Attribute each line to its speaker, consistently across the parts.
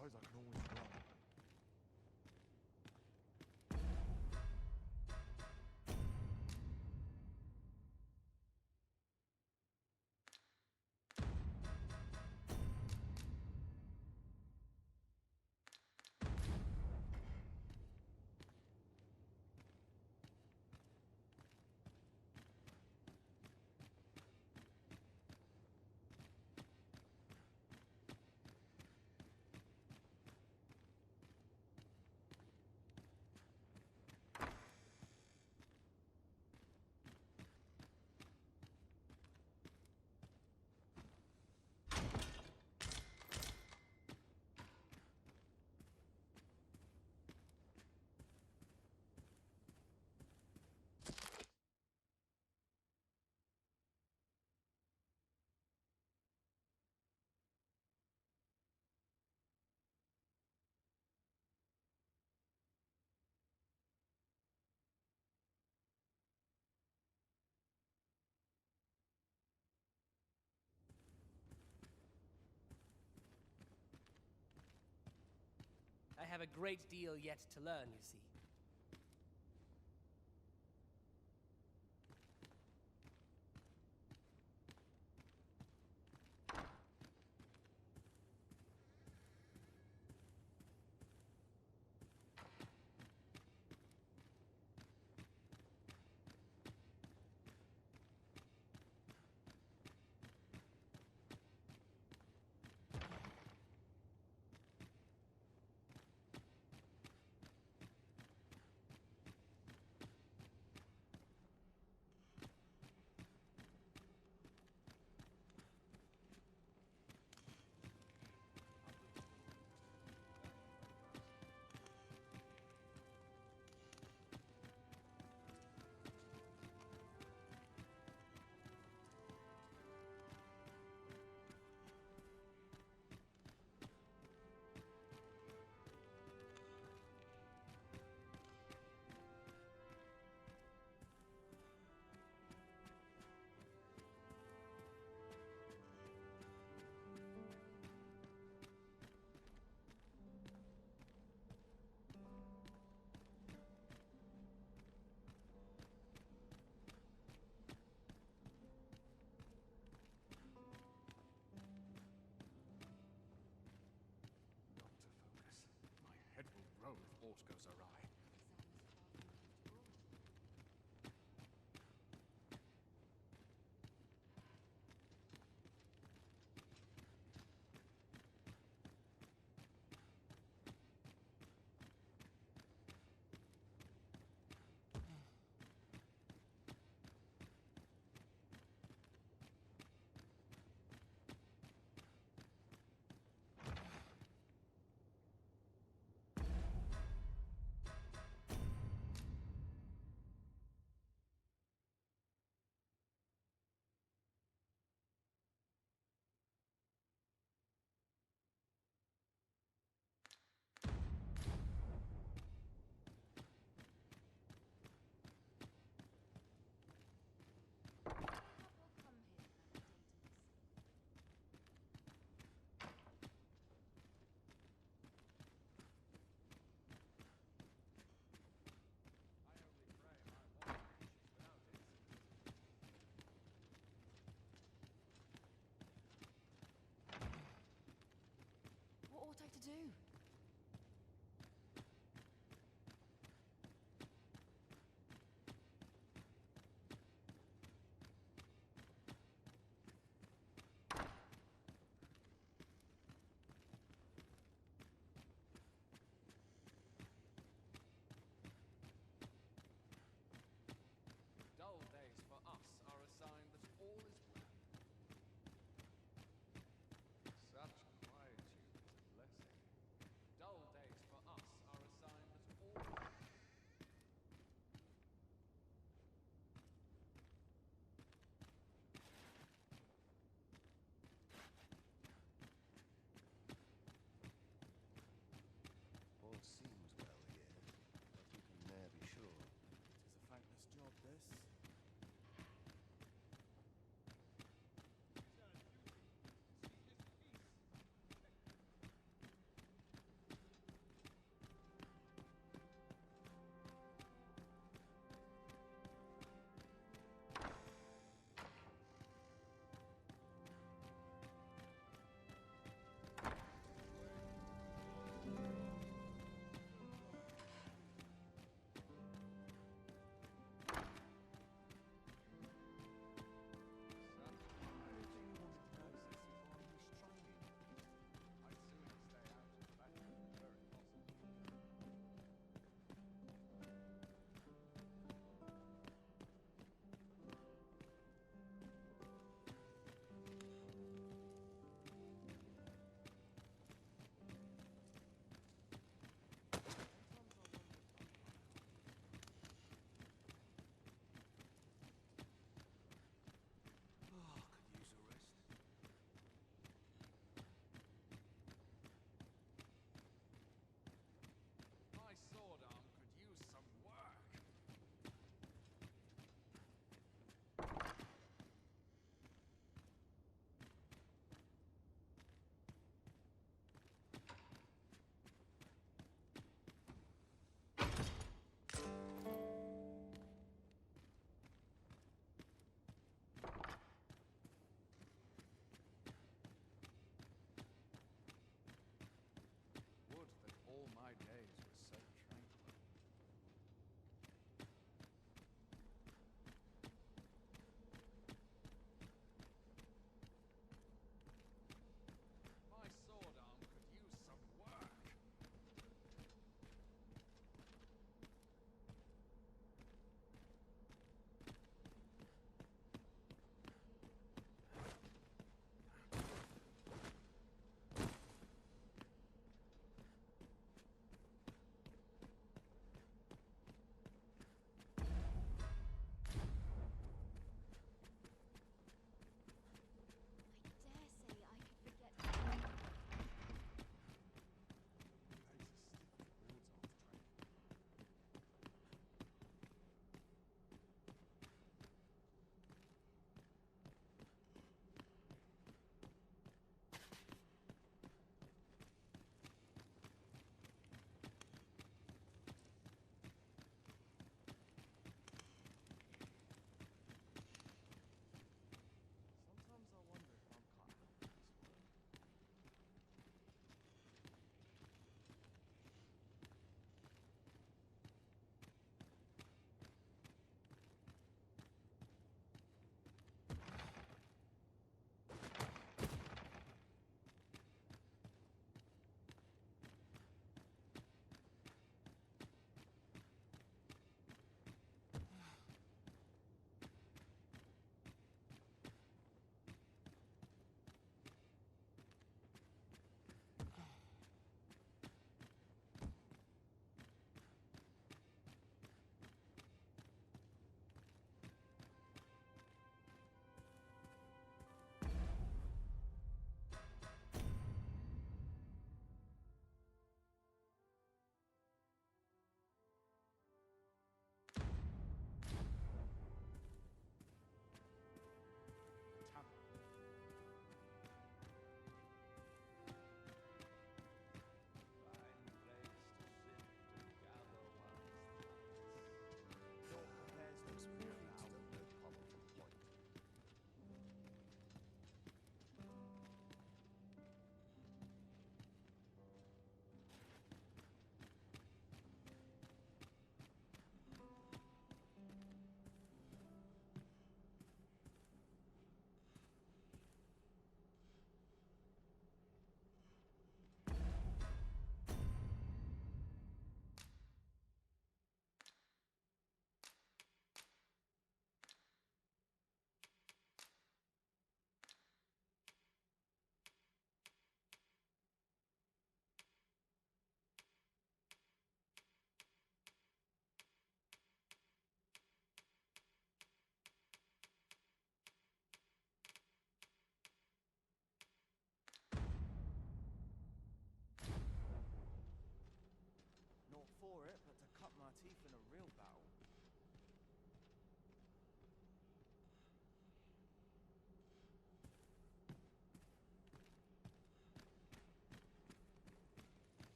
Speaker 1: suppose I can always run.
Speaker 2: I have a great deal yet to learn, you see.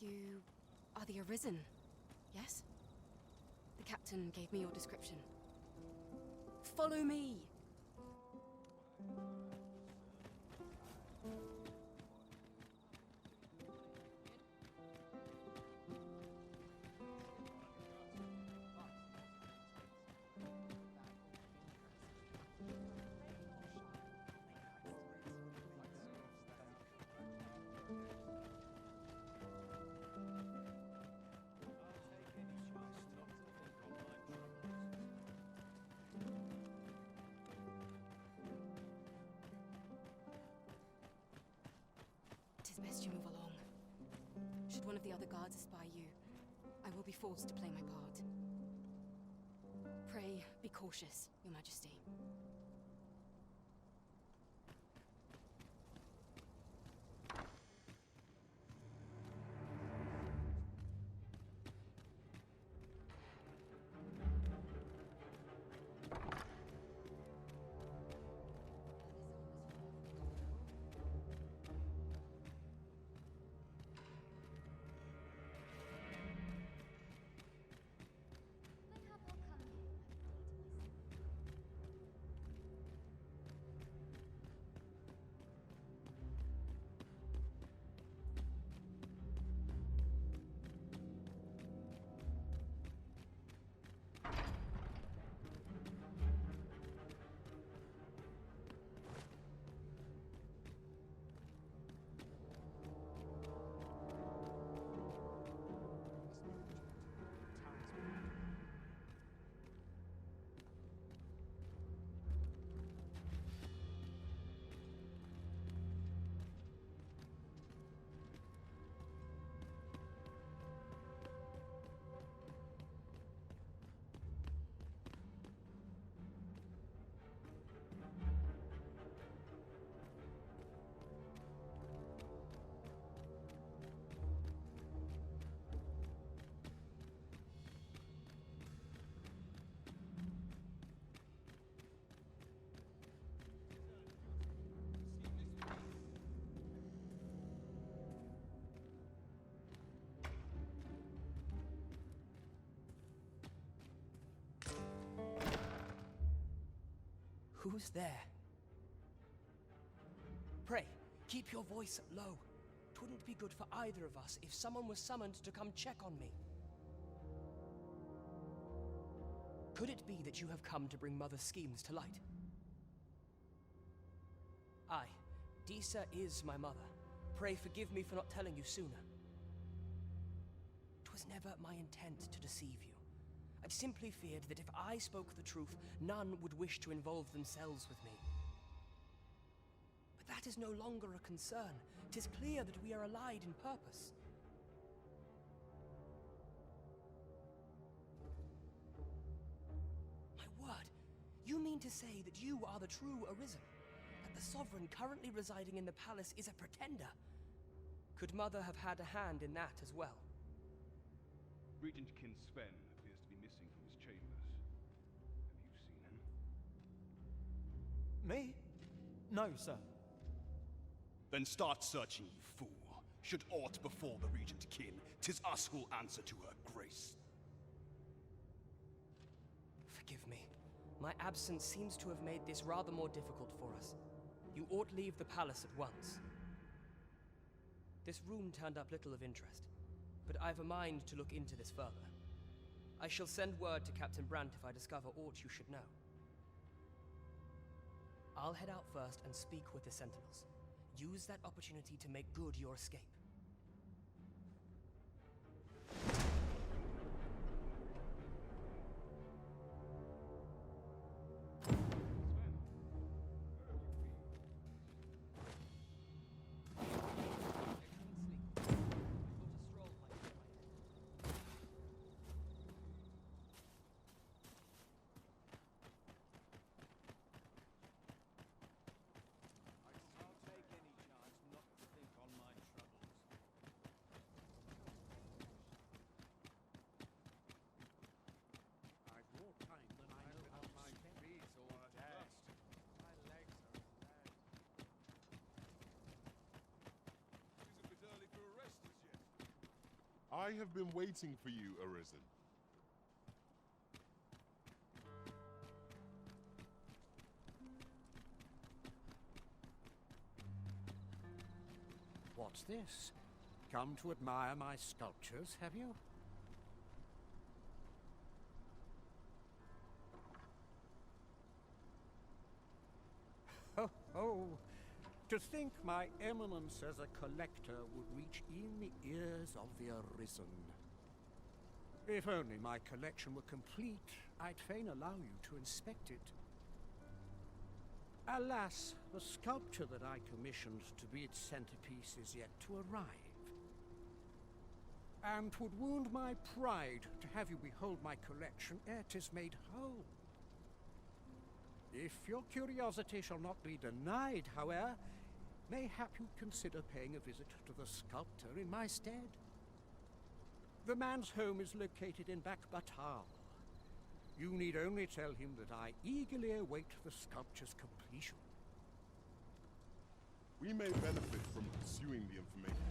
Speaker 1: You are the Arisen, yes? The captain gave me your description. Follow me! Tis best you move along. Should one of the other guards espy you, I will be forced to play my part. Pray, be cautious, Your Majesty.
Speaker 2: Who's there? Pray, keep your voice low. Twouldn't be good for either of us if someone was summoned to come check on me. Could it be that you have come to bring Mother's schemes to light? Aye, Disa is my mother. Pray forgive me for not telling you sooner. 'Twas never my intent to deceive you. I simply feared that if I spoke the truth, none would wish to involve themselves with me. But that is no longer a concern. 'Tis clear that we are allied in purpose. My word, you mean to say that you are the true Arisen? That the Sovereign currently residing in the palace is a pretender? Could Mother have had a hand in that as well?
Speaker 3: Regent Kin Sven appears to be missing from his chambers. Have you seen him?
Speaker 4: Me? No, sir.
Speaker 3: Then start searching, you fool. Should aught befall the Regent Kin, 'tis us who'll answer to her grace.
Speaker 2: Forgive me. My absence seems to have made this rather more difficult for us. You ought leave the palace at once. This room turned up little of interest, but I've a mind to look into this further. I shall send word to Captain Brandt if I discover aught you should know. I'll head out first and speak with the Sentinels. Use that opportunity to make good your escape.
Speaker 5: I'll take any chance not to think on my troubles. I have been waiting for you, Arisen.
Speaker 6: What's this? Come to admire my sculptures, have you? Ho ho! To think my eminence as a collector would reach in the ears of the Arisen. If only my collection were complete, I'd fain allow you to inspect it. Alas, the sculpture that I commissioned to be its centerpiece is yet to arrive. And 'twould wound my pride to have you behold my collection ere 'tis made whole. If your curiosity shall not be denied, however, mayhap you'd consider paying a visit to the sculptor in my stead. The man's home is located in Batal. You need only tell him that I eagerly await the sculpture's completion.
Speaker 5: We may benefit from pursuing the information.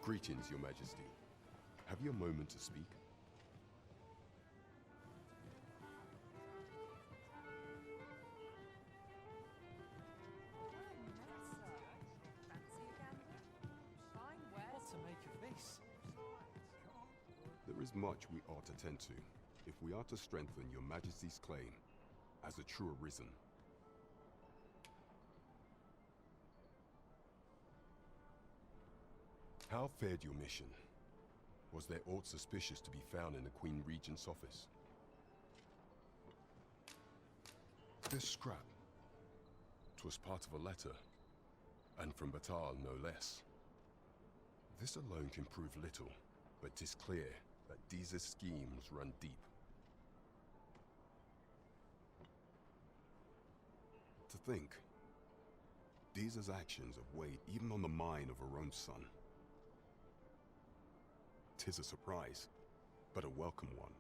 Speaker 7: Greetings, Your Majesty. Have you a moment to speak?
Speaker 4: What to make of this?
Speaker 7: There is much we ought to tend to, if we are to strengthen Your Majesty's claim as a true Arisen. How fared your mission? Was there aught suspicious to be found in the Queen Regent's office? This scrap. 'Twas part of a letter, and from Batal no less. This alone can prove little, but 'tis clear that Deeza's schemes run deep. To think, Deeza's actions have weighed even on the mind of her own son. 'Tis a surprise, but a welcome one.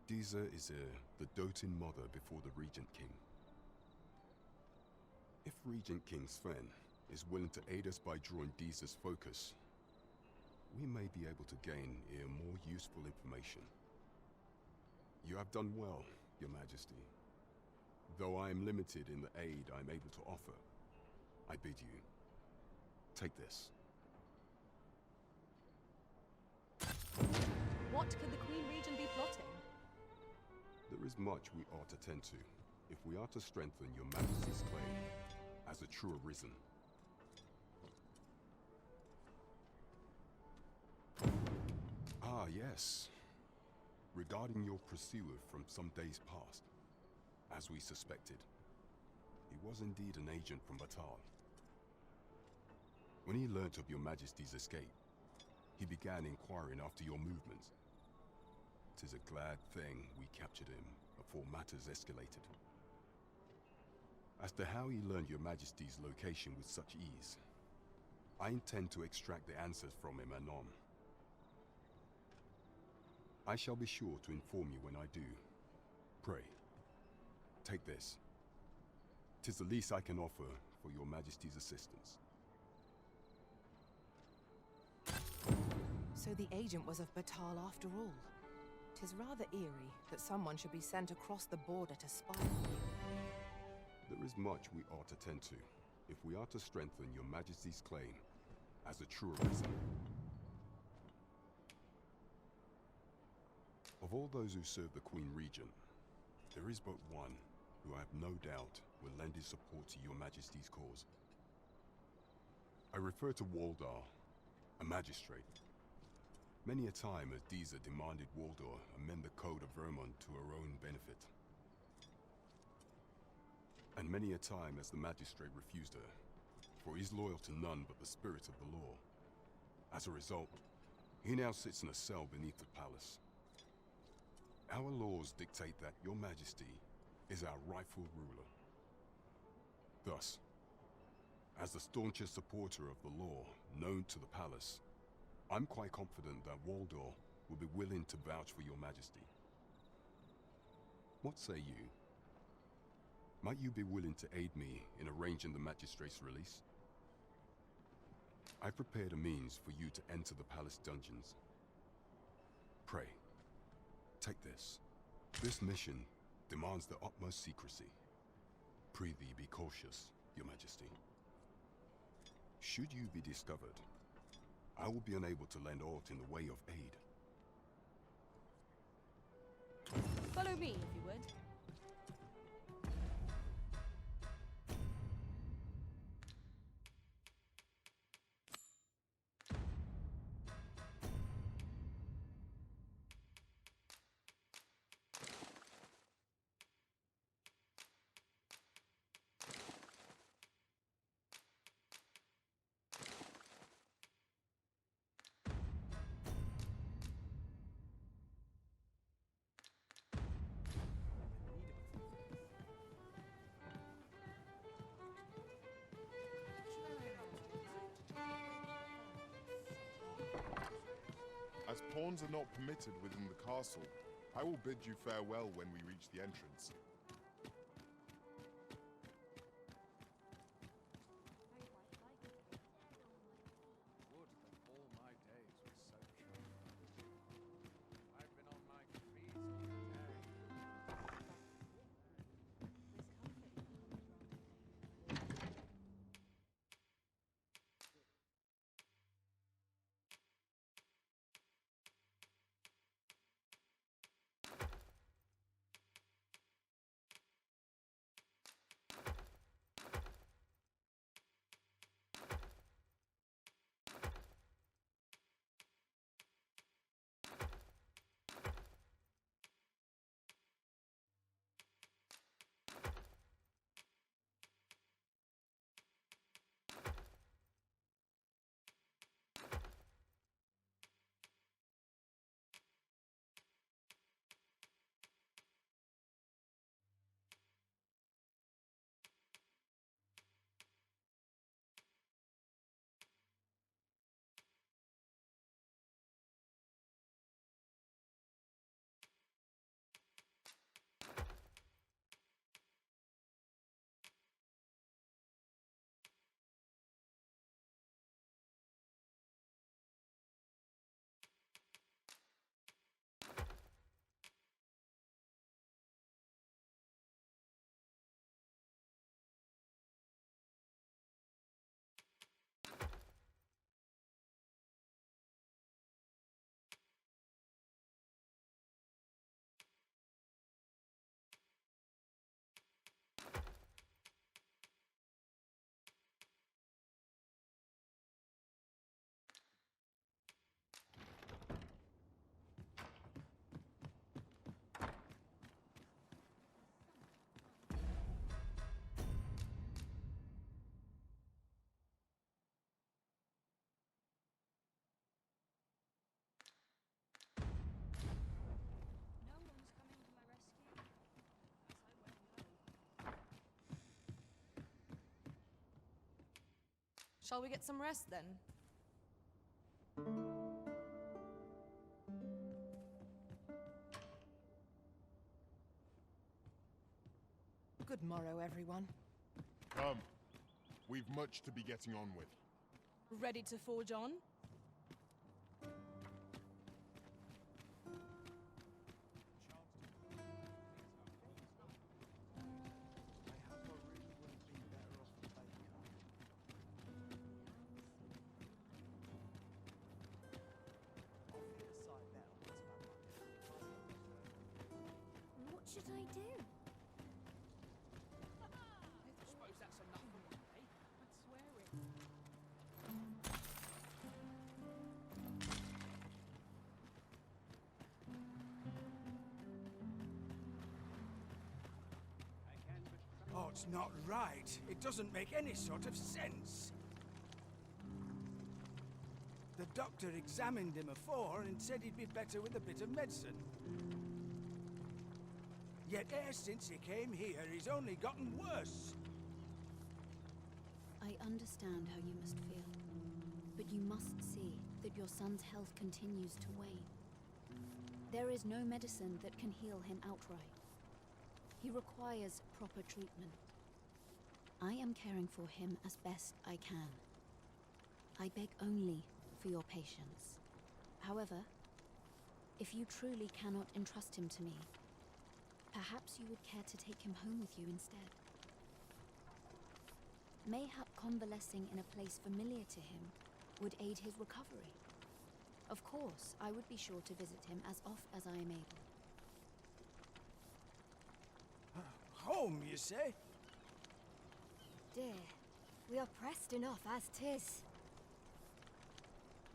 Speaker 7: Deeza is the doting mother before the Regent King. If Regent King Sven is willing to aid us by drawing Deeza's focus, we may be able to gain more useful information. You have done well, Your Majesty. Though I am limited in the aid I'm able to offer, I bid you, take this.
Speaker 1: What could the Queen Regent be plotting?
Speaker 7: There is much we ought to tend to, if we are to strengthen Your Majesty's claim as a true Arisen. Ah, yes. Regarding your pursuer from some days past, as we suspected, he was indeed an agent from Batal. When he learnt of Your Majesty's escape, he began inquiring after your movements. 'Tis a glad thing we captured him before matters escalated. As to how he learned Your Majesty's location with such ease, I intend to extract the answers from him anon. I shall be sure to inform you when I do. Pray, take this. 'Tis the least I can offer for Your Majesty's assistance.
Speaker 8: So the agent was of Batal after all. 'Tis rather eerie that someone should be sent across the border to spy on you.
Speaker 7: There is much we ought to tend to, if we are to strengthen Your Majesty's claim as a true Arisen. Of all those who serve the Queen Regent, there is but one who I have no doubt will lend his support to your Majesty's cause. I refer to Waldar, a magistrate. Many a time has Disa demanded Waldar amend the Code of Vermont to her own benefit. And many a time has the magistrate refused her, for he is loyal to none but the spirit of the law. As a result, he now sits in a cell beneath the palace. Our laws dictate that your Majesty is our rightful ruler. Thus, as the staunchest supporter of the law known to the palace, I'm quite confident that Waldor will be willing to vouch for your Majesty. What say you? Might you be willing to aid me in arranging the magistrate's release? I prepared a means for you to enter the palace dungeons. Pray, take this. This mission demands the utmost secrecy. Prithee be cautious, your Majesty. Should you be discovered, I will be unable to lend aught in the way of aid.
Speaker 1: Follow me, if you would.
Speaker 5: As pawns are not permitted within the castle, I will bid you farewell when we reach the entrance.
Speaker 4: Would that all my days were so short. I've been on my feet all day.
Speaker 1: No one's coming to my rescue, as I well know.
Speaker 8: Shall we get some rest then? Good morrow, everyone.
Speaker 5: Come. We've much to be getting on with.
Speaker 8: Ready to forge on?
Speaker 9: should I do?
Speaker 2: I suppose that's enough for one day.
Speaker 4: And swearing.
Speaker 6: Oh, it's not right. It doesn't make any sort of sense. The doctor examined him afore and said he'd be better with a bit of medicine. Yet e'er since he came here, he's only gotten worse.
Speaker 9: I understand how you must feel, but you must see that your son's health continues to wane. There is no medicine that can heal him outright. He requires proper treatment. I am caring for him as best I can. I beg only for your patience. However, if you truly cannot entrust him to me, perhaps you would care to take him home with you instead. Mayhap convalescing in a place familiar to him would aid his recovery. Of course, I would be sure to visit him as oft as I am able.
Speaker 6: Home, you say?
Speaker 9: Dear, we are pressed enough as 'tis.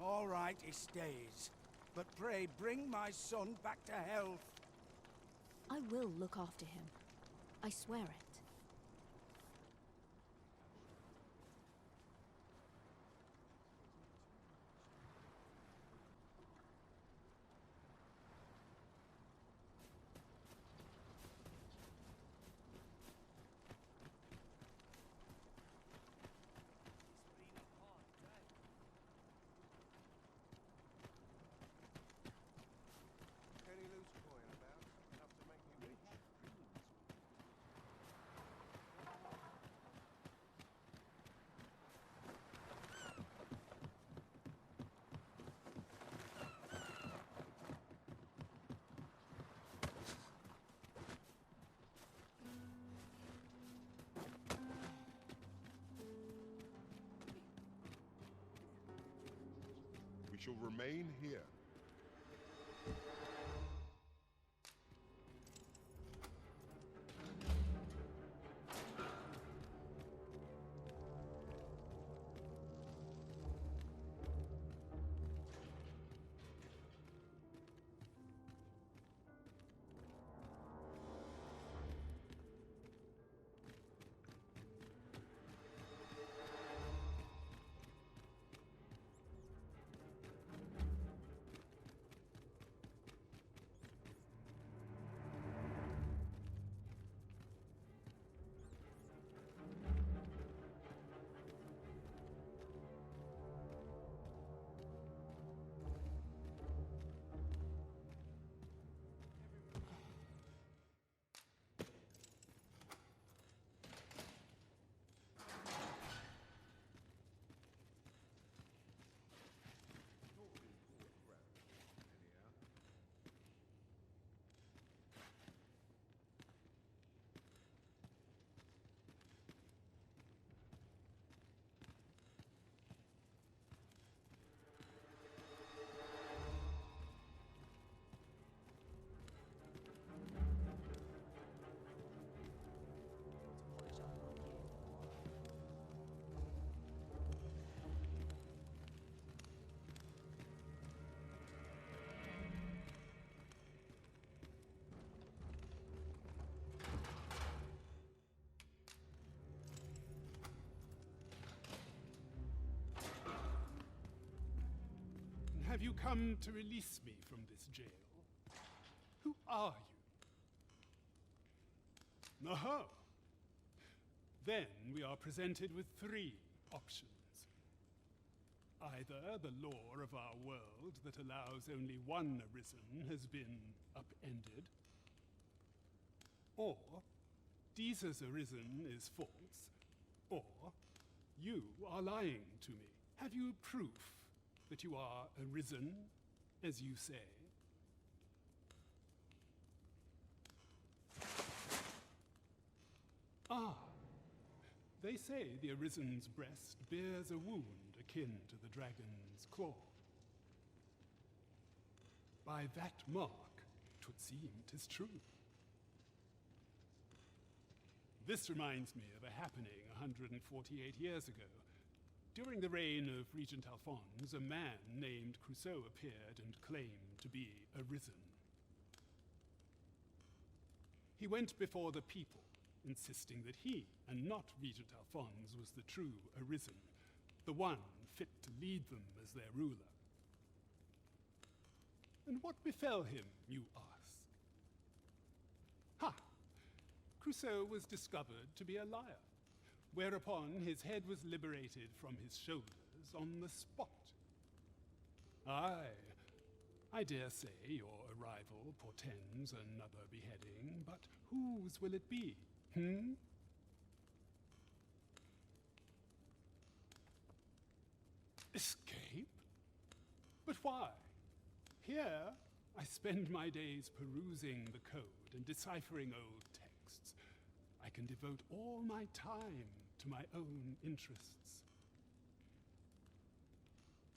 Speaker 6: All right, he stays. But pray, bring my son back to health.
Speaker 9: I will look after him. I swear it.
Speaker 4: Any loose coin about? Enough to make me rich.
Speaker 5: We shall remain here.
Speaker 10: Have you come to release me from this jail? Who are you? Aha! Then we are presented with three options. Either the law of our world that allows only one arisen has been upended, or Jesus arisen is false, or you are lying to me. Have you proof that you are arisen, as you say? Ah, they say the arisen's breast bears a wound akin to the dragon's claw. By that mark, 'twould seem 'tis true. This reminds me of a happening 148 years ago. During the reign of Regent Alphonse, a man named Crusoe appeared and claimed to be arisen. He went before the people, insisting that he, and not Regent Alphonse, was the true arisen, the one fit to lead them as their ruler. And what befell him, you ask? Ha! Crusoe was discovered to be a liar, whereupon his head was liberated from his shoulders on the spot. Aye, I dare say your arrival portends another beheading, but whose will it be, Escape? But why? Here, I spend my days perusing the code and deciphering old texts. I can devote all my time to my own interests.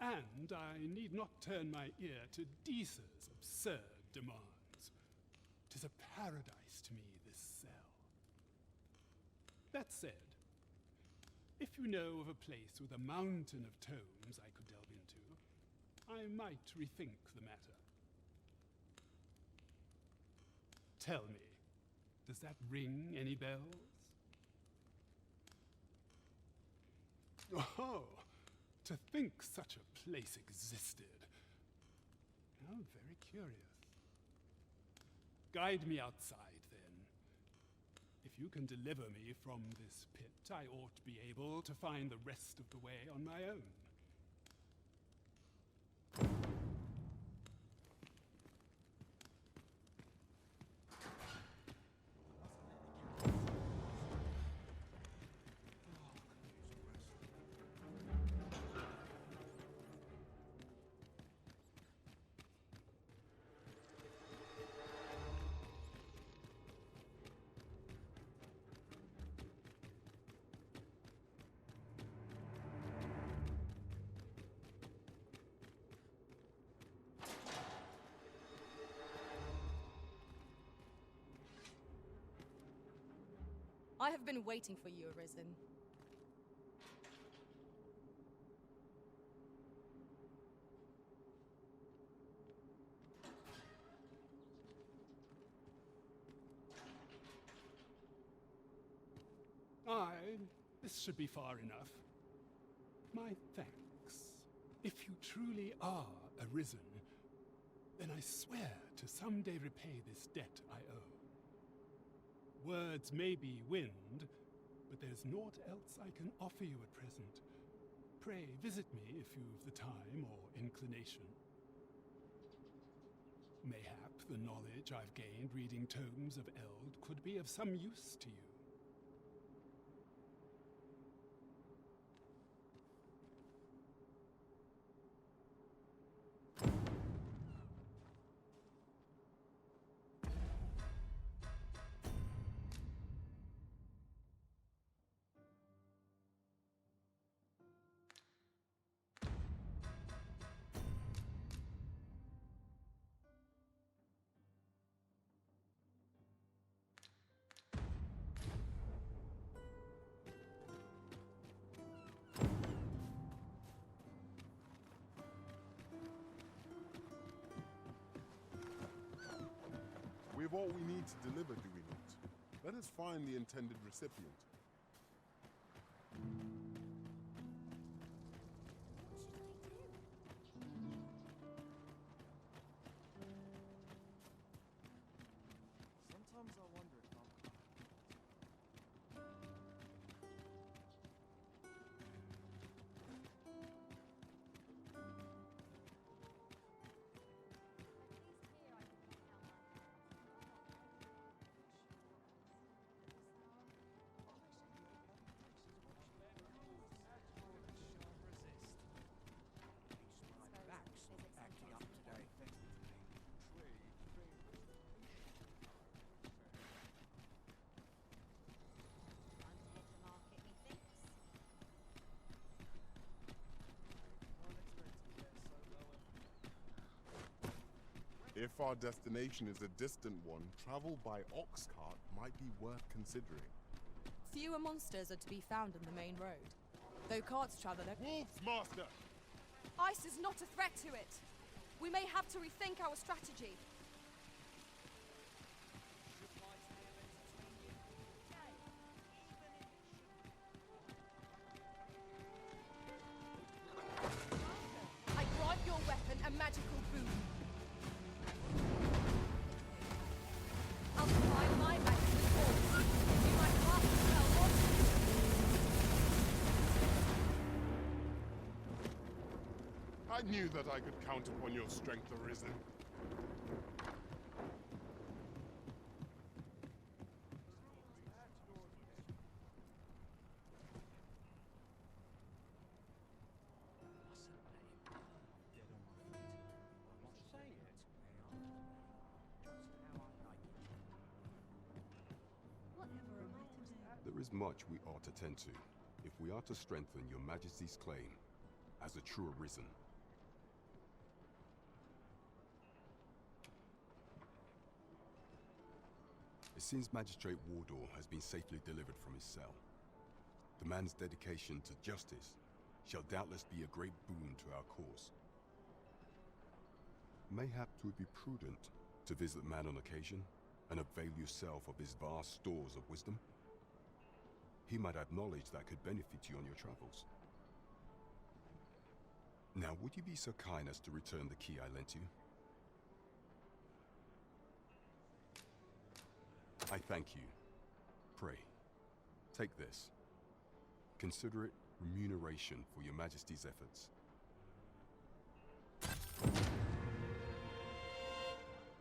Speaker 10: And I need not turn my ear to Deesa's absurd demands. 'Tis a paradise to me, this cell. That said, if you know of a place with a mountain of tomes I could delve into, I might rethink the matter. Tell me, does that ring any bells? Oh, to think such a place existed. How very curious. Guide me outside, then. If you can deliver me from this pit, I ought to be able to find the rest of the way on my own.
Speaker 11: I have been waiting for you, Arisen.
Speaker 10: This should be far enough. My thanks. If you truly are arisen, then I swear to someday repay this debt I owe. Words may be wind, but there's naught else I can offer you at present. Pray visit me if you've the time or inclination. Mayhap the knowledge I've gained reading tomes of Eld could be of some use to you.
Speaker 5: We have all we need to deliver, do we not? Let us find the intended recipient.
Speaker 4: Sometimes I wonder if I'm
Speaker 6: acting up today.
Speaker 5: If our destination is a distant one, travel by ox cart might be worth considering.
Speaker 11: Fewer monsters are to be found on the main road, though carts travel every—
Speaker 5: Wolves, Master!
Speaker 11: Ice is not a threat to it. We may have to rethink our strategy. I grant your weapon a magical boon. I'll combine my magic with yours. You might cast a spell once.
Speaker 5: I knew that I could count upon your strength, Arisen.
Speaker 7: There is much we ought to tend to, if we are to strengthen your Majesty's claim as a true Arisen. It seems Magistrate Wardor has been safely delivered from his cell. The man's dedication to justice shall doubtless be a great boon to our cause. Mayhap 'twould be prudent to visit the man on occasion and avail yourself of his vast stores of wisdom. He might have knowledge that could benefit you on your travels. Now, would you be so kind as to return the key I lent you? I thank you. Pray, take this. Consider it remuneration for your Majesty's efforts.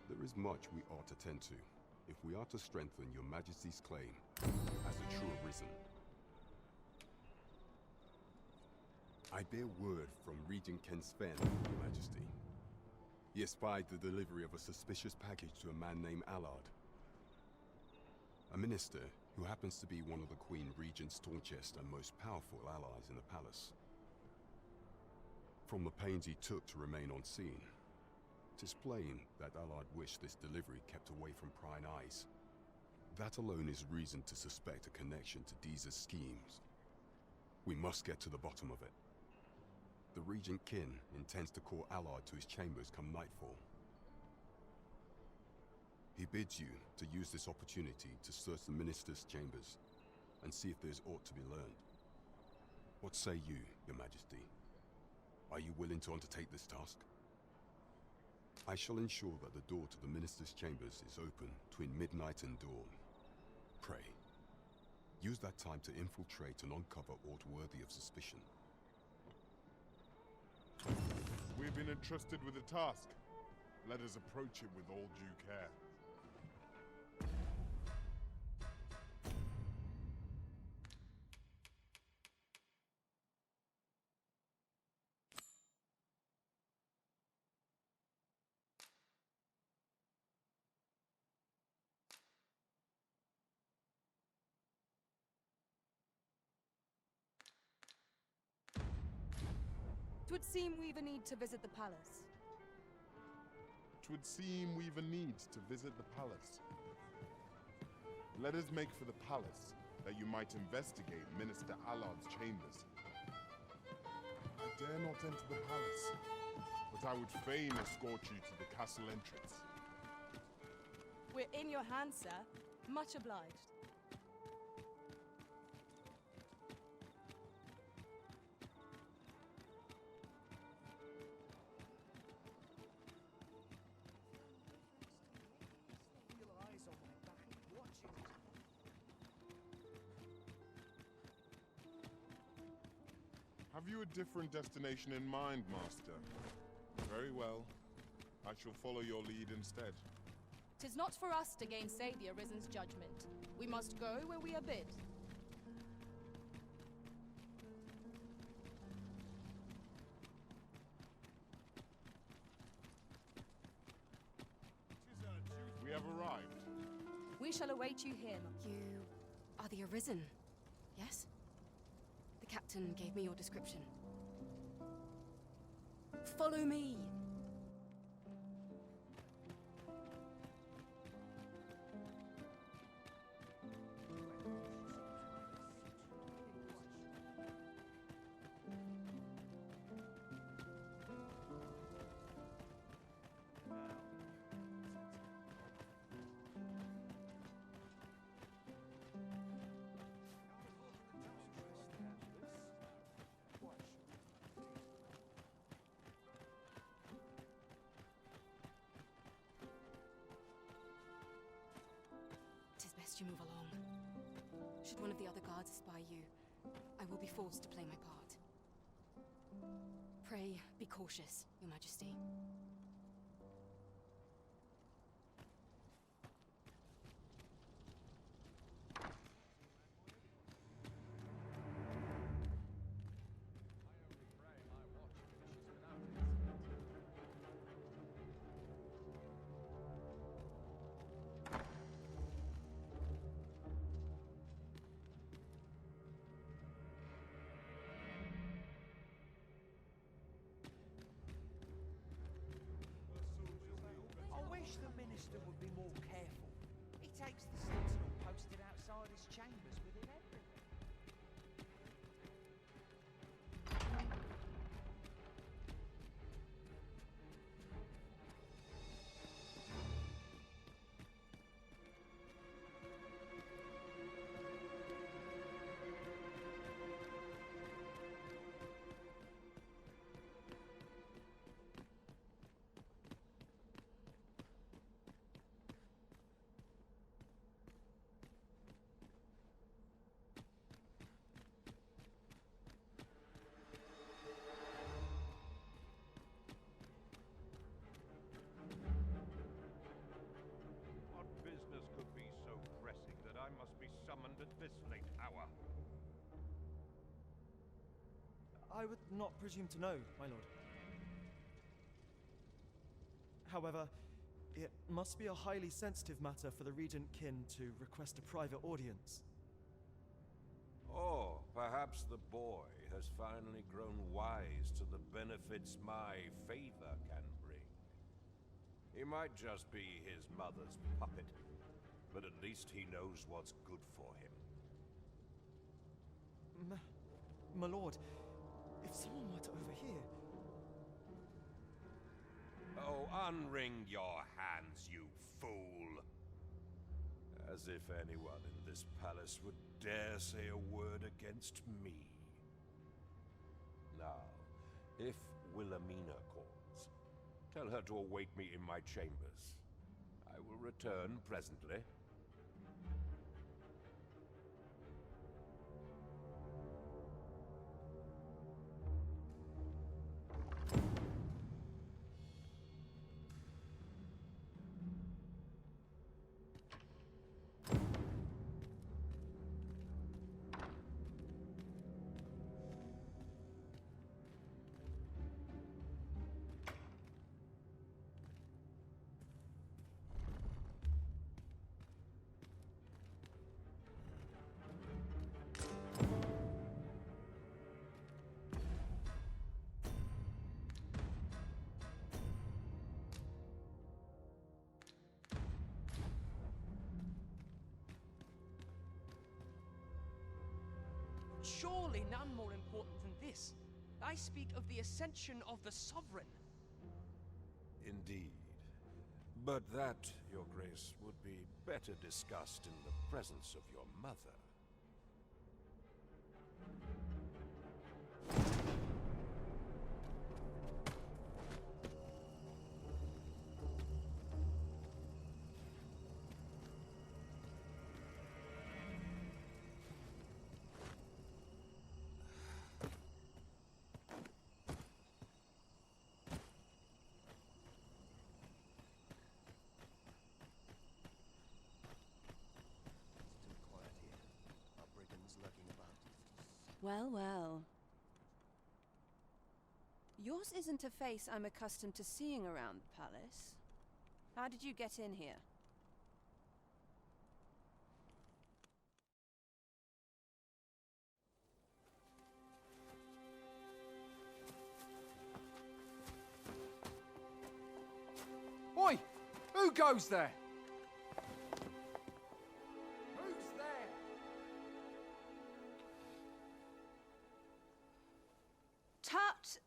Speaker 7: There is much we ought to tend to, if we are to strengthen your Majesty's claim as a true Arisen. I bear word from Regent Ken Sven, Your Majesty. He espied the delivery of a suspicious package to a man named Allard, a minister who happens to be one of the Queen Regent's staunchest and most powerful allies in the palace. From the pains he took to remain on scene, it is plain that Allard wished this delivery kept away from prying eyes. That alone is reason to suspect a connection to Deeza's schemes. We must get to the bottom of it. The Regent Kin intends to call Allard to his chambers come nightfall. He bids you to use this opportunity to search the Minister's chambers and see if there's aught to be learned. What say you, Your Majesty? Are you willing to undertake this task? I shall ensure that the door to the Minister's chambers is open between midnight and dawn. Pray, use that time to infiltrate and uncover aught worthy of suspicion.
Speaker 5: We've been entrusted with a task. Let us approach it with all due care.
Speaker 11: Twould seem we've a need to visit the palace.
Speaker 5: 'Twould seem we've a need to visit the palace. Let us make for the palace, that you might investigate Minister Allard's chambers. I dare not enter the palace, but I would fain escort you to the castle entrance.
Speaker 11: We're in your hands, sir. Much obliged.
Speaker 5: Have you a different destination in mind, Master? Very well. I shall follow your lead instead.
Speaker 11: 'Tis not for us to gainsay the Arisen's judgment. We must go where we are bid.
Speaker 5: We have arrived.
Speaker 11: We shall await you here.
Speaker 1: You are the Arisen, yes? The captain gave me your description. Follow me! suggest you move along. Should one of the other guards spy you, I will be forced to play my part. Pray, be cautious, Your Majesty.
Speaker 12: I wish the minister would be more careful. He takes the sentinel posted outside his chambers with him everywhere.
Speaker 4: What business could be so pressing that I must be summoned at this late hour?
Speaker 13: I would not presume to know, my lord. However, it must be a highly sensitive matter for the Regent Kin to request a private audience.
Speaker 4: Oh, perhaps the boy has finally grown wise to the benefits my favor can bring. He might just be his mother's puppet, but at least he knows what's good for him.
Speaker 13: My lord, if someone were to overhear...
Speaker 4: Oh, unring your hands, you fool! As if anyone in this palace would dare say a word against me. Now, if Wilhelmina calls, tell her to await me in my chambers. I will return presently.
Speaker 2: Surely none more important than this. I speak of the ascension of the Sovereign.
Speaker 4: Indeed. But that, Your Grace, would be better discussed in the presence of your mother.
Speaker 14: Well, well. Yours isn't a face I'm accustomed to seeing around the palace. How did you get in here?
Speaker 12: Oi! Who goes there? Who's there?
Speaker 14: Tut,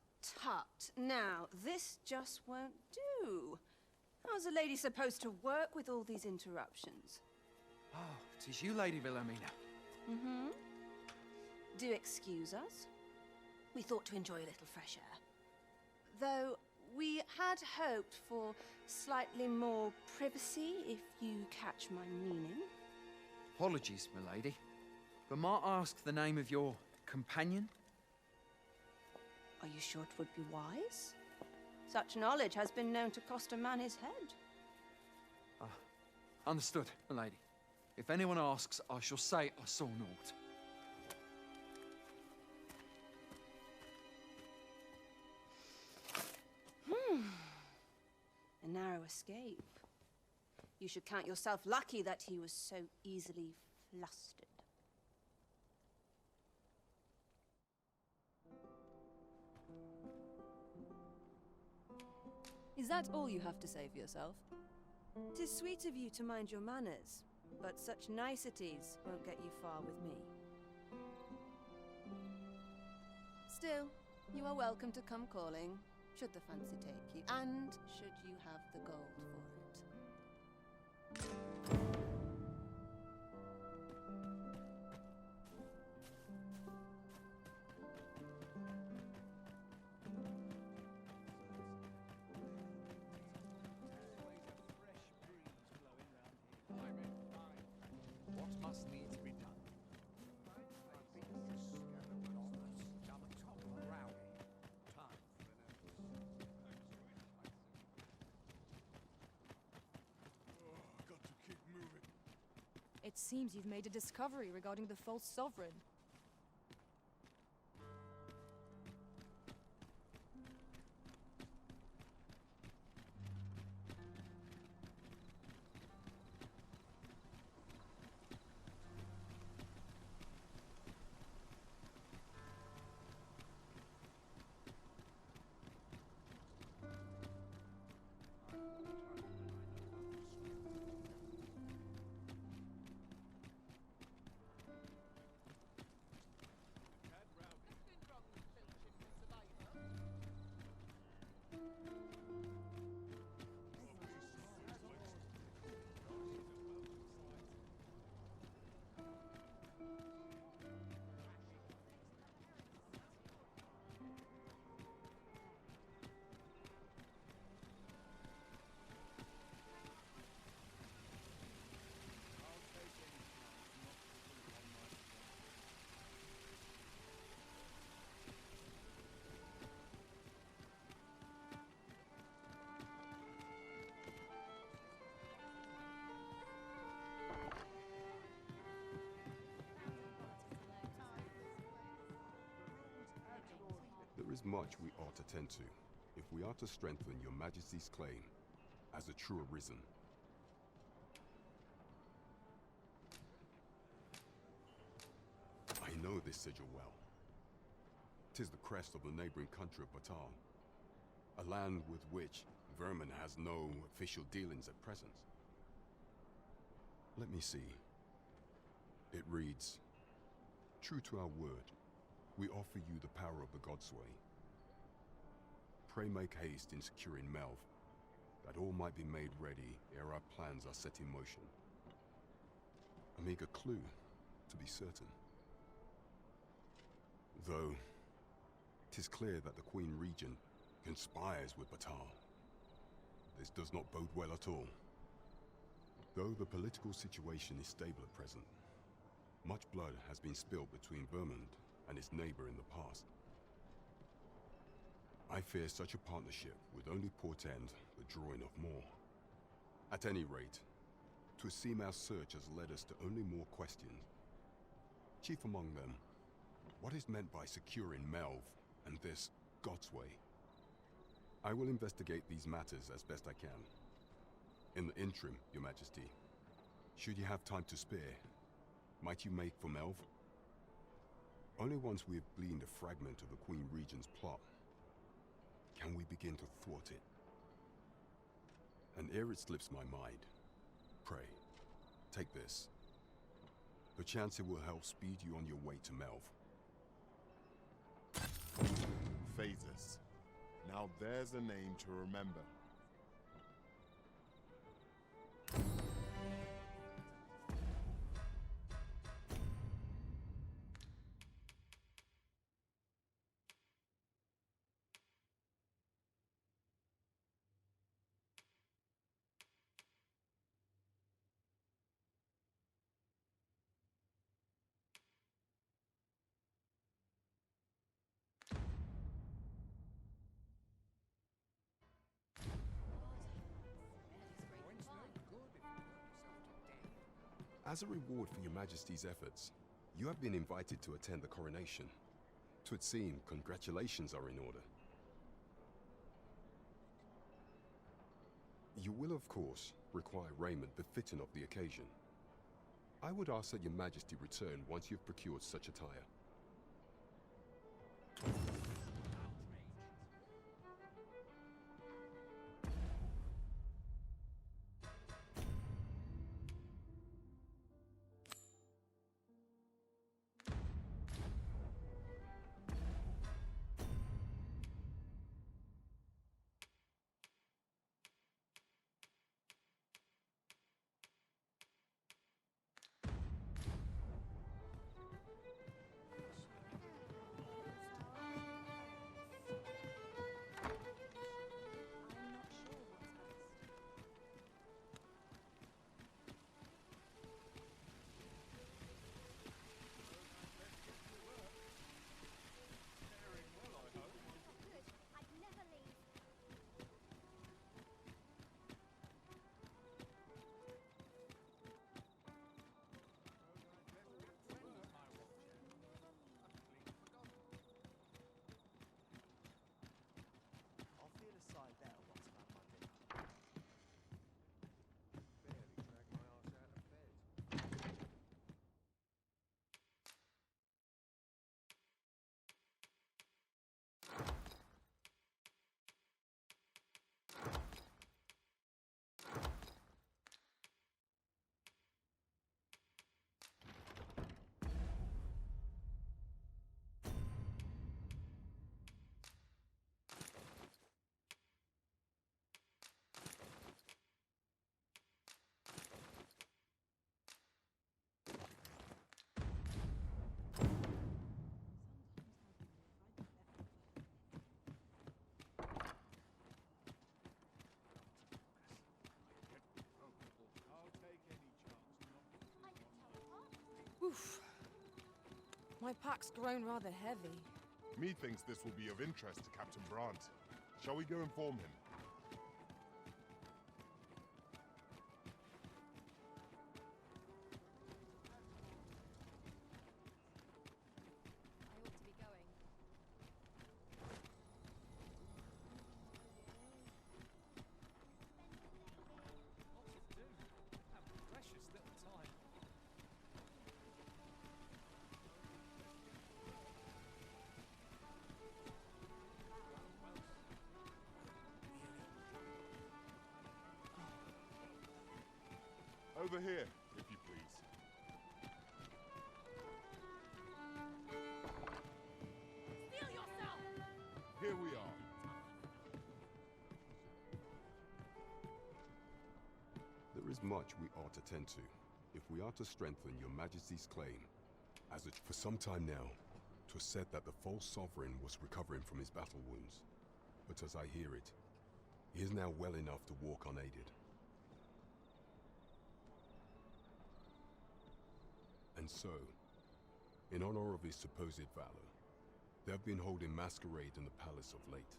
Speaker 14: tut. Now, this just won't do. How's a lady supposed to work with all these interruptions?
Speaker 12: Oh, 'tis you, Lady Wilhelmina.
Speaker 14: Mm-hmm. Do excuse us. We thought to enjoy a little fresh air. Though we had hoped for slightly more privacy, if you catch my meaning.
Speaker 15: Apologies, milady, but might I ask the name of your companion?
Speaker 14: Are you sure it would be wise? Such knowledge has been known to cost a man his head.
Speaker 15: Understood, milady. If anyone asks, I shall say I saw naught.
Speaker 14: A narrow escape. You should count yourself lucky that he was so easily flustered. Is that all you have to say for yourself? 'Tis sweet of you to mind your manners, but such niceties won't get you far with me. Still, you are welcome to come calling, should the fancy take you, and should you have the gold for it.
Speaker 6: What must needs be done?
Speaker 3: Got to keep moving.
Speaker 11: It seems you've made a discovery regarding the false sovereign.
Speaker 7: There is much we ought to tend to, if we are to strengthen your Majesty's claim as a true Arisen. I know this sigil well. 'Tis the crest of the neighboring country of Batal, a land with which Vermin has no official dealings at present. Let me see. It reads, "True to our word, we offer you the power of the Godsway. Pray make haste in securing Melv, that all might be made ready ere our plans are set in motion." A meager clue, to be certain. Though, 'tis clear that the Queen Regent conspires with Batal. This does not bode well at all. Though the political situation is stable at present, much blood has been spilled between Vermund and its neighbor in the past. I fear such a partnership would only portend the drawing of more. At any rate, 'twould seem our search has led us to only more questions. Chief among them, what is meant by securing Melv and this Godsway? I will investigate these matters as best I can. In the interim, Your Majesty, should you have time to spare, might you make for Melv? Only once we have gleaned a fragment of the Queen Regent's plot can we begin to thwart it. And ere it slips my mind, pray, take this. Perchance it will help speed you on your way to Melv.
Speaker 5: Phases. Now there's a name to remember.
Speaker 7: As a reward for your Majesty's efforts, you have been invited to attend the coronation. 'Twould seem congratulations are in order. You will, of course, require raiment befitting of the occasion. I would ask that your Majesty return once you've procured such attire.
Speaker 8: Oof. My pack's grown rather heavy.
Speaker 5: Methinks this will be of interest to Captain Brant. Shall we go inform him?
Speaker 11: I ought to be going.
Speaker 13: Lots to do. Have precious little time.
Speaker 5: Over here, if you please.
Speaker 11: Steel yourself!
Speaker 5: Here we are.
Speaker 7: There is much we ought to tend to, if we are to strengthen your Majesty's claim. As it for some time now, 'twas said that the false sovereign was recovering from his battle wounds. But as I hear it, he is now well enough to walk unaided. And so, in honor of his supposed valor, they have been holding masquerade in the palace of late.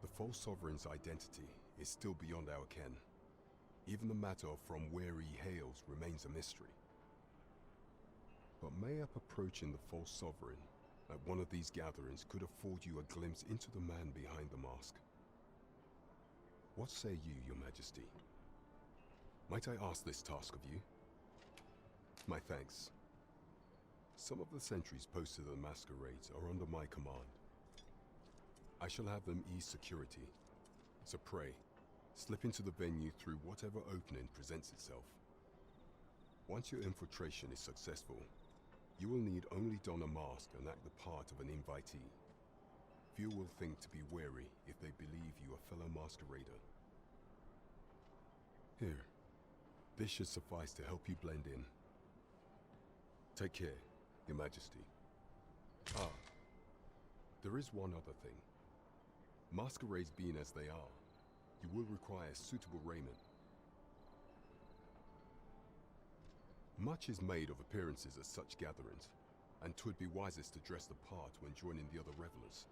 Speaker 7: The false sovereign's identity is still beyond our ken. Even the matter of from where he hails remains a mystery. But mayhap approaching the false sovereign at one of these gatherings could afford you a glimpse into the man behind the mask. What say you, your Majesty? Might I ask this task of you? My thanks. Some of the sentries posted at the masquerades are under my command. I shall have them ease security. So pray, slip into the venue through whatever opening presents itself. Once your infiltration is successful, you will need only don a mask and act the part of an invitee. Few will think to be wary if they believe you a fellow masquerader. Here, this should suffice to help you blend in. Take care, Your Majesty. Ah, there is one other thing. Masquerades being as they are, you will require suitable raiment. Much is made of appearances at such gatherings, and 'twould be wisest to dress the part when joining the other revelers.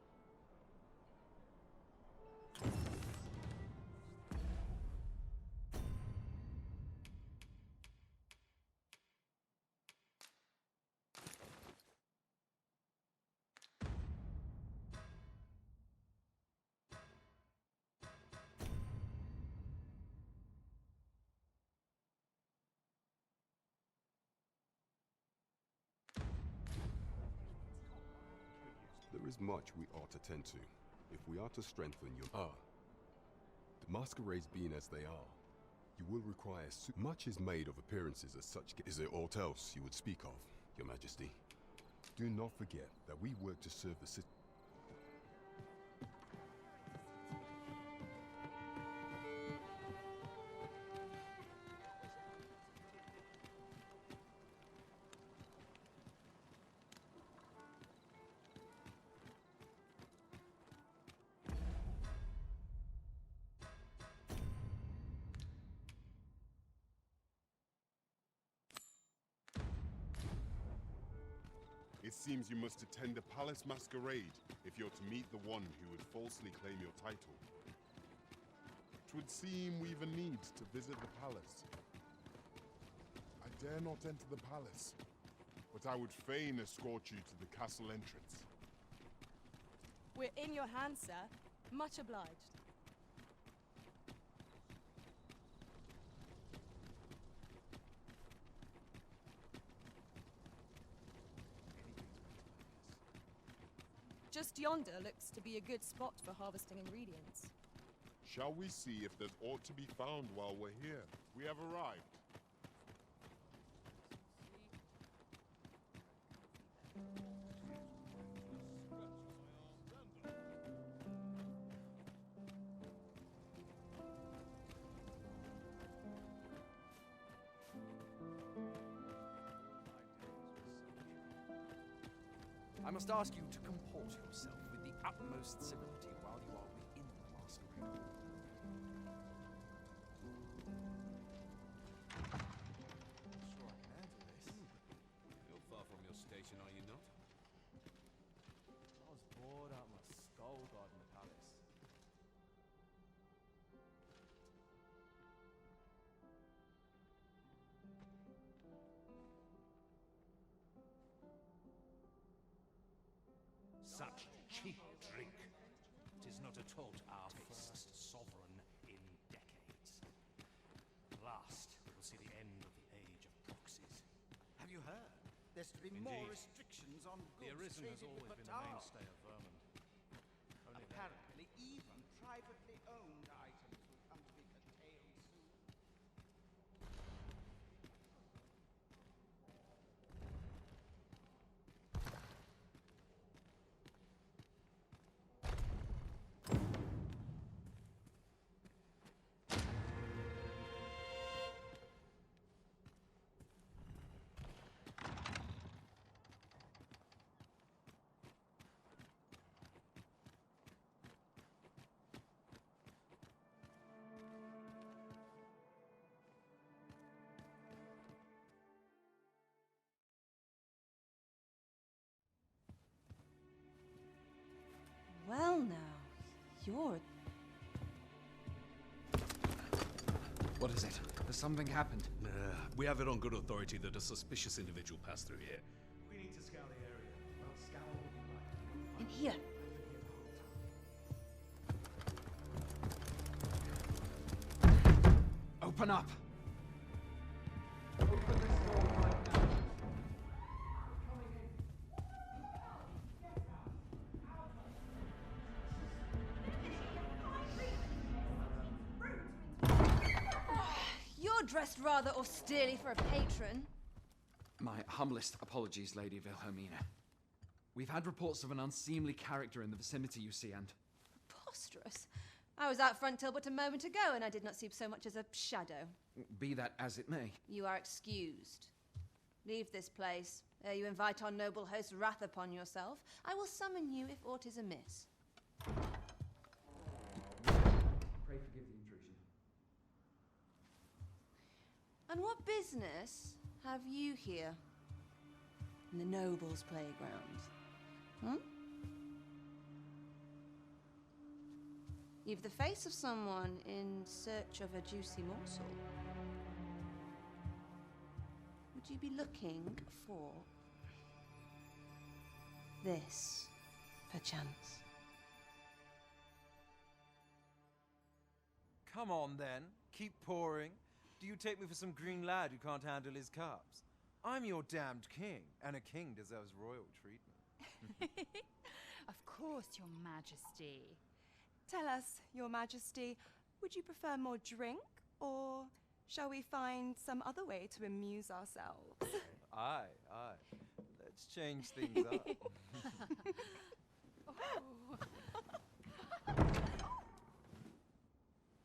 Speaker 7: is much we ought to tend to, if we are to strengthen your... The masquerades being as they are, you will require... Much is made of appearances as such... Is there aught else you would speak of, Your Majesty? Do not forget that we work to serve the city.
Speaker 5: It seems you must attend a palace masquerade if you're to meet the one who would falsely claim your title. 'Twould seem we've a need to visit the palace. I dare not enter the palace, but I would fain escort you to the castle entrance.
Speaker 11: We're in your hands, sir. Much obliged. Just yonder looks to be a good spot for harvesting ingredients.
Speaker 5: Shall we see if there's aught to be found while we're here? We have arrived.
Speaker 15: I must ask you to comport yourself with the utmost civility while you are within the masquerade.
Speaker 16: Sure I can handle this. You're far from your station, are you not?
Speaker 13: I was bored out my skull guarding the palace.
Speaker 4: Such cheap drink. 'Tis not at all to our taste. First sovereign in decades. At last, we will see the end of the age of proxies.
Speaker 17: Have you heard? There's to be more restrictions on goods.
Speaker 16: The Arisen has
Speaker 17: traded
Speaker 16: always
Speaker 17: with
Speaker 16: been the
Speaker 17: Batar.
Speaker 16: mainstay of Vermont. Only
Speaker 17: Apparently, even privately owned items will come to be curtailed soon.
Speaker 14: Well now, you're...
Speaker 15: What is it? Has something happened?
Speaker 16: We have it on good authority that a suspicious individual passed through here.
Speaker 12: We need to scour the area. Well, scour what you like.
Speaker 14: In here.
Speaker 15: Open up!
Speaker 12: Open this door right now.
Speaker 14: You're dressed rather austerely for a patron.
Speaker 15: My humblest apologies, Lady Wilhelmina. We've had reports of an unseemly character in the vicinity, you see, and...
Speaker 14: Preposterous. I was out front till but a moment ago, and I did not see so much as a shadow.
Speaker 15: Be that as it may.
Speaker 14: You are excused. Leave this place, ere you invite our noble host's wrath upon yourself. I will summon you if aught is amiss.
Speaker 15: Pray forgive the intrusion.
Speaker 14: And what business have you here? In the nobles' playgrounds? Hmm? You've the face of someone in search of a juicy morsel. Would you be looking for this, perchance?
Speaker 13: Come on then, keep pouring. Do you take me for some green lad who can't handle his cups? I'm your damned king, and a king deserves royal treatment.
Speaker 11: Of course, Your Majesty.
Speaker 18: Tell us, Your Majesty, would you prefer more drink, or shall we find some other way to amuse ourselves?
Speaker 13: Aye. Let's change things up.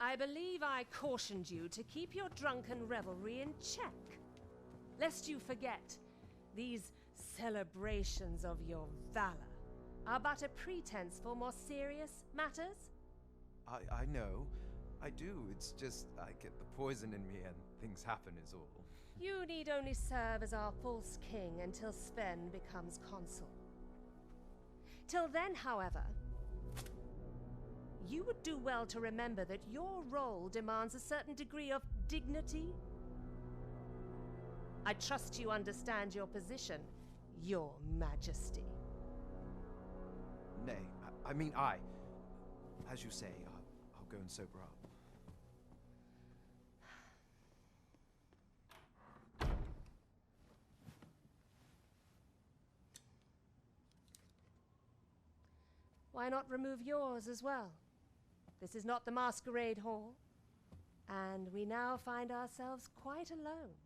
Speaker 19: I believe I cautioned you to keep your drunken revelry in check, lest you forget these celebrations of your valor are but a pretense for more serious matters.
Speaker 13: I know. I do. It's just I get the poison in me and things happen is all.
Speaker 19: You need only serve as our false king until Sven becomes consul. Till then, however, you would do well to remember that your role demands a certain degree of dignity. I trust you understand your position, Your Majesty.
Speaker 13: Nay, I mean I. As you say, I'll go and sober up.
Speaker 19: Why not remove yours as well? This is not the masquerade hall, and we now find ourselves quite alone.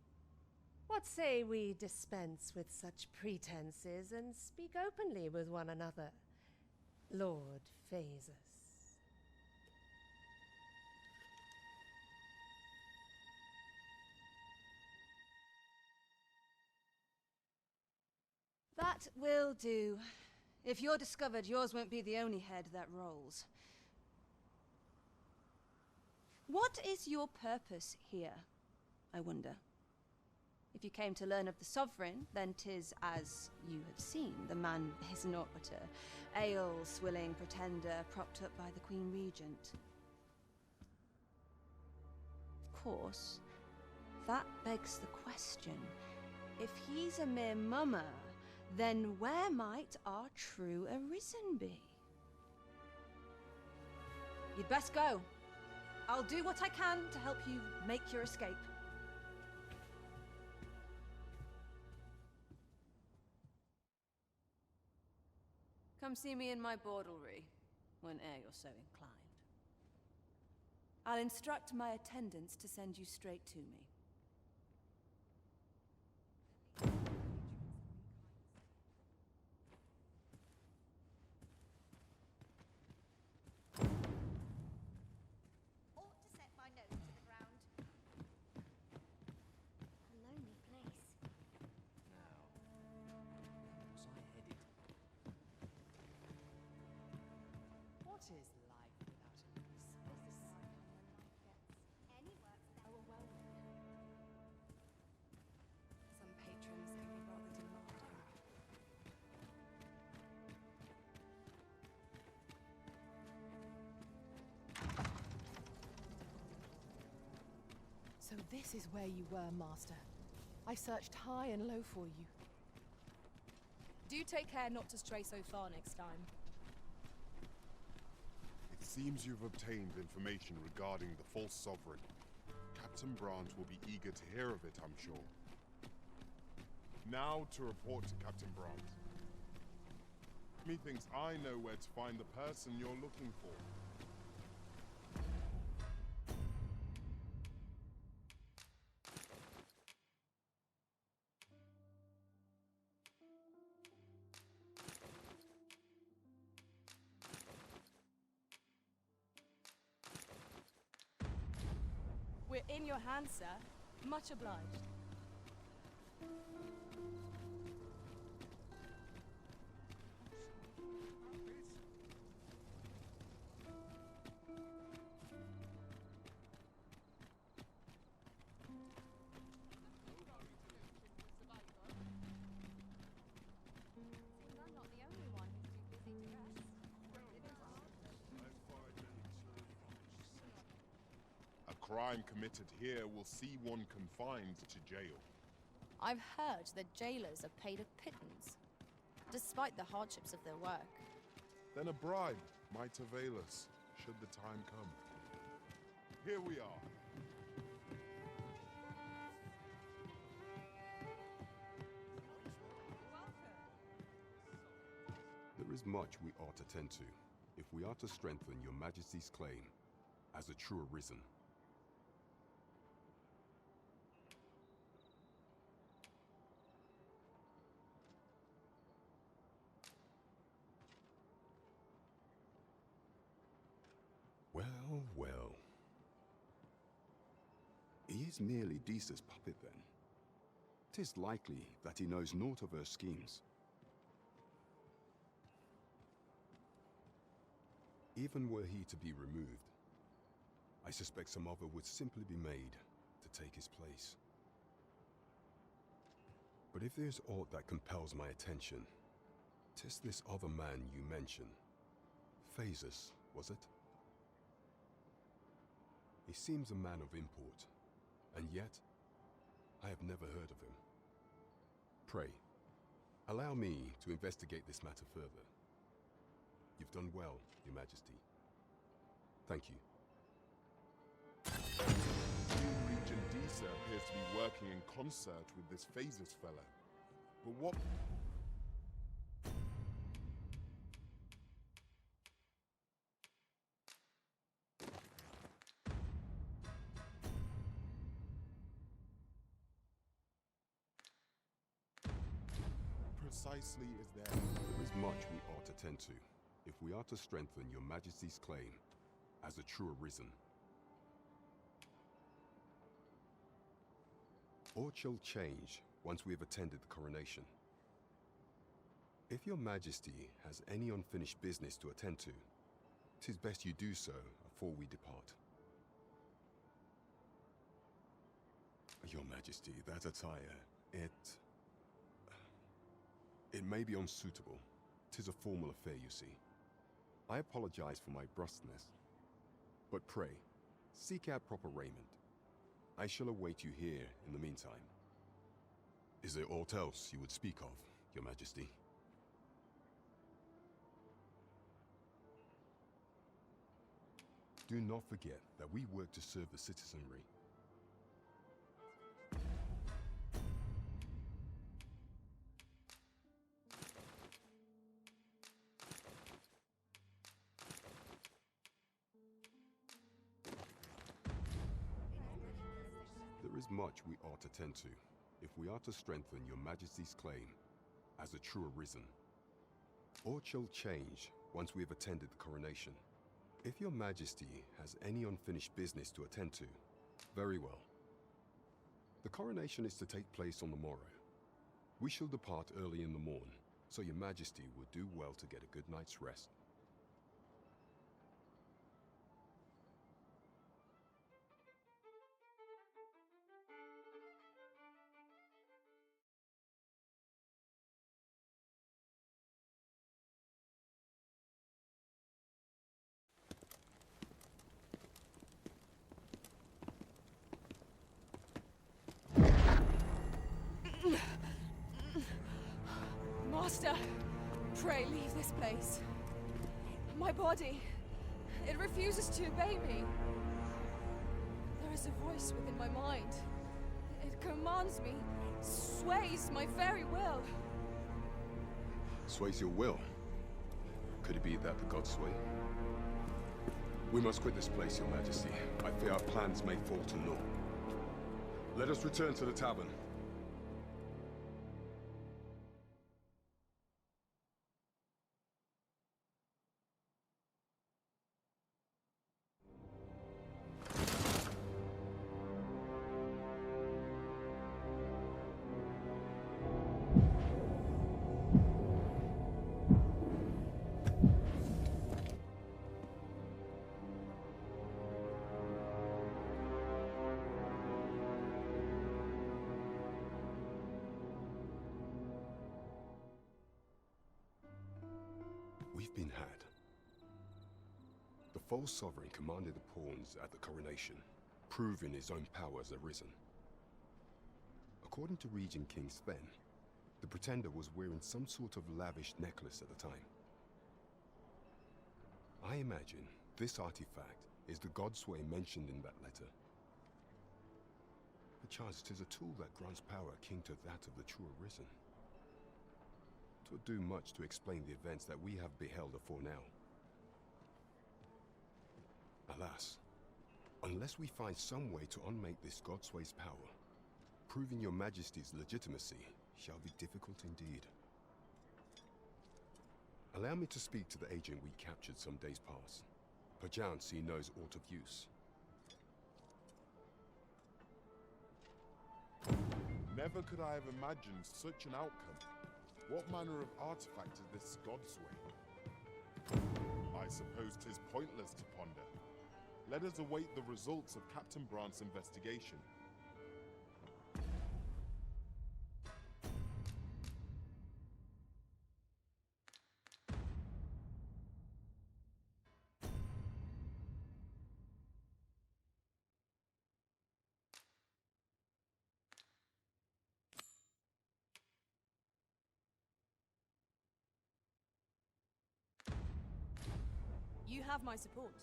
Speaker 19: What say we dispense with such pretenses and speak openly with one another, Lord Phaesus?
Speaker 14: That will do. If you're discovered, yours won't be the only head that rolls. What is your purpose here, I wonder? If you came to learn of the Sovereign, then 'tis as you have seen. The man is naught but a ale-swilling pretender propped up by the Queen Regent. Of course, that begs the question. If he's a mere mummer, then where might our true Arisen be? You'd best go. I'll do what I can to help you make your escape. Come see me in my bordlery, whene'er you're so inclined. I'll instruct my attendants to send you straight to me.
Speaker 8: So this is where you were, Master. I searched high and low for you.
Speaker 20: Do take care not to stray so far next time.
Speaker 5: It seems you've obtained information regarding the false sovereign. Captain Brandt will be eager to hear of it, I'm sure. Now to report to Captain Brandt. Methinks I know where to find the person you're looking for.
Speaker 20: We're in your hands, sir. Much obliged.
Speaker 5: A crime committed here will see one confined to jail.
Speaker 20: I've heard that jailers are paid a pittance, despite the hardships of their work.
Speaker 5: Then a bribe might avail us, should the time come. Here we are.
Speaker 7: The There is much we ought to tend to, if we are to strengthen your Majesty's claim as a true Arisen. Well, well. He is merely Disa's puppet, then. 'Tis likely that he knows naught of her schemes. Even were he to be removed, I suspect some other would simply be made to take his place. But if there's aught that compels my attention, 'tis this other man you mention. Phases, was it? He seems a man of import, and yet I have never heard of him. Pray, allow me to investigate this matter further. You've done well, Your Majesty. Thank you.
Speaker 5: Regent Disa appears to be working in concert with this Phases fellow. But what... precisely is there?
Speaker 7: There is much we ought to tend to, if we are to strengthen your Majesty's claim as a true Arisen. Aught shall change once we have attended the coronation. If your Majesty has any unfinished business to attend to, 'tis best you do so afore we depart. Your Majesty, that attire, it may be unsuitable. 'Tis a formal affair, you see. I apologize for my brusqueness. But pray, seek out proper raiment. I shall await you here in the meantime. Is there aught else you would speak of, Your Majesty? Do not forget that we work to serve the citizenry. There is much we ought to tend to, if we are to strengthen your Majesty's claim as a true Arisen. Aught shall change once we have attended the coronation. If your Majesty has any unfinished business to attend to, very well. The coronation is to take place on the morrow. We shall depart early in the morn, so your Majesty would do well to get a good night's rest.
Speaker 18: Master, pray leave this place. My body, it refuses to obey me. There is a voice within my mind. It commands me, sways my very will.
Speaker 7: Sways your will? Could it be that the gods sway? We must quit this place, Your Majesty. I fear our plans may fall to naught. Let us return to the tavern. We've been had. The false sovereign commanded the pawns at the coronation, proving his own power as Arisen. According to Regent King Sven, the pretender was wearing some sort of lavish necklace at the time. I imagine this artifact is the godsway mentioned in that letter. Perchance 'tis a tool that grants power akin to that of the true Arisen. 'Twould do much to explain the events that we have beheld afore now. Alas, unless we find some way to unmake this Godsway's power, proving your majesty's legitimacy shall be difficult indeed. Allow me to speak to the agent we captured some days past. Perchance he knows aught of use.
Speaker 5: Never could I have imagined such an outcome. What manner of artifact is this Godsway? I suppose 'tis pointless to ponder. Let us await the results of Captain Brant's investigation.
Speaker 1: You have my support.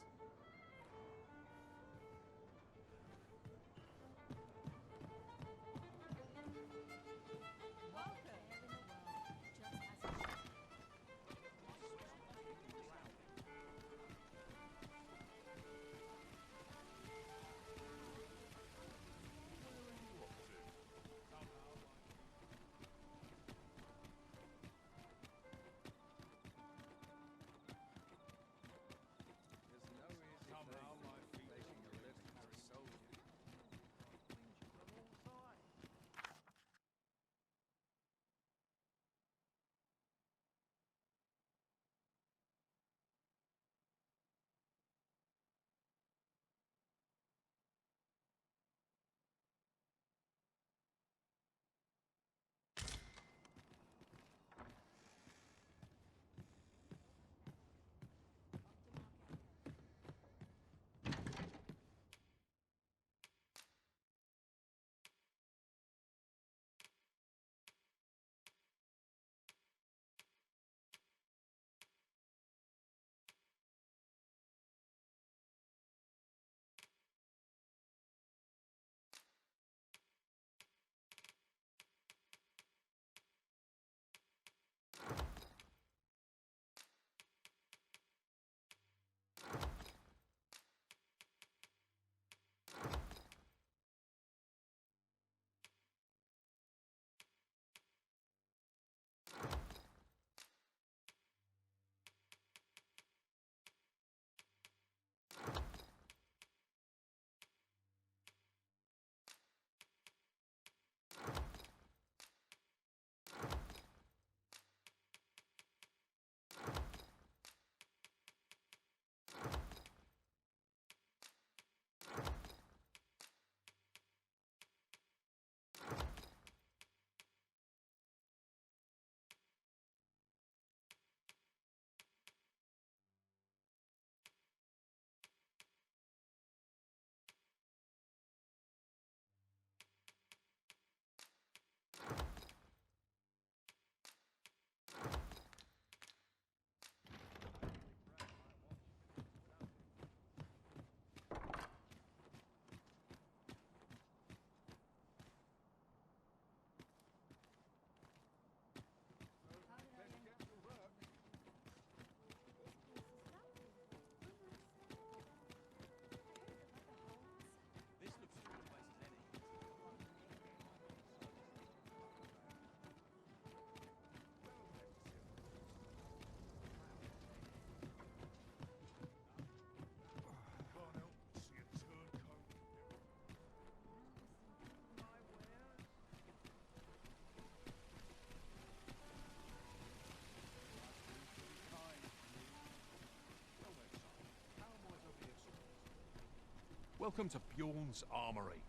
Speaker 2: Welcome to Bjorn's Armory.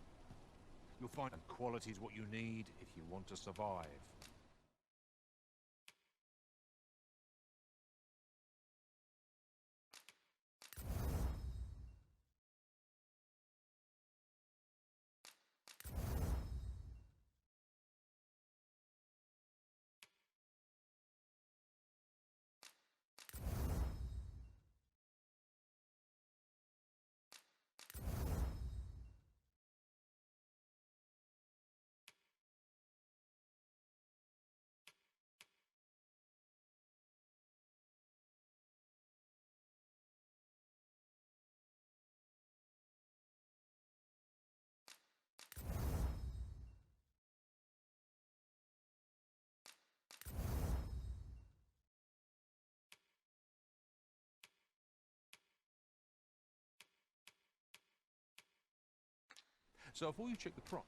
Speaker 2: You'll find qualities what you need if you want to survive.
Speaker 21: So before you check the prop.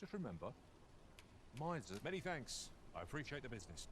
Speaker 21: Just remember, mine's many thanks. I appreciate the business.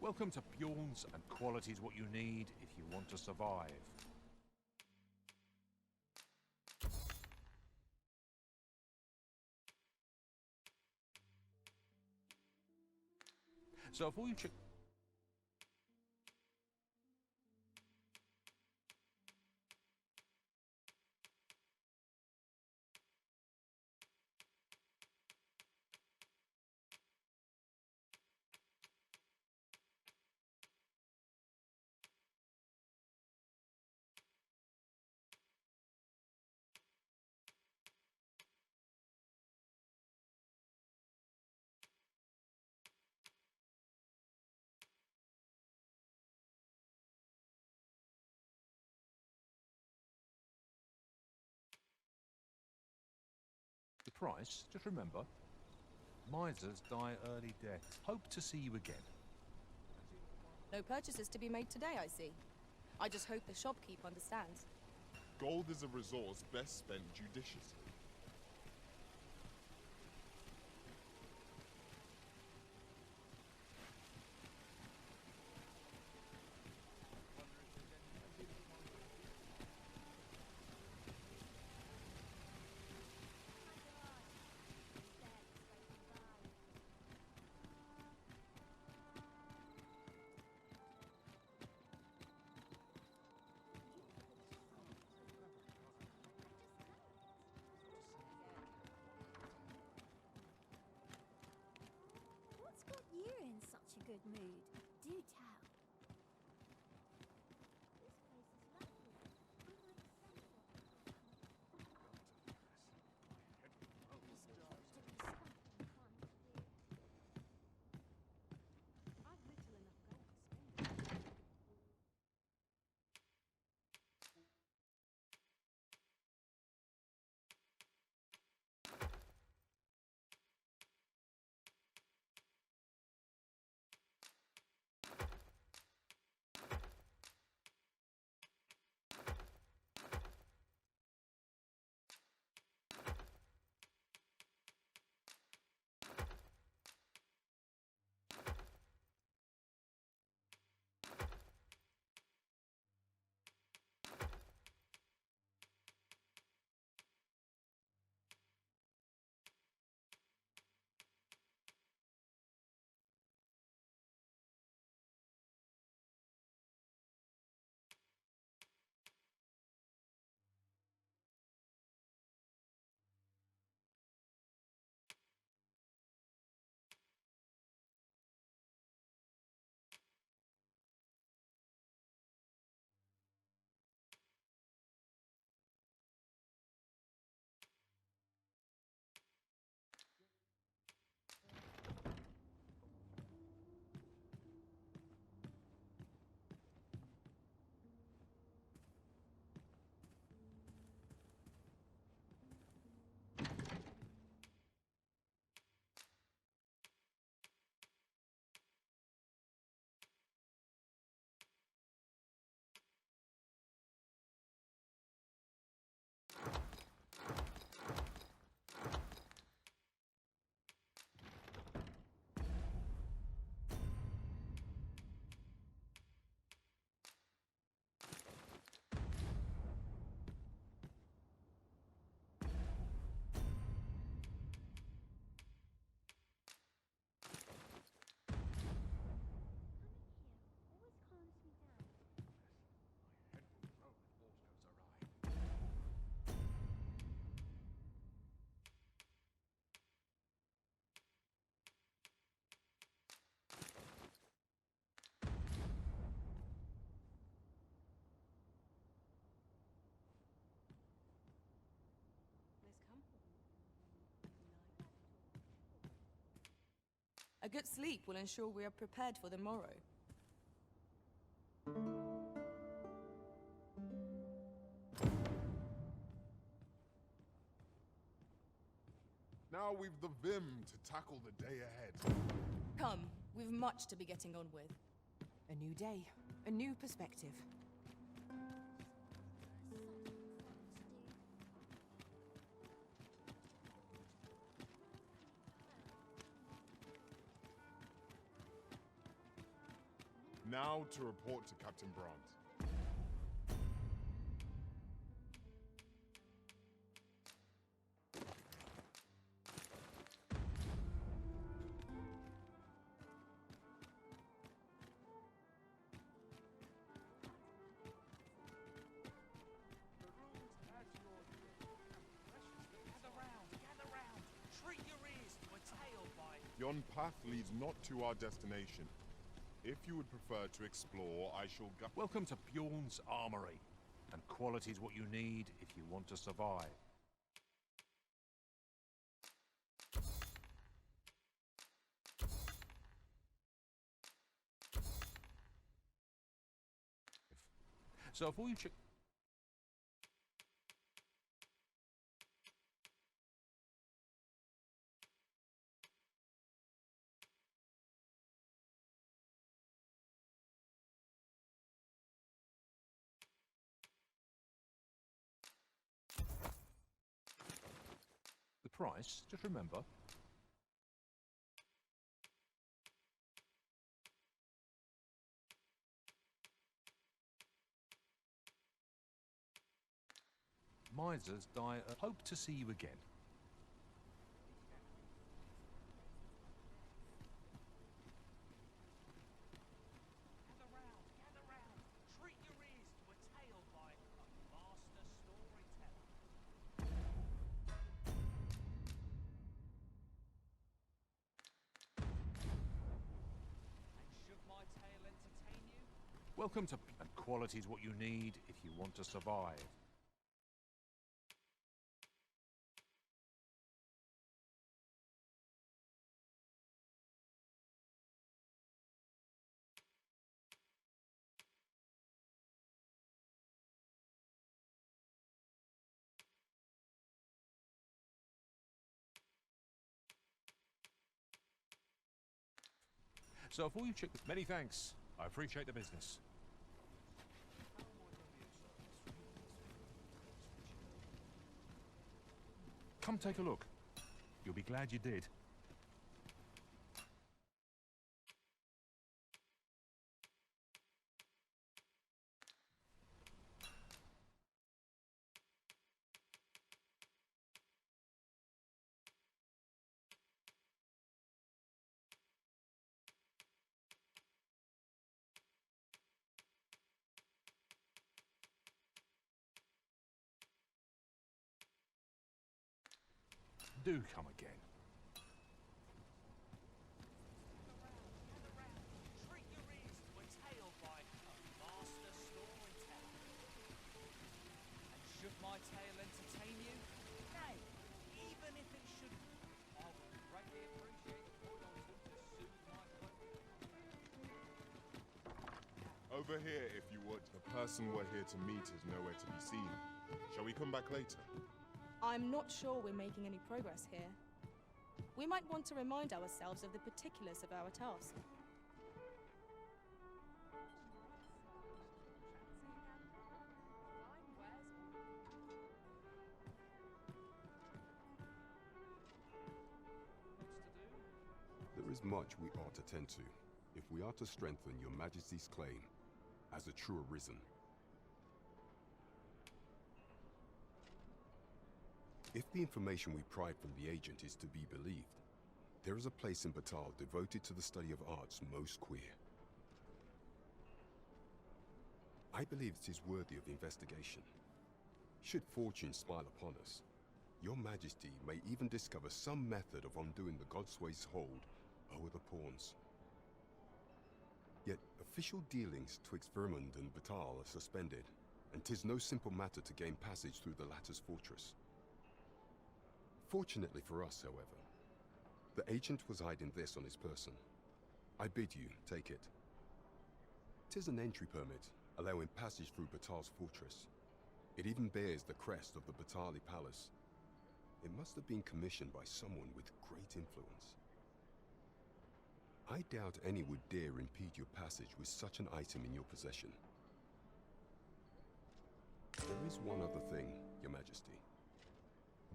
Speaker 21: Welcome to Bjorn's, and quality's what you need if you want to survive. So if all you check... The price, just remember, misers die early deaths. Hope to see you again.
Speaker 20: No purchases to be made today, I see. I just hope the shopkeep understands.
Speaker 5: Gold is a resource best spent judiciously.
Speaker 9: What's got you in such a good mood? Do tell. This place is lovely. Unlike the sunset.
Speaker 1: I've little enough gold to spend.
Speaker 20: A good sleep will ensure we are prepared for the morrow.
Speaker 5: Now we've the vim to tackle the day ahead.
Speaker 20: Come, we've much to be getting on with.
Speaker 8: A new day, a new perspective.
Speaker 5: Now to report to Captain Brandt. Yon path leads not to our destination. If you would prefer to explore, I shall go—
Speaker 21: Welcome to Bjorn's Armory. And quality's what you need if you want to survive. So before you check... The price, just remember... Misers die. Hope to see you again.
Speaker 12: Gather round. Treat your ears to a tale by a master storyteller. And should my tale entertain you?
Speaker 21: Welcome to... And quality's what you need if you want to survive. So before you check... Many thanks. I appreciate the business. Come take a look. You'll be glad you did. Do come again.
Speaker 12: Treat your ears to a tale by a master storyteller. And should my tale entertain you? Nay, even if it shouldn't, I would greatly appreciate the point I took to soothe my throat.
Speaker 5: Over here, if you would. The person we're here to meet is nowhere to be seen. Shall we come back later?
Speaker 20: I'm not sure we're making any progress here. We might want to remind ourselves of the particulars of our task.
Speaker 7: There is much we ought to tend to, if we are to strengthen your Majesty's claim as a true Arisen. If the information we pried from the agent is to be believed, there is a place in Batal devoted to the study of arts most queer. I believe it is worthy of investigation. Should fortune smile upon us, your Majesty may even discover some method of undoing the Godsway's hold over the pawns. Yet official dealings twixt Vermund and Batal are suspended, and 'tis no simple matter to gain passage through the latter's fortress. Fortunately for us, however, the agent was hiding this on his person. I bid you take it. 'Tis an entry permit, allowing passage through Batal's fortress. It even bears the crest of the Batali Palace. It must have been commissioned by someone with great influence. I doubt any would dare impede your passage with such an item in your possession. There is one other thing, Your Majesty.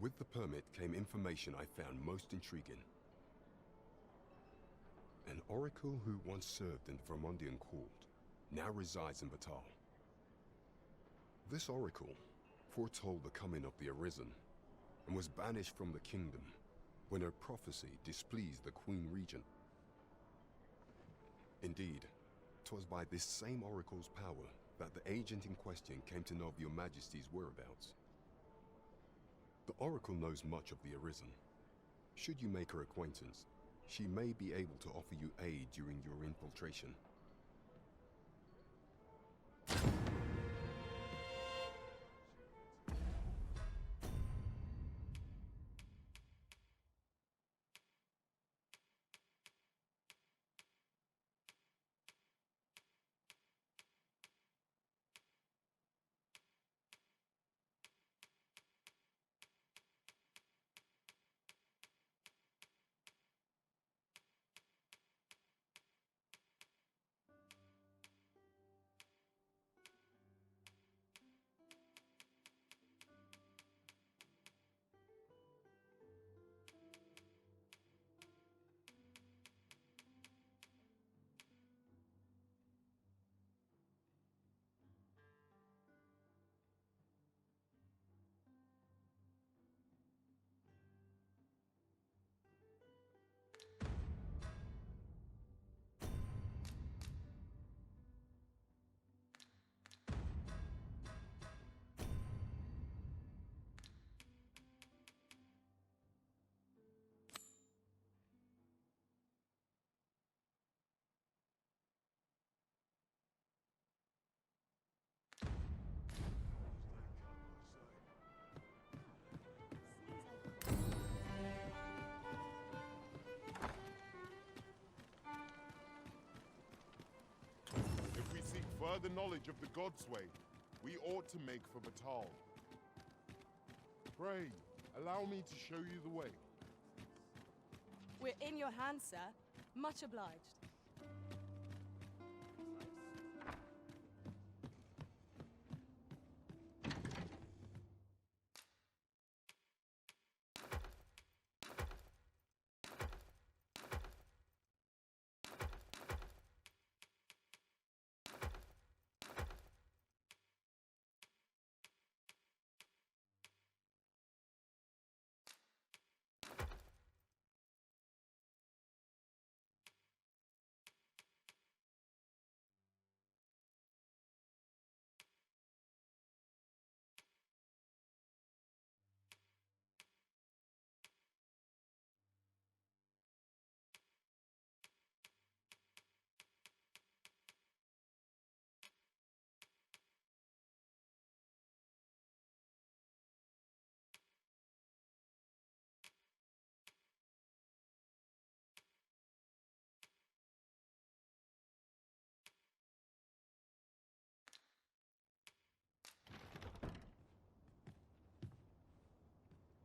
Speaker 7: With the permit came information I found most intriguing. An oracle who once served in the Vermundian court now resides in Batal. This oracle foretold the coming of the Arisen, and was banished from the kingdom when her prophecy displeased the Queen Regent. Indeed, 'twas by this same oracle's power that the agent in question came to know of your Majesty's whereabouts. The oracle knows much of the Arisen. Should you make her acquaintance, she may be able to offer you aid during your infiltration.
Speaker 5: If we seek further knowledge of the Godsway, we ought to make for Batal. Pray, allow me to show you the way.
Speaker 20: We're in your hands, sir. Much obliged.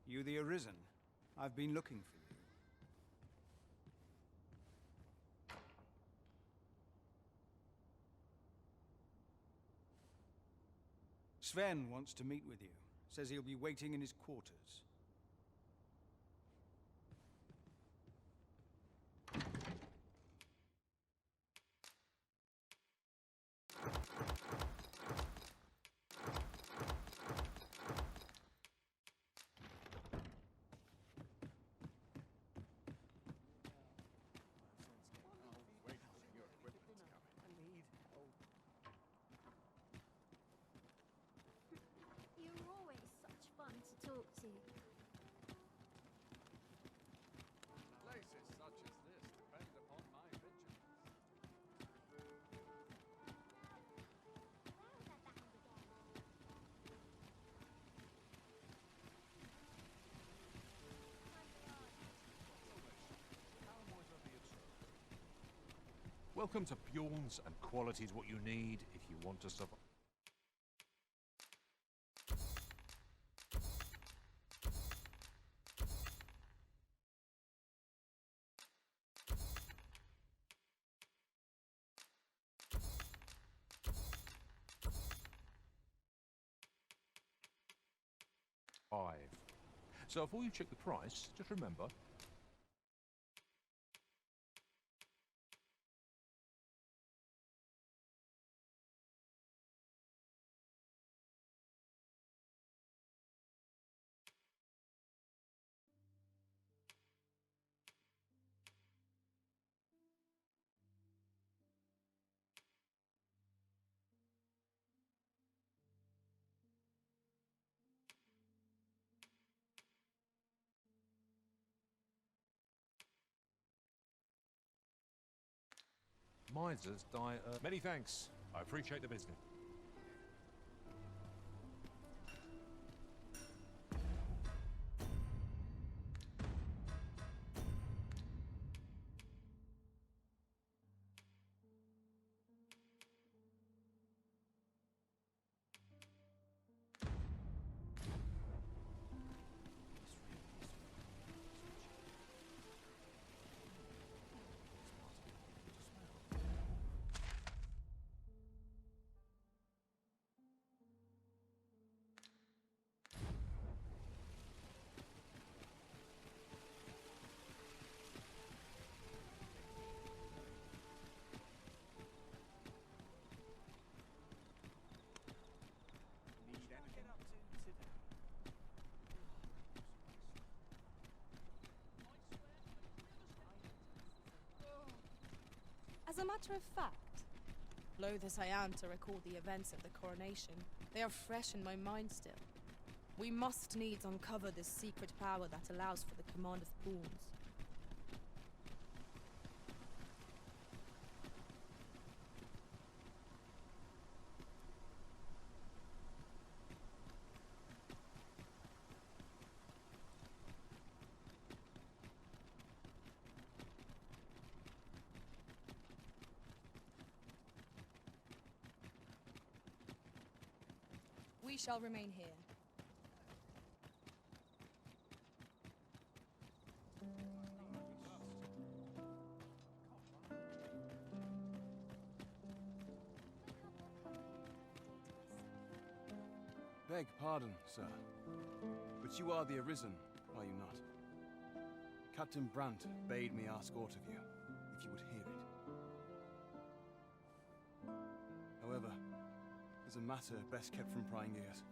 Speaker 10: You the Arisen? I've been looking for you. Sven wants to meet with you. Says he'll be waiting in his quarters.
Speaker 9: You're always such fun to talk to.
Speaker 16: Places such as this depend upon my vigilance.
Speaker 21: Welcome to Bjorn's, and quality's what you need if you want to survive. So before you check the price, just remember, Misers die. Many thanks. I appreciate the business.
Speaker 20: As a matter of fact, loath as I am to recall the events of the coronation, they are fresh in my mind still. We must needs uncover this secret power that allows for the command of pawns. We shall remain here.
Speaker 6: Beg pardon, sir, but you are the Arisen, are you not? Captain Brandt bade me ask aught of you, if you would hear it. However, is a matter best kept from prying ears.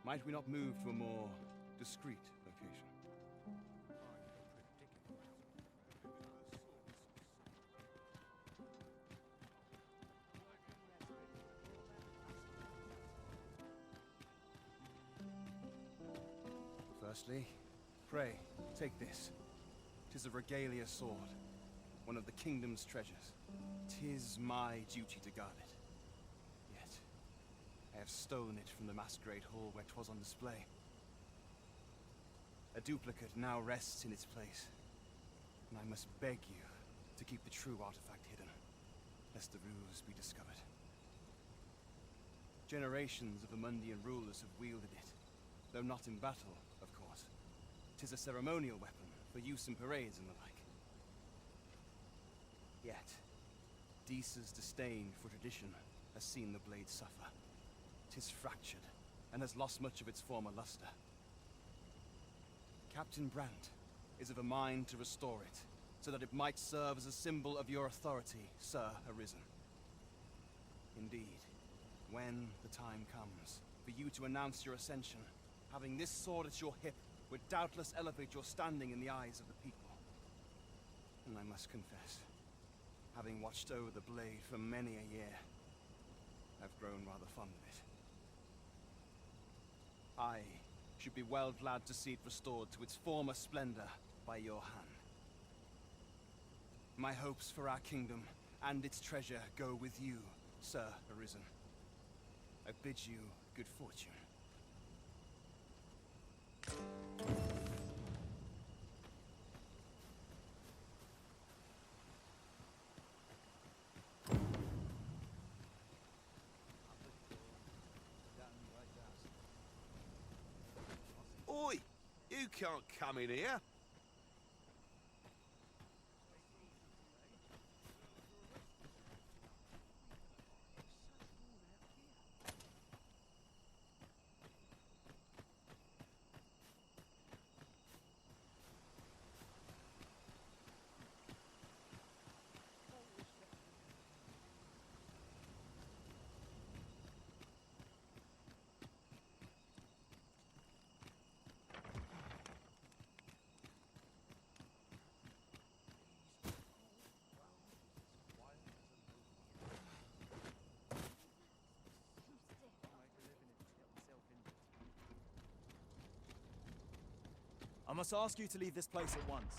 Speaker 6: Might we not move to a more discreet location? Firstly, pray, take this. 'Tis a regalia sword, one of the kingdom's treasures. 'Tis my duty to guard it. Yet, I have stolen it from the masquerade hall where 'twas on display. A duplicate now rests in its place, and I must beg you to keep the true artifact hidden, lest the ruse be discovered. Generations of Amundian rulers have wielded it, though not in battle, of course. 'Tis a ceremonial weapon for use in parades and the like. Yet, Disa's disdain for tradition has seen the blade suffer. 'Tis fractured, and has lost much of its former luster. Captain Brandt is of a mind to restore it, so that it might serve as a symbol of your authority, Sir Arisen. Indeed, when the time comes for you to announce your ascension, having this sword at your hip would doubtless elevate your standing in the eyes of the people. And I must confess, having watched over the blade for many a year, I've grown rather fond of it. I should be well glad to see it restored to its former splendor by your hand. My hopes for our kingdom and its treasure go with you, Sir Arisen. I bid you good fortune.
Speaker 4: Oi! You can't come in here.
Speaker 13: I must ask you to leave this place at once.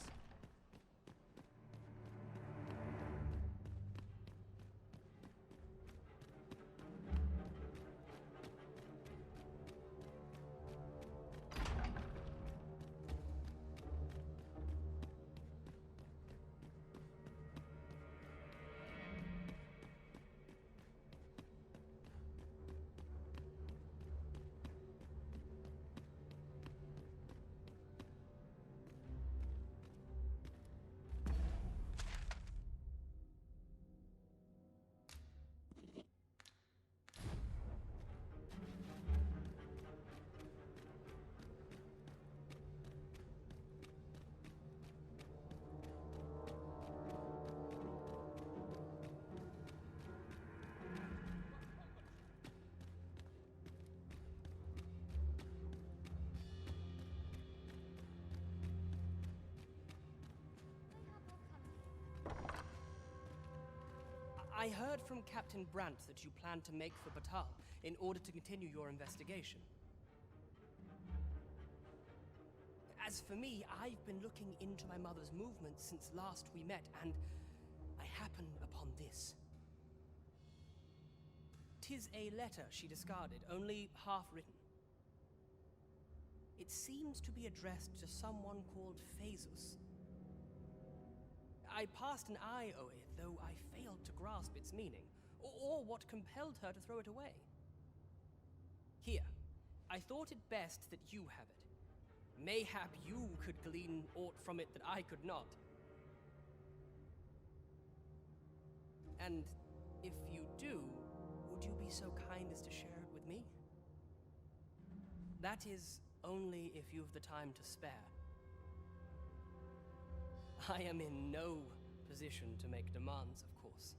Speaker 2: I heard from Captain Brandt that you plan to make for Batal in order to continue your investigation. As for me, I've been looking into my mother's movements since last we met, and I happen upon this. 'Tis a letter she discarded, only half written. It seems to be addressed to someone called Phaesus. I passed an eye o'er it, though I failed to grasp its meaning, or what compelled her to throw it away. Here, I thought it best that you have it. Mayhap you could glean aught from it that I could not. And if you do, would you be so kind as to share it with me? That is only if you've the time to spare. I am in no position to make demands, of course.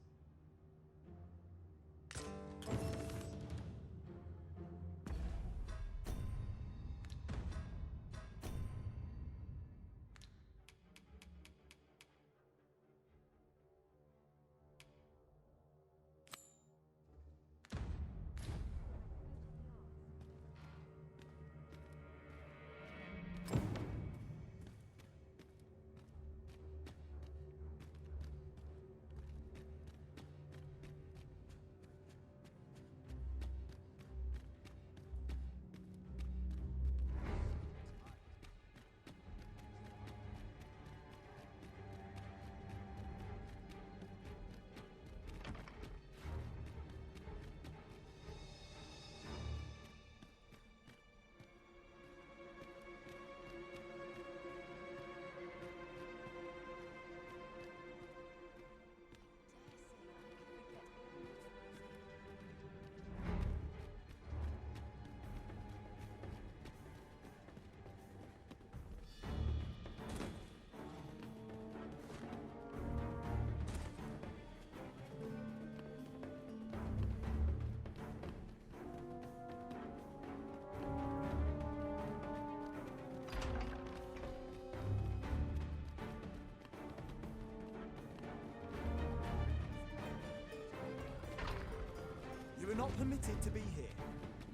Speaker 6: You are not permitted to be here.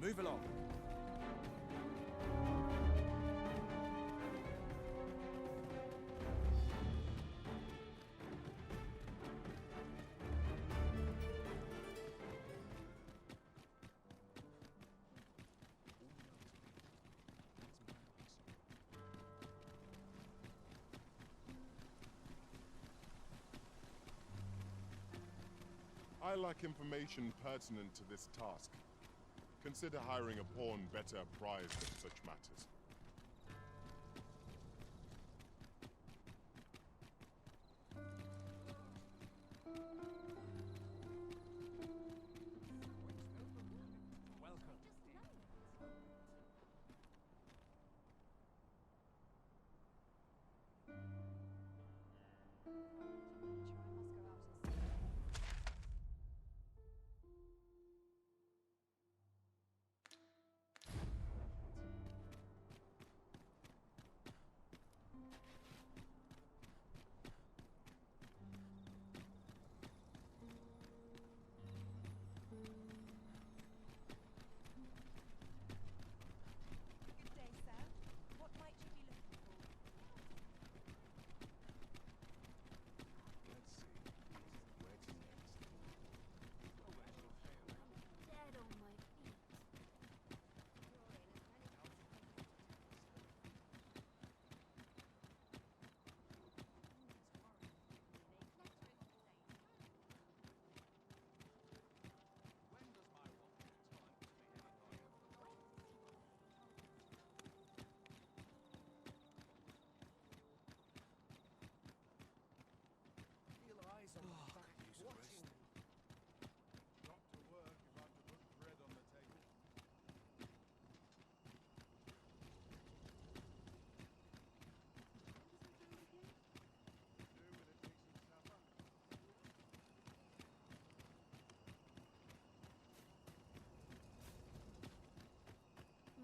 Speaker 6: Move along.
Speaker 5: I lack information pertinent to this task. Consider hiring a pawn better apprised of such matters.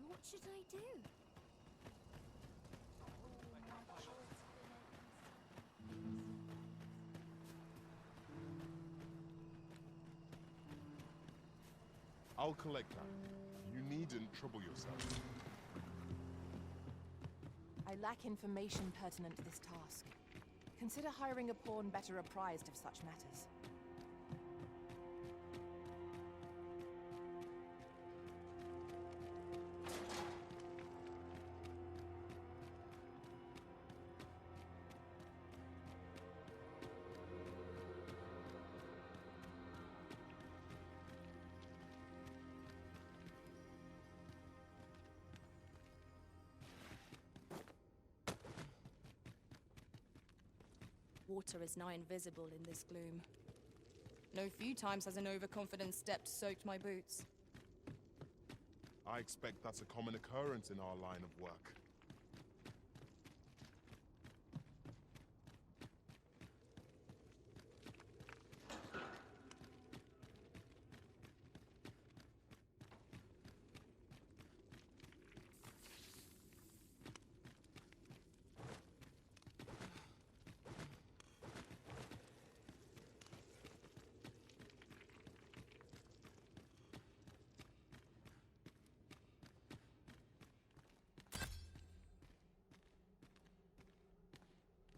Speaker 9: What should I do?
Speaker 5: I'll collect that. You needn't trouble yourself.
Speaker 8: I lack information pertinent to this task. Consider hiring a pawn better apprised of such matters.
Speaker 20: Water is nigh invisible in this gloom. No few times has an overconfident step soaked my boots.
Speaker 5: I expect that's a common occurrence in our line of work.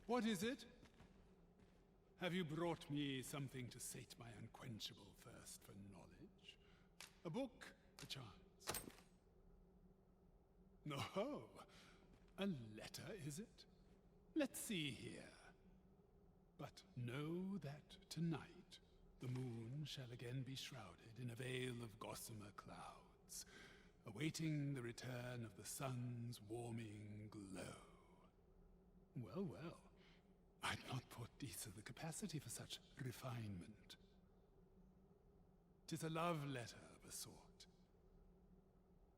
Speaker 3: What is it? Have you brought me something to sate my unquenchable thirst for knowledge? A book, perchance? No, a letter, is it? Let's see here. But know that tonight the moon shall again be shrouded in a veil of gossamer clouds, awaiting the return of the sun's warming glow. Well, well. I'd not put Disa the capacity for such refinement. 'Tis a love letter of a sort.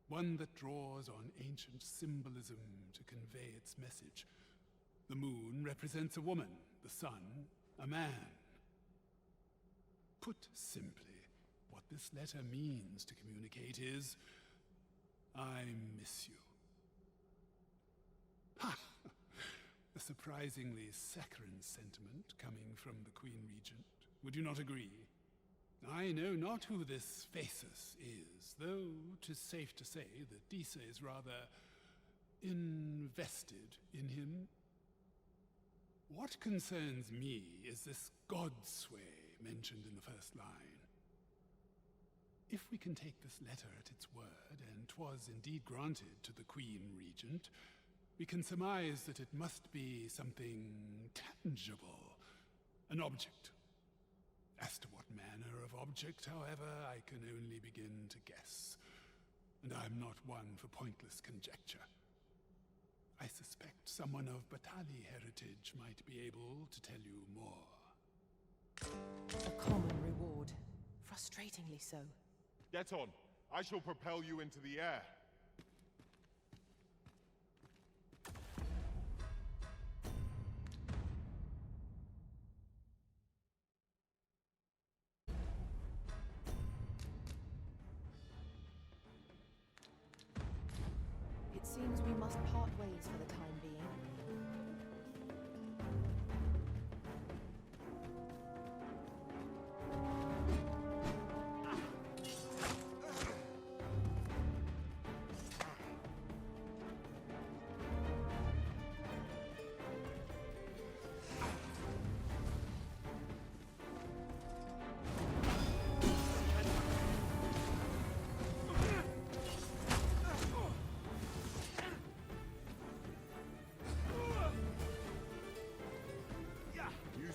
Speaker 3: One that draws on ancient symbolism to convey its message. The moon represents a woman, the sun, a man. Put simply, what this letter means to communicate is, I miss you. Ha! A surprisingly saccharine sentiment coming from the Queen Regent. Would you not agree? I know not who this Phasus is, though 'tis safe to say that Disa is rather invested in him. What concerns me is this godsway mentioned in the first line. If we can take this letter at its word, and 'twas indeed granted to the Queen Regent, we can surmise that it must be something tangible, an object. As to what manner of object, however, I can only begin to guess, and I'm not one for pointless conjecture. I suspect someone of Batali heritage might be able to tell you more.
Speaker 8: A common reward. Frustratingly so.
Speaker 5: Get on. I shall propel you into the air.
Speaker 8: It seems we must part ways for the time being.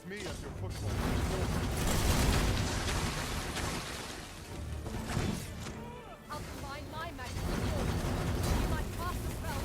Speaker 5: Me as your football.
Speaker 11: I'll combine my magic with yours. You might cast the spell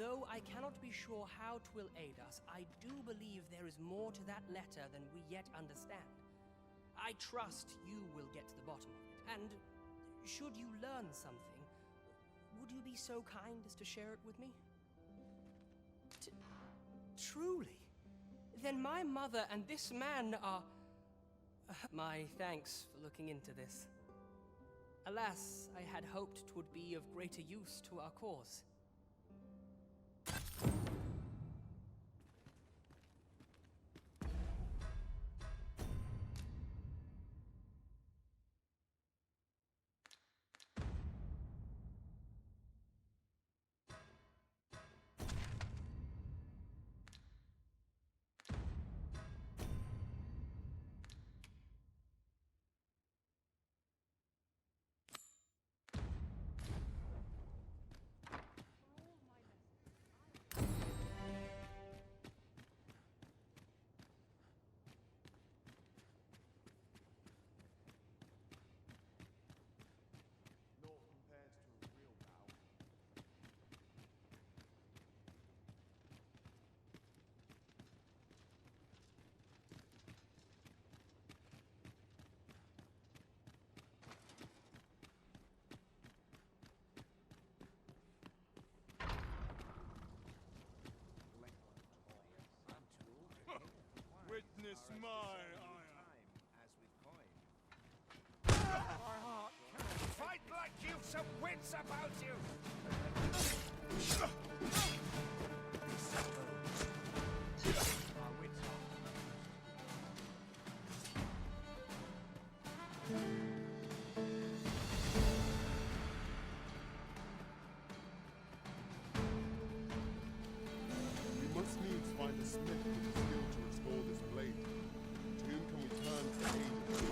Speaker 2: Though I cannot be sure how 'twill aid us, I do believe there is more to that letter than we yet understand. I trust you will get to the bottom of it, and should you learn something, would you be so kind as to share it with me? Truly? Then my mother and this man are... my thanks for looking into this. Alas, I had hoped 'twould be of greater use to our cause.
Speaker 5: Witness my ire.
Speaker 4: My heart cannot fight like you've some wits about you!
Speaker 5: We must needs find a smith with the skill to restore this blade. To whom can we turn to aid it?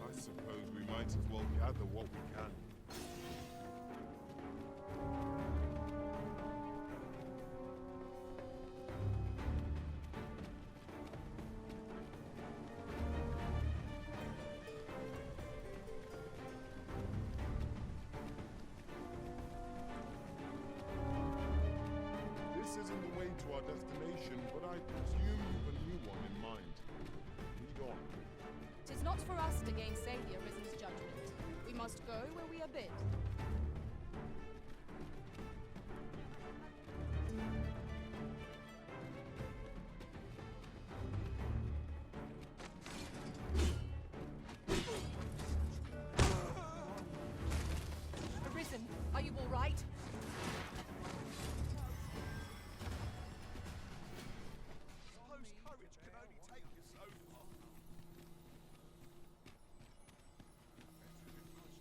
Speaker 5: I suppose we might as well gather what we can. This isn't the way to our destination, but I presume you've a new one in mind. Lead on.
Speaker 20: 'Tis not for us to gainsay the Arisen's judgment. We must go where we are bid. Arisen, are you all right?
Speaker 4: Suppose courage can only take you so far.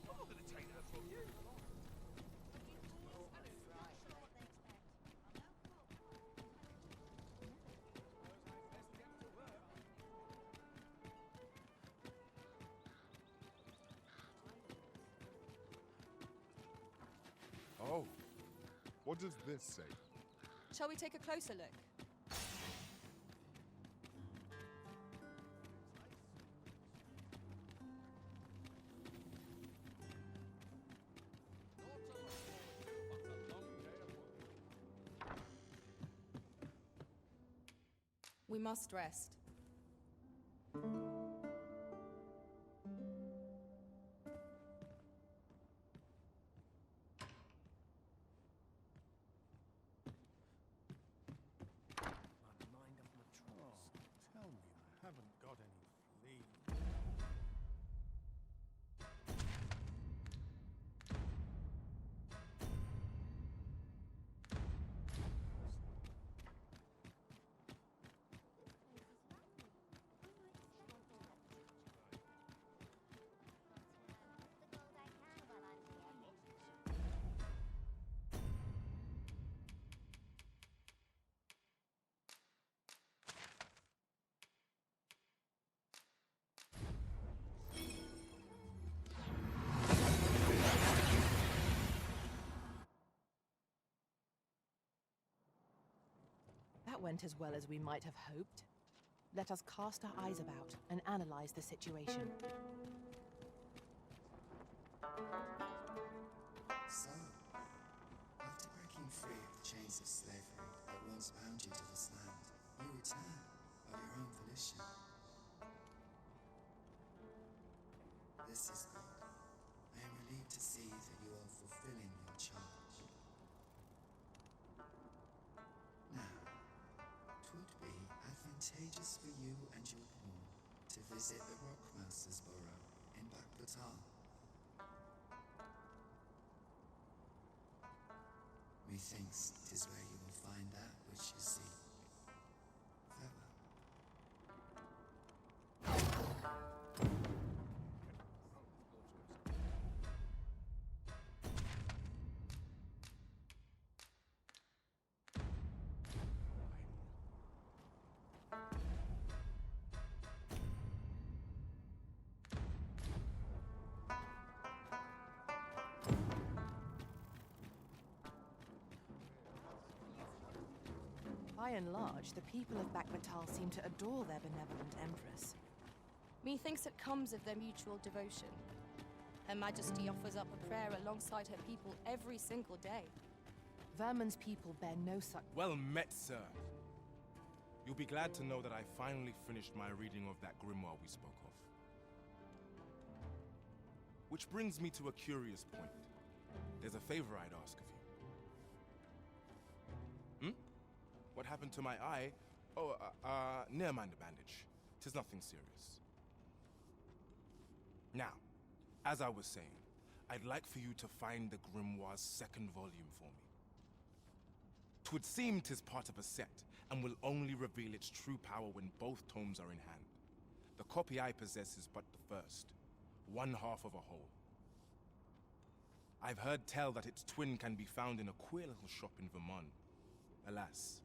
Speaker 4: I'm not going to take her from you.
Speaker 5: Oh, what does this say?
Speaker 20: Shall we take a closer look? We must rest.
Speaker 21: Tell me I haven't got any fleas.
Speaker 8: went as well as we might have hoped. Let us cast our eyes about and analyze the situation.
Speaker 17: So, after breaking free of the chains of slavery that once bound you to this land, you return of your own volition. This is good. I am relieved to see that you are fulfilling your charge. Now, 'twould be advantageous for you and your pawn to visit the Rockmaster's burrow in Bakbatal. Methinks 'tis where you will find that which you seek. Farewell.
Speaker 8: By and large, the people of Bakbatal seem to adore their benevolent empress.
Speaker 20: Methinks it comes of their mutual devotion. Her Majesty offers up a prayer alongside her people every single day.
Speaker 8: Vermin's people bear no such...
Speaker 22: Well met, sir. You'll be glad to know that I finally finished my reading of that grimoire we spoke of. Which brings me to a curious point. There's a favor I'd ask of you. What happened to my eye? Oh, ne'er mind the bandage. 'Tis nothing serious. Now, as I was saying, I'd like for you to find the grimoire's second volume for me. 'Twould seem 'tis part of a set, and will only reveal its true power when both tomes are in hand. The copy I possess is but the first, one half of a whole. I've heard tell that its twin can be found in a queer little shop in Vermont. Alas,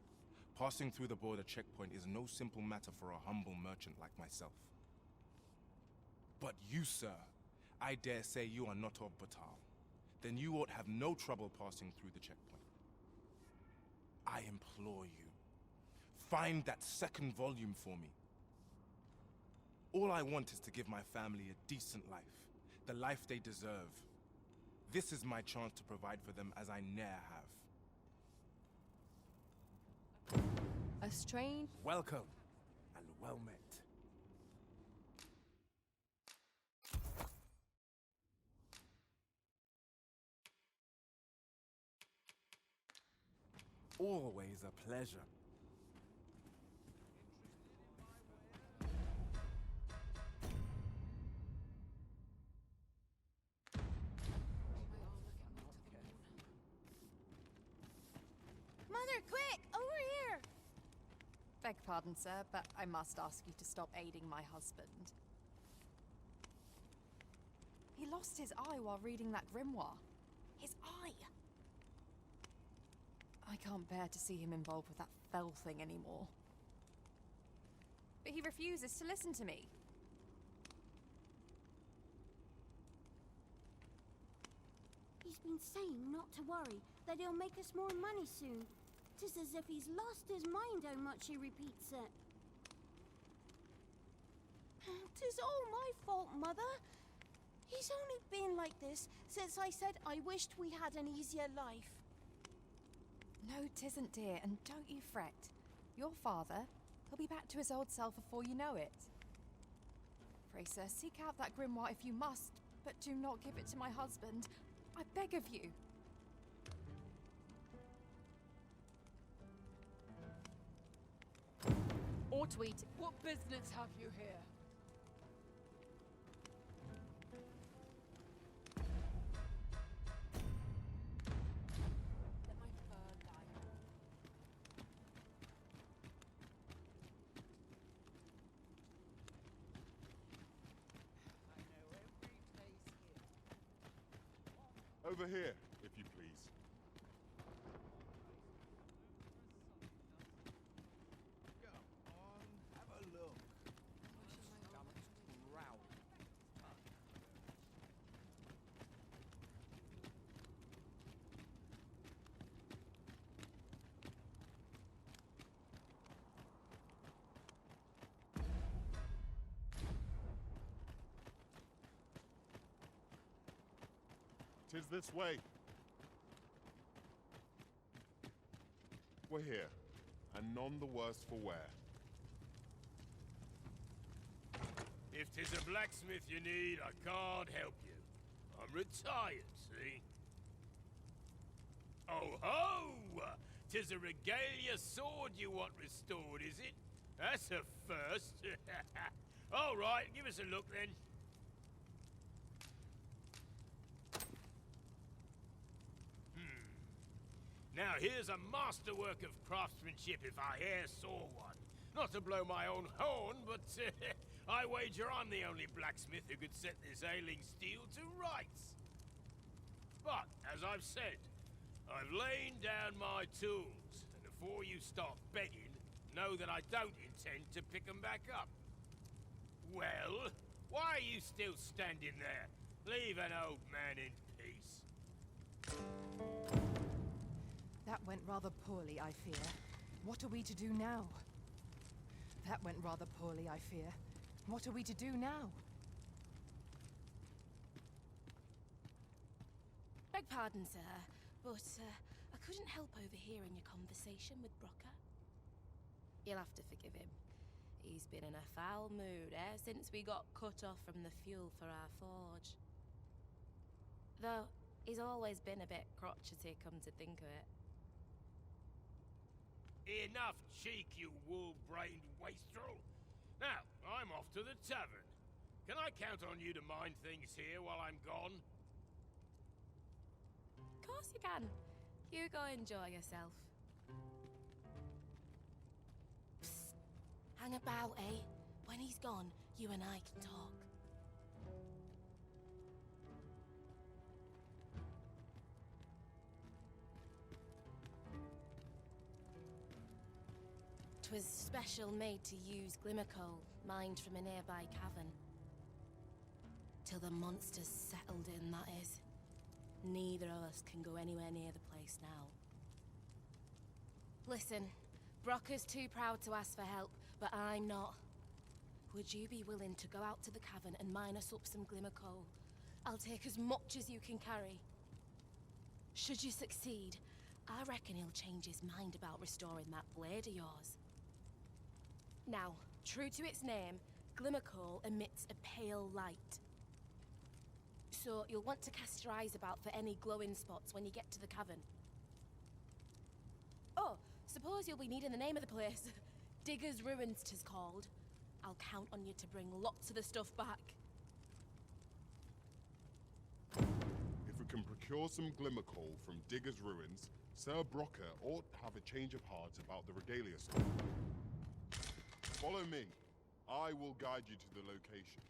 Speaker 22: passing through the border checkpoint is no simple matter for a humble merchant like myself. But you, sir, I dare say you are not of Batal. Then you ought have no trouble passing through the checkpoint. I implore you, find that second volume for me. All I want is to give my family a decent life, the life they deserve. This is my chance to provide for them as I ne'er have.
Speaker 20: A strange...
Speaker 22: Welcome, and well met. Always a pleasure.
Speaker 11: Mother, quick! Over here!
Speaker 23: Beg pardon, sir, but I must ask you to stop aiding my husband. He lost his eye while reading that grimoire. His eye! I can't bear to see him involved with that fell thing anymore. But he refuses to listen to me.
Speaker 9: He's been saying not to worry, that he'll make us more money soon. 'Tis as if he's lost his mind how much he repeats it. 'Tis all my fault, Mother. He's only been like this since I said I wished we had an easier life.
Speaker 23: No, 'tisn't, dear, and don't you fret. Your father, he'll be back to his old self before you know it. Pray, sir, seek out that grimoire if you must, but do not give it to my husband. I beg of you.
Speaker 11: Ortweed, what business have you here? Let my fur lie. I know every place here.
Speaker 5: Over here, if you please. 'Tis this way. We're here, and none the worse for wear.
Speaker 14: If 'tis a blacksmith you need, I can't help you. I'm retired, see? Oh ho! 'Tis a regalia sword you want restored, is it? That's a first. All right, give us a look then. Now here's a masterwork of craftsmanship if I e'er saw one. Not to blow my own horn, but I wager I'm the only blacksmith who could set this ailing steel to rights. But, as I've said, I've lain down my tools, and before you start begging, know that I don't intend to pick them back up. Well, why are you still standing there? Leave an old man in peace.
Speaker 8: That went rather poorly, I fear. What are we to do now? That went rather poorly, I fear. What are we to do now?
Speaker 1: Beg pardon, sir, but I couldn't help overhearing your conversation with Brocker. You'll have to forgive him. He's been in a foul mood since we got cut off from the fuel for our forge. Though, he's always been a bit crotchety, come to think of it.
Speaker 14: Enough cheek, you wool-brained wastrel. Now, I'm off to the tavern. Can I count on you to mind things here while I'm gone?
Speaker 1: Of course you can. You go enjoy yourself. Psst. Hang about, eh? When he's gone, you and I can talk. 'Twas special made to use glimmer coal, mined from a nearby cavern. Till the monsters settled in, that is. Neither of us can go anywhere near the place now. Listen, Brocker's too proud to ask for help, but I'm not. Would you be willing to go out to the cavern and mine us up some glimmer coal? I'll take as much as you can carry. Should you succeed, I reckon he'll change his mind about restoring that blade of yours. Now, true to its name, glimmer coal emits a pale light. So you'll want to cast your eyes about for any glowing spots when you get to the cavern. Oh, suppose you'll be needing the name of the place. Digger's Ruins 'tis called. I'll count on you to bring lots of the stuff back.
Speaker 5: If we can procure some glimmer coal from Digger's Ruins, Sir Brocker ought to have a change of heart about the regalia store. Follow me. I will guide you to the location.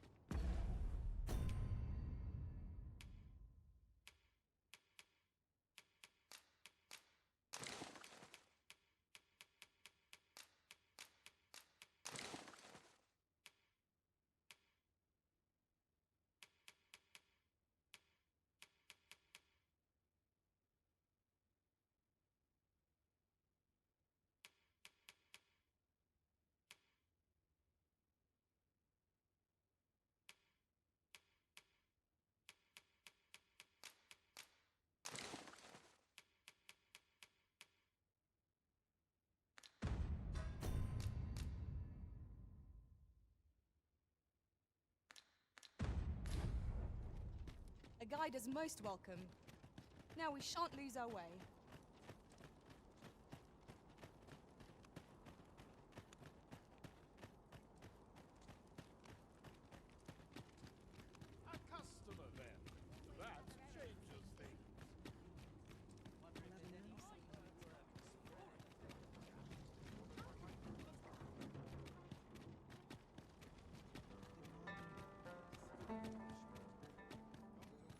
Speaker 18: A guide is most welcome. Now we shan't lose our way.
Speaker 14: A customer then. That changes things.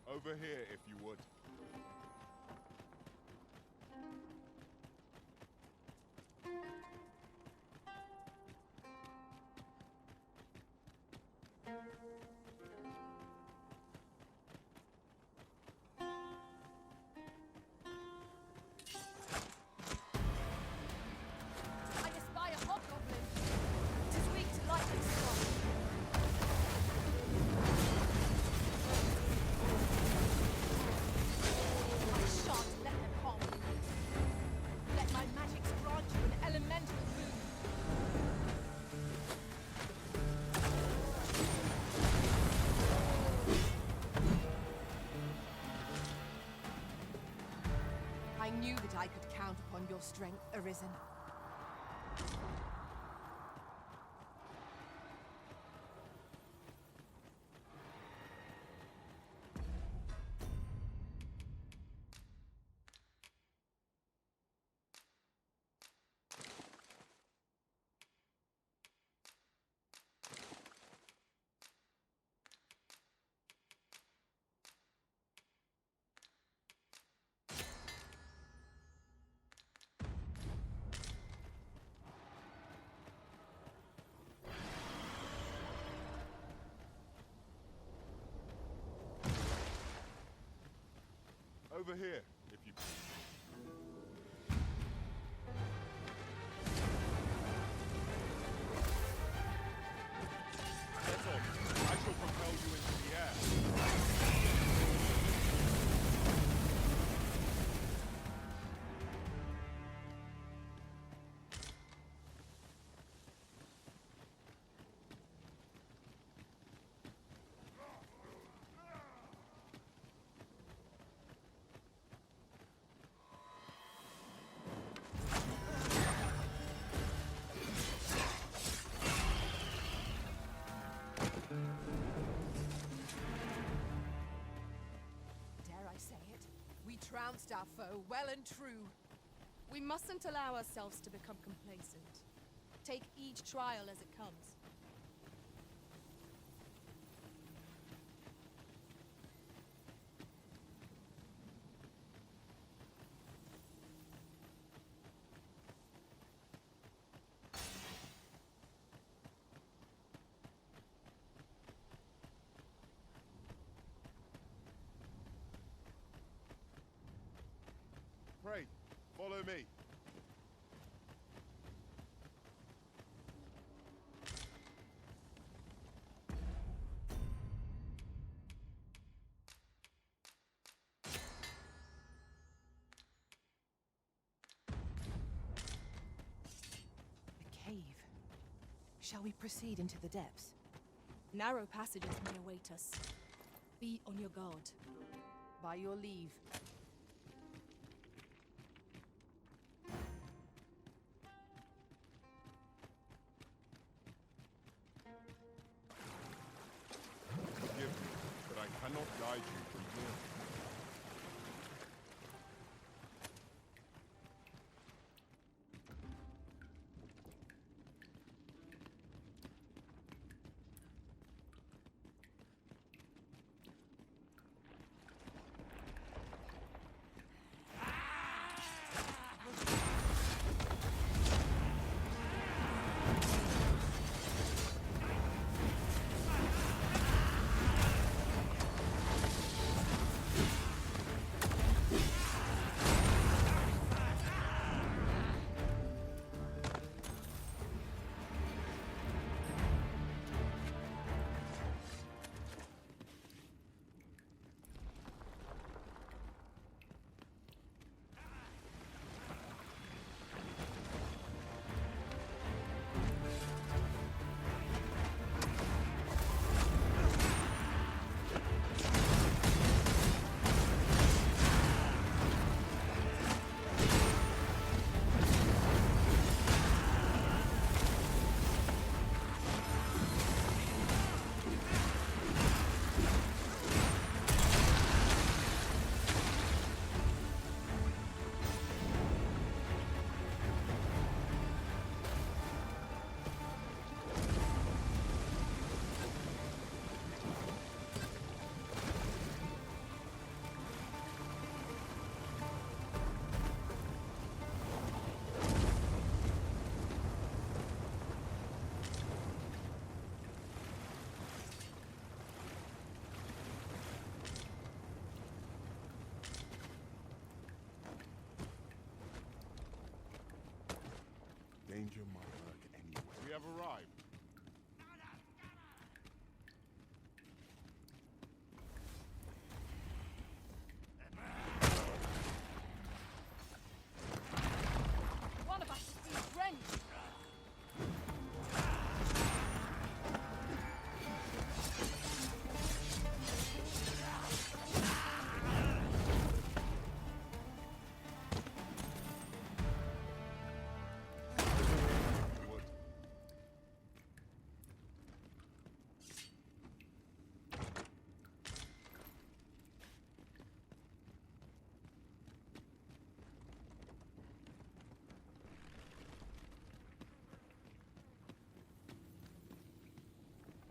Speaker 5: Over here, if you would.
Speaker 18: I espy a hobgoblin. 'Tis weak to lightning strong.
Speaker 8: knew that I could count upon your strength, Arisen.
Speaker 5: Over here, if you... Settle. I shall propel you into the air.
Speaker 8: Dare I say it? We trounced our foe well and true.
Speaker 20: We mustn't allow ourselves to become complacent. Take each trial as it comes.
Speaker 5: Pray, follow me.
Speaker 8: A cave. Shall we proceed into the depths?
Speaker 20: Narrow passages may await us. Be on your guard.
Speaker 8: By your leave.
Speaker 5: Forgive me, but I cannot guide you from here. Danger might lurk anywhere. We have arrived.
Speaker 20: One of us is being drenched.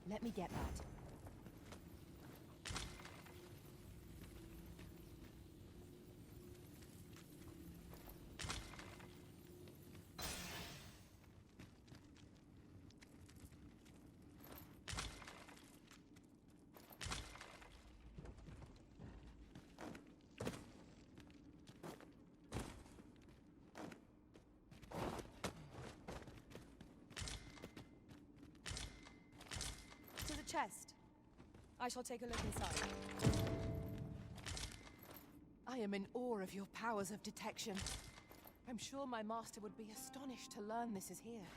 Speaker 8: Let me get that.
Speaker 20: To the chest. I shall take a look inside.
Speaker 8: I am in awe of your powers of detection. I'm sure my master would be astonished to learn this is here.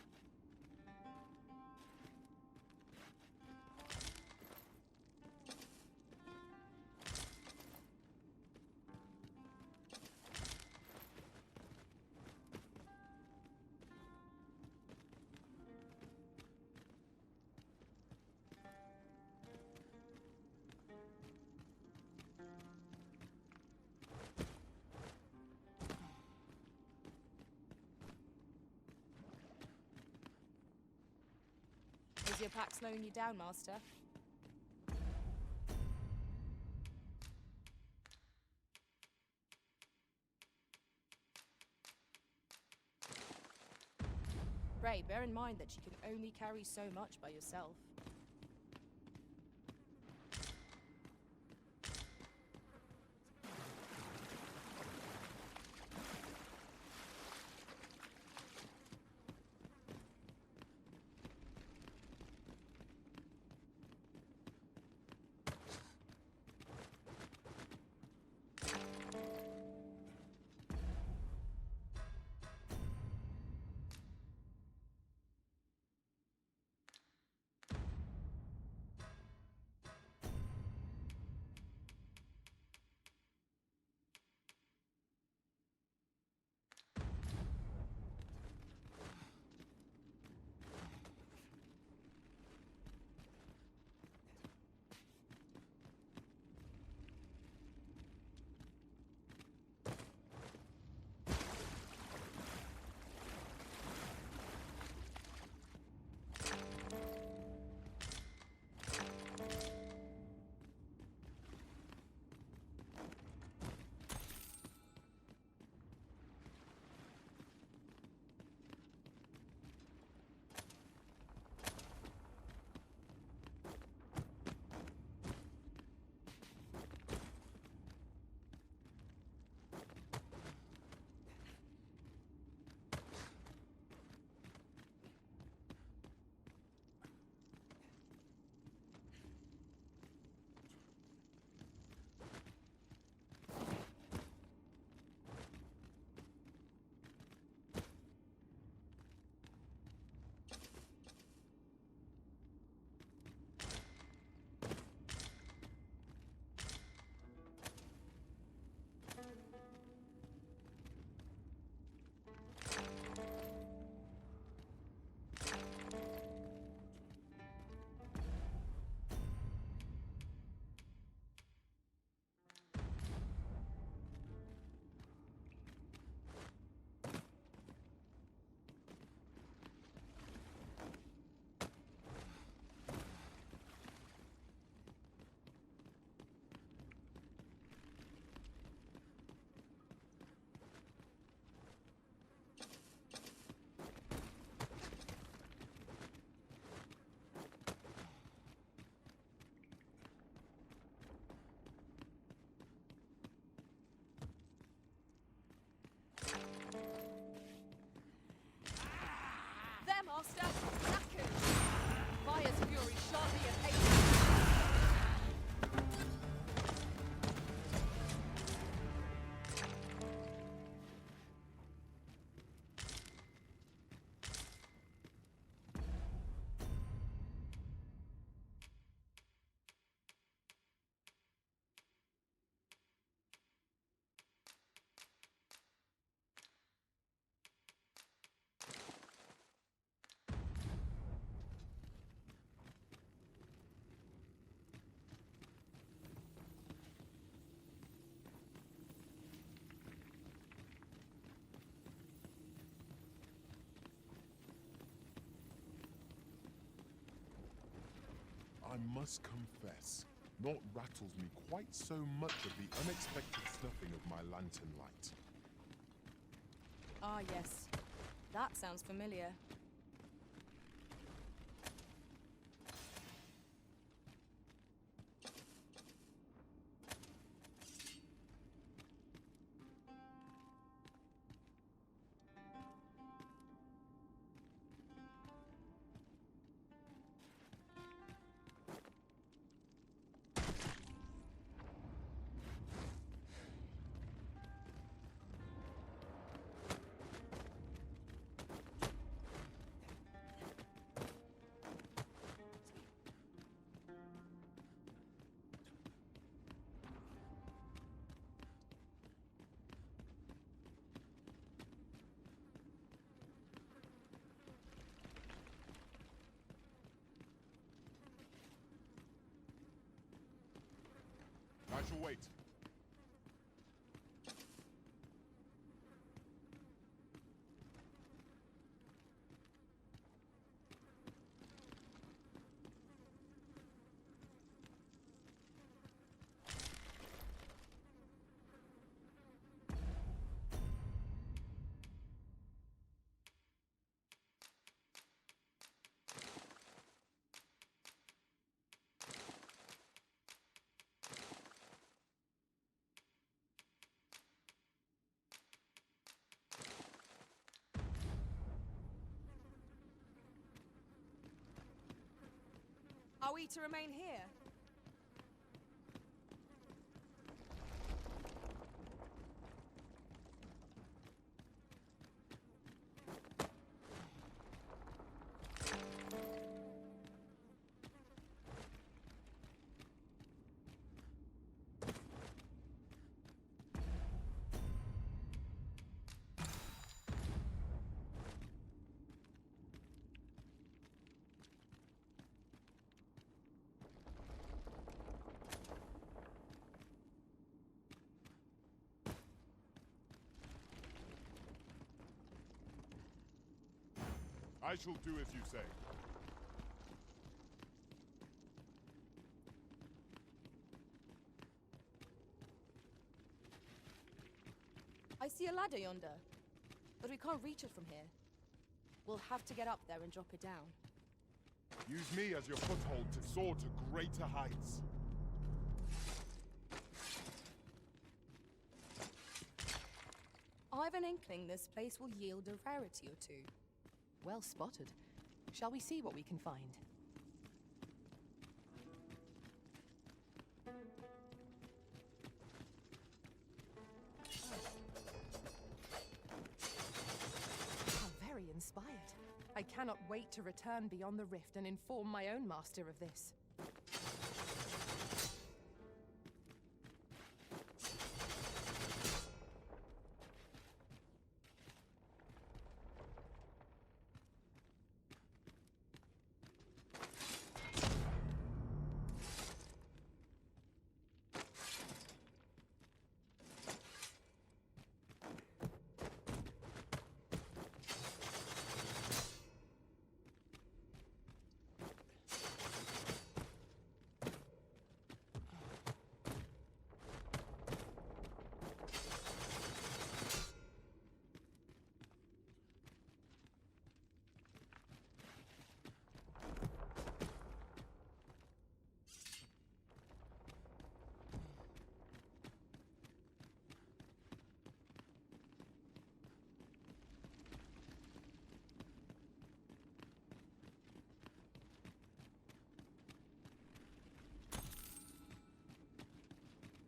Speaker 20: Is your pack slowing you down, Master? Ray, bear in mind that you can only carry so much by yourself.
Speaker 5: I must confess, naught rattles me quite so much of the unexpected snuffing of my lantern light.
Speaker 20: Ah, yes. That sounds familiar.
Speaker 5: I shall wait.
Speaker 20: Are we to remain here?
Speaker 5: I shall do as you say.
Speaker 20: I see a ladder yonder, but we can't reach it from here. We'll have to get up there and drop it down.
Speaker 5: Use me as your foothold to soar to greater heights.
Speaker 20: I've an inkling this place will yield a rarity or two.
Speaker 8: Well spotted. Shall we see what we can find? How very inspired. I cannot wait to return beyond the rift and inform my own master of this.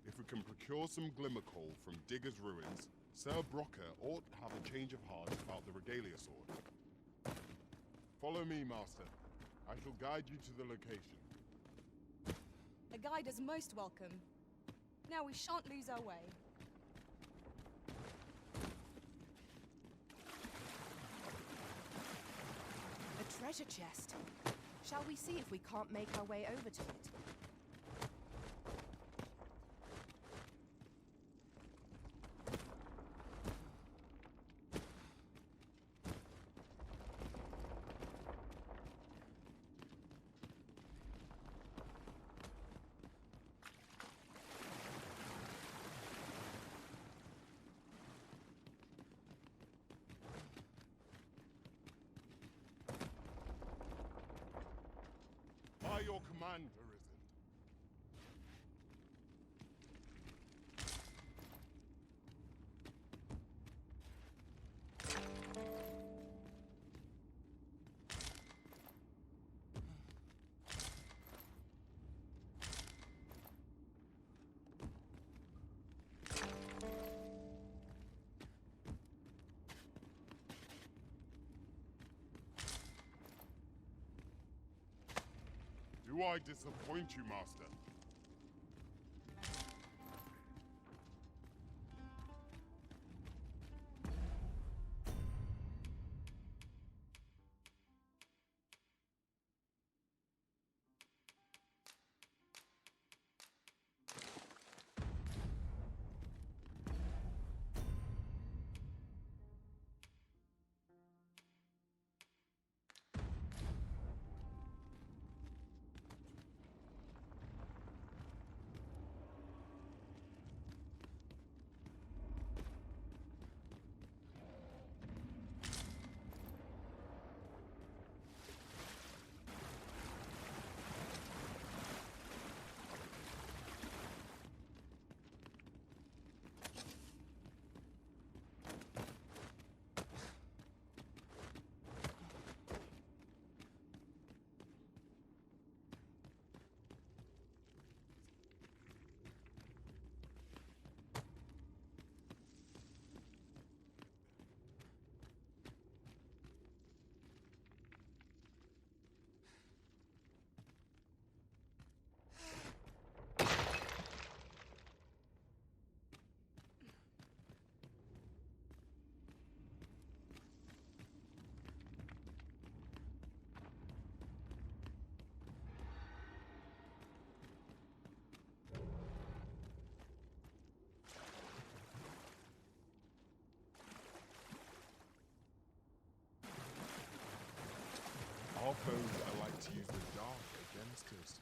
Speaker 5: If we can procure some glimmer coal from Digger's ruins, Sir Brocker ought to have a change of heart about the regalia sword. Follow me, Master. I shall guide you to the location.
Speaker 20: A guide is most welcome. Now we shan't lose our way.
Speaker 8: A treasure chest. Shall we see if we can't make our way over to it?
Speaker 5: obey your command, Arisen. Do I disappoint you, Master? Our foes are like to use the dark against us.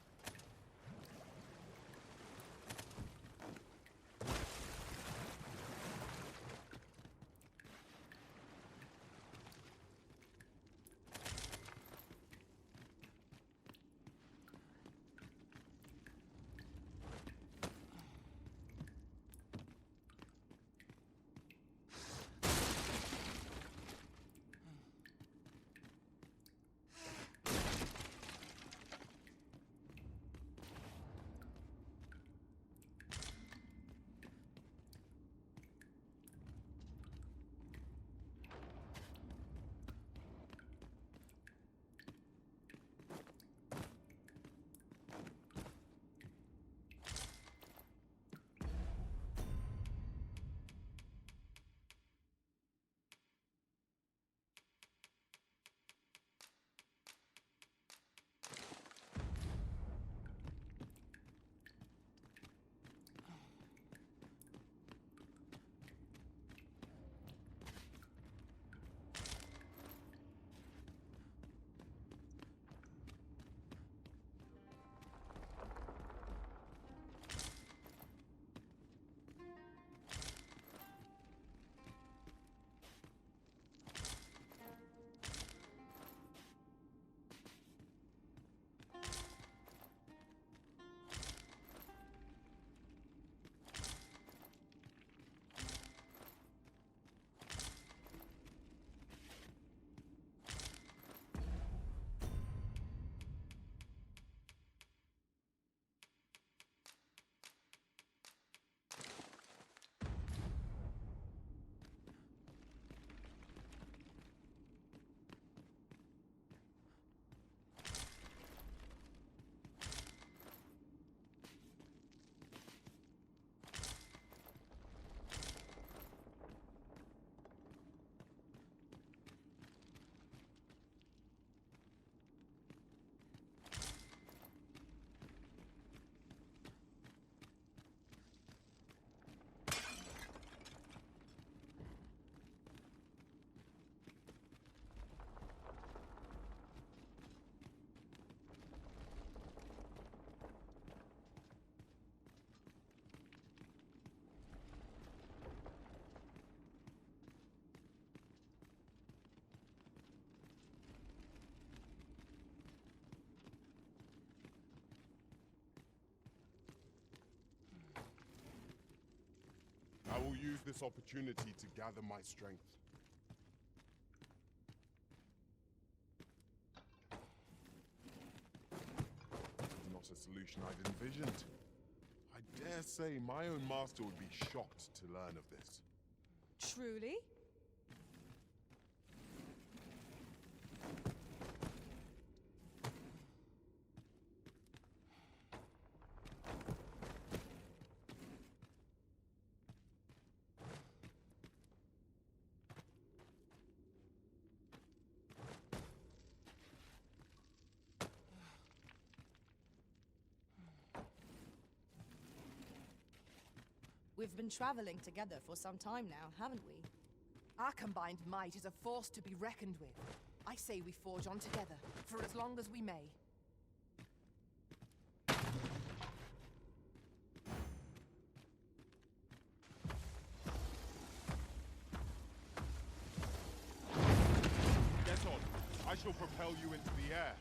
Speaker 5: will use this opportunity to gather my strength. Not a solution I'd envisioned. I dare say my own master would be shocked to learn of this.
Speaker 18: Truly?
Speaker 20: We've been traveling together for some time now, haven't we?
Speaker 8: Our combined might is a force to be reckoned with. I say we forge on together, for as long as we may.
Speaker 5: Get on. I shall propel you into the air.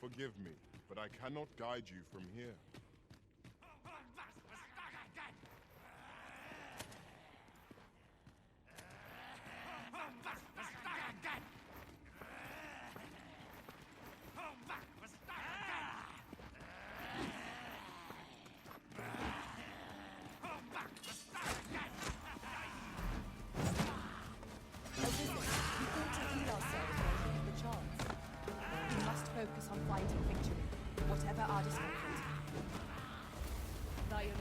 Speaker 5: Forgive me, but I cannot guide you from here.
Speaker 8: Focus on fighting victory, whatever our discomfort.
Speaker 20: Diary.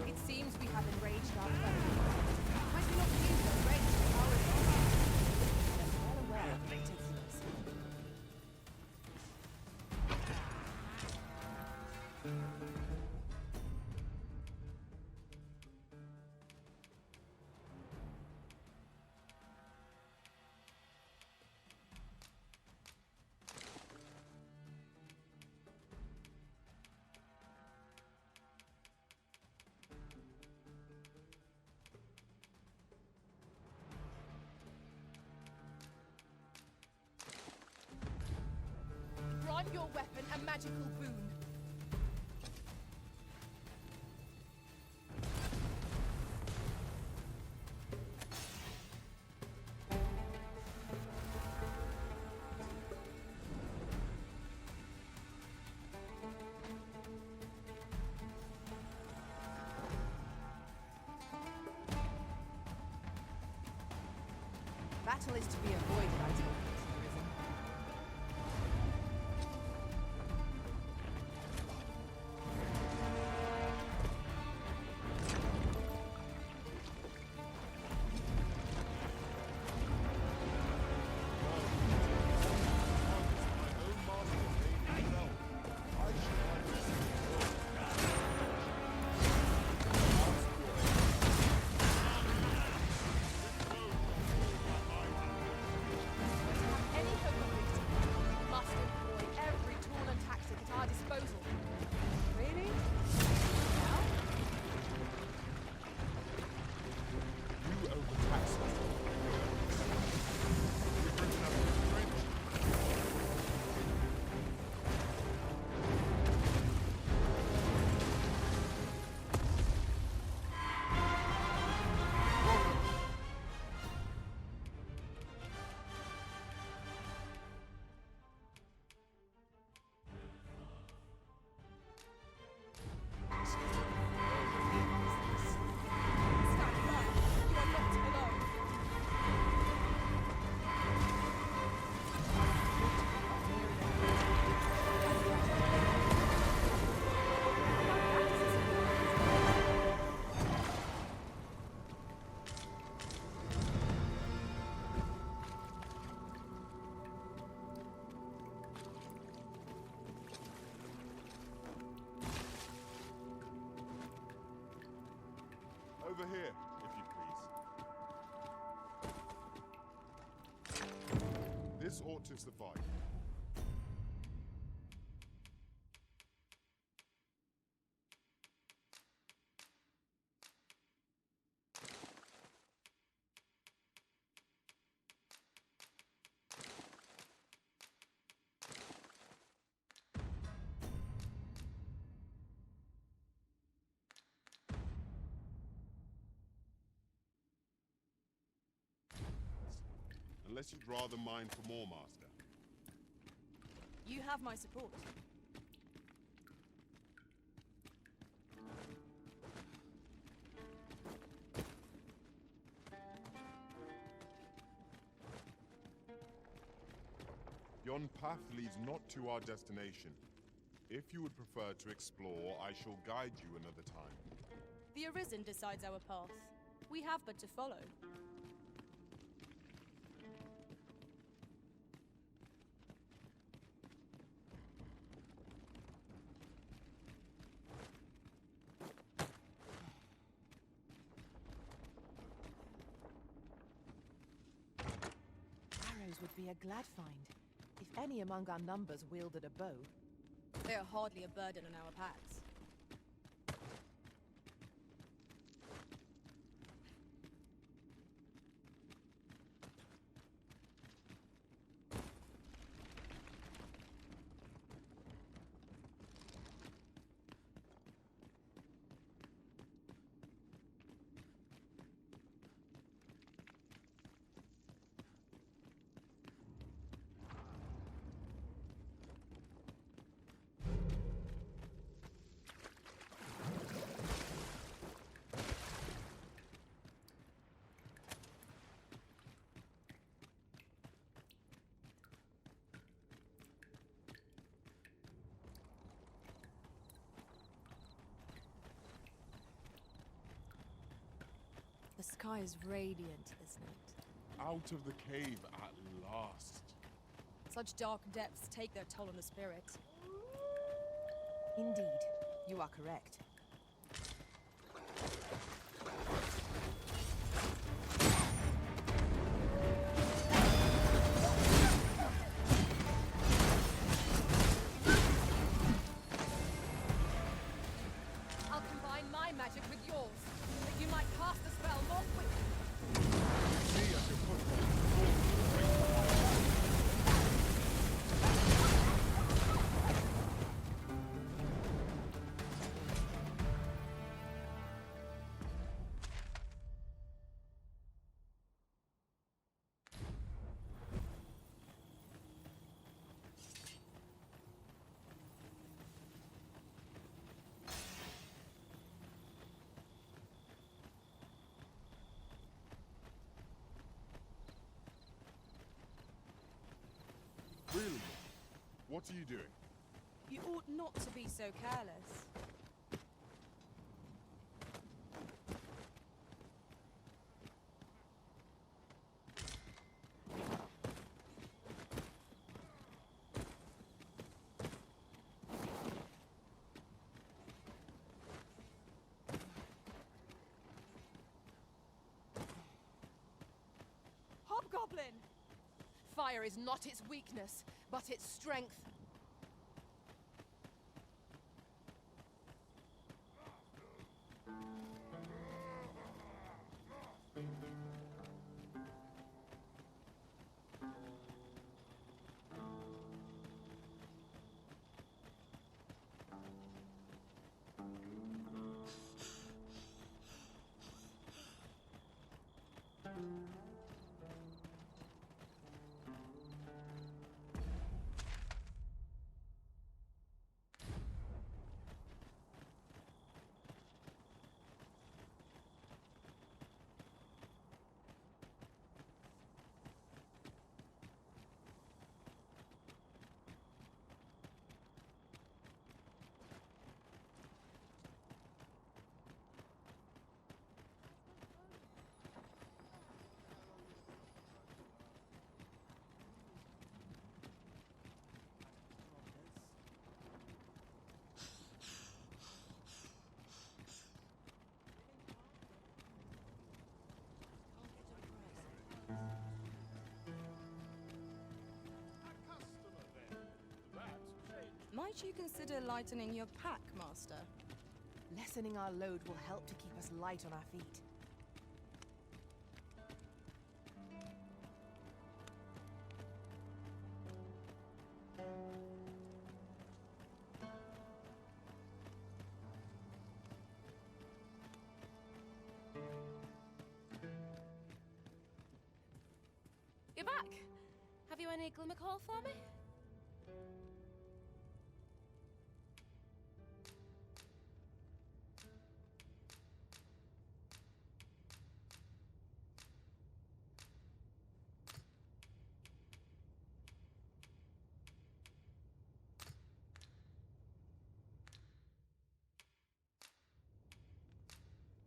Speaker 20: It seems we have enraged our foe. Might we not use the rage to power it on? They're well aware of the particulars.
Speaker 8: Grant your weapon a magical boon. Battle is to be avoided, I take it.
Speaker 5: This ought to suffice. Unless you'd rather mine for more, Master.
Speaker 20: You have my support.
Speaker 5: Yon path leads not to our destination. If you would prefer to explore, I shall guide you another time.
Speaker 20: The Arisen decides our path. We have but to follow.
Speaker 8: Arrows would be a glad find. If any among our numbers wielded a bow.
Speaker 20: They are hardly a burden on our packs. The sky is radiant this night.
Speaker 5: Out of the cave at last.
Speaker 20: Such dark depths take their toll on the spirit.
Speaker 8: Indeed, you are correct.
Speaker 1: I'll combine my magic with yours, that you might cast the spell more quickly.
Speaker 5: See, I can put one full Really? What are you doing?
Speaker 20: You ought not to be so careless.
Speaker 1: Hobgoblin! Fire is not its weakness, but its strength.
Speaker 20: Might you consider lightening your pack, Master?
Speaker 8: Lessening our load will help to keep us light on our feet.
Speaker 1: You're back! Have you any glimmer coal for me?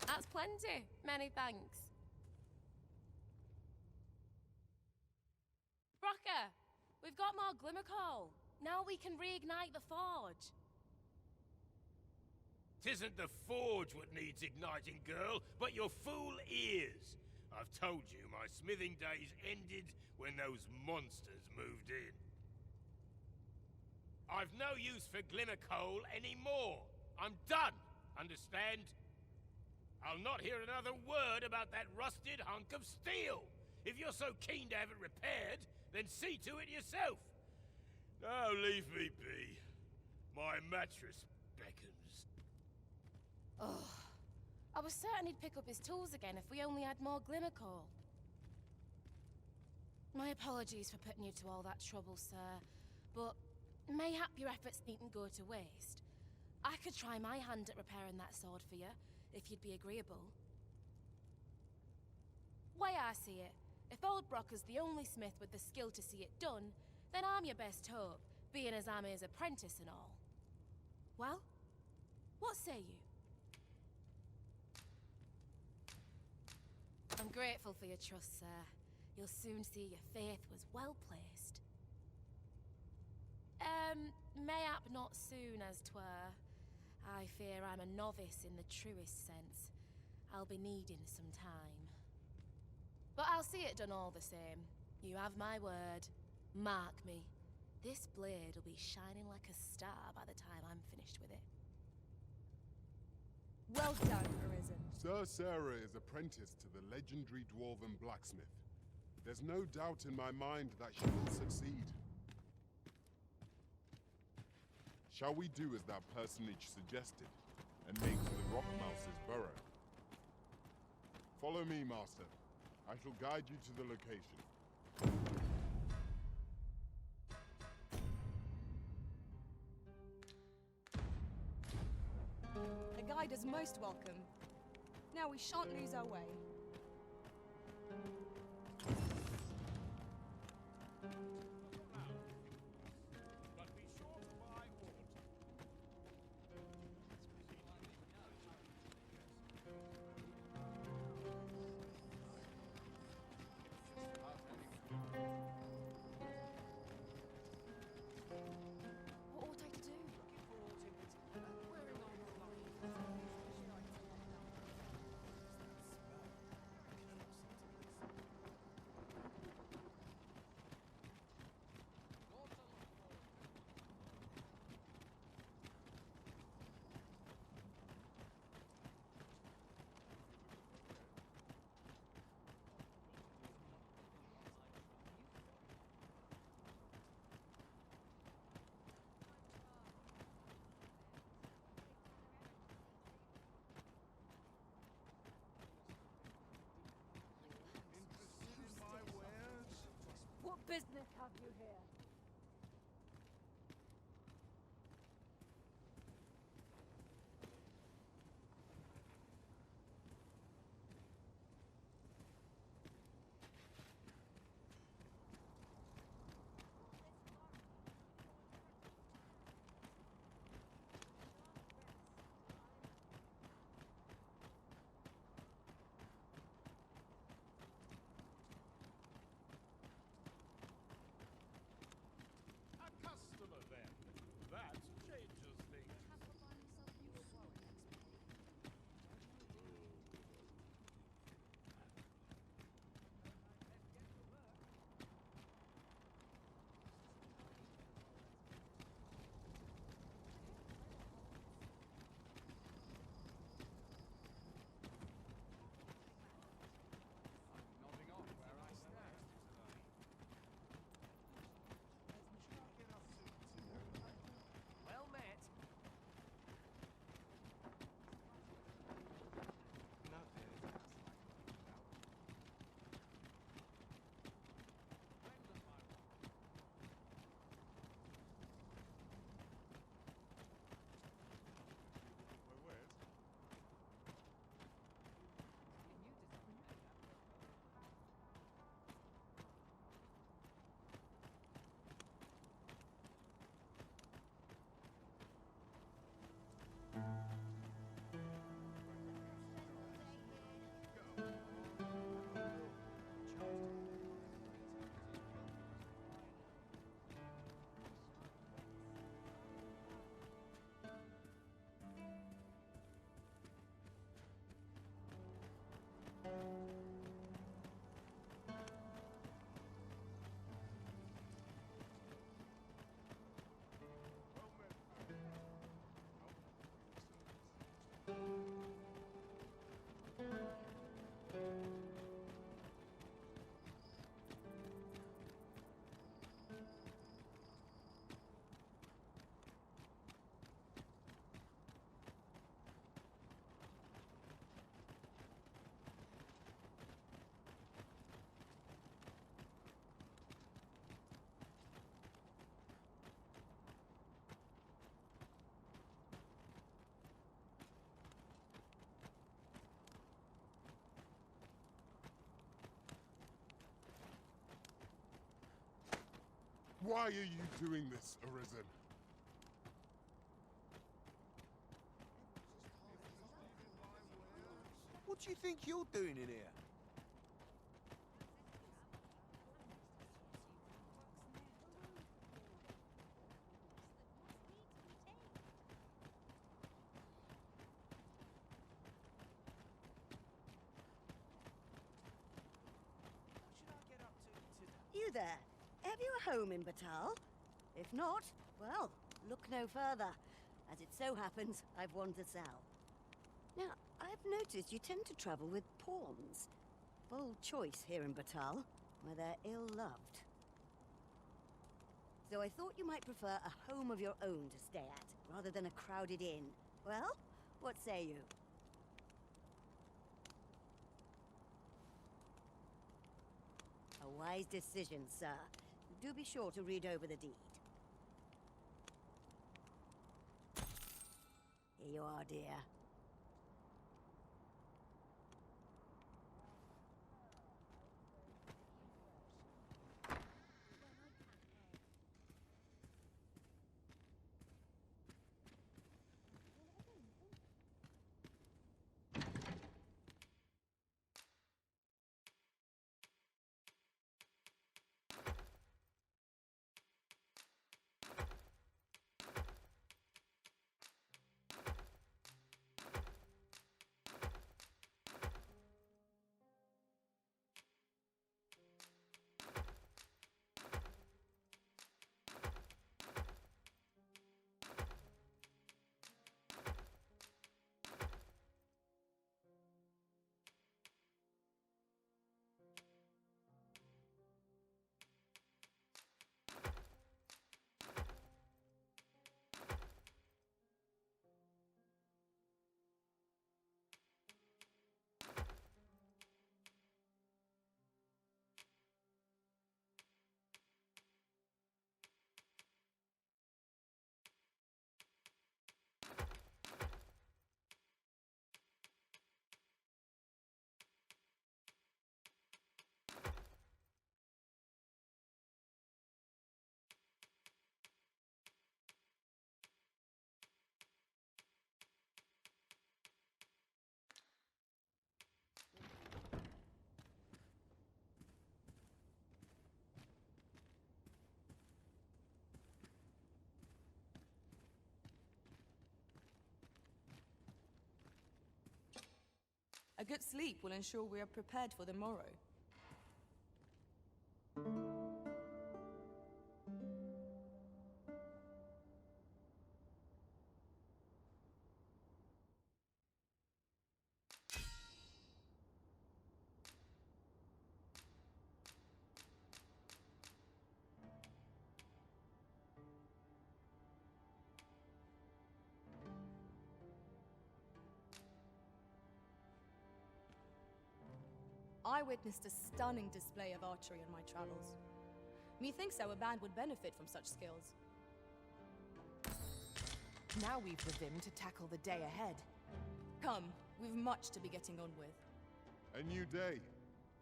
Speaker 1: That's plenty. Many thanks. Brocker, we've got more glimmer coal. Now we can reignite the forge.
Speaker 14: Tisn't the forge what needs igniting, girl, but your fool ears. I've told you my smithing days ended when those monsters moved in. I've no use for glimmer coal anymore. I'm done, understand? I'll not hear another word about that rusted hunk of steel. If you're so keen to have it repaired, then see to it yourself. Now leave me be. My mattress beckons.
Speaker 1: Oh, I was certain he'd pick up his tools again if we only had more glimmer coal. My apologies for putting you to all that trouble, sir, but mayhap your efforts needn't go to waste. I could try my hand at repairing that sword for you, if you'd be agreeable. Way I see it, if old Brocker's the only smith with the skill to see it done, then I'm your best hope, being as I'm his apprentice and all. Well, what say you? I'm grateful for your trust, sir. You'll soon see your faith was well placed. Mayhap not soon as 'twere. I fear I'm a novice in the truest sense. I'll be needing some time. But I'll see it done all the same. You have my word. Mark me. This blade will be shining like a star by the time I'm finished with it.
Speaker 8: Well done, Arisen.
Speaker 5: Sir Sarah is apprenticed to the legendary dwarven blacksmith. There's no doubt in my mind that she will succeed. Shall we do as that personage suggested, and make for the Rockmouse's burrow? Follow me, Master. I shall guide you to the location.
Speaker 20: A guide is most welcome. Now we shan't lose our way.
Speaker 1: What ought I to do?
Speaker 18: What business have you here?
Speaker 5: Why are you doing this, Arisen?
Speaker 22: What do you think you're doing in here?
Speaker 12: You there? Have you a home in Batal? If not, well, look no further. As it so happens, I've one to sell. Now, I've noticed you tend to travel with pawns. Bold choice here in Batal, where they're ill-loved. So I thought you might prefer a home of your own to stay at, rather than a crowded inn. Well, what say you? A wise decision, sir. Do be sure to read over the deed. Here you are, dear.
Speaker 20: A good sleep will ensure we are prepared for the morrow. I witnessed a stunning display of archery in my travels. Methinks our band would benefit from such skills.
Speaker 8: Now we've the vim to tackle the day ahead.
Speaker 20: Come, we've much to be getting on with.
Speaker 5: A new day,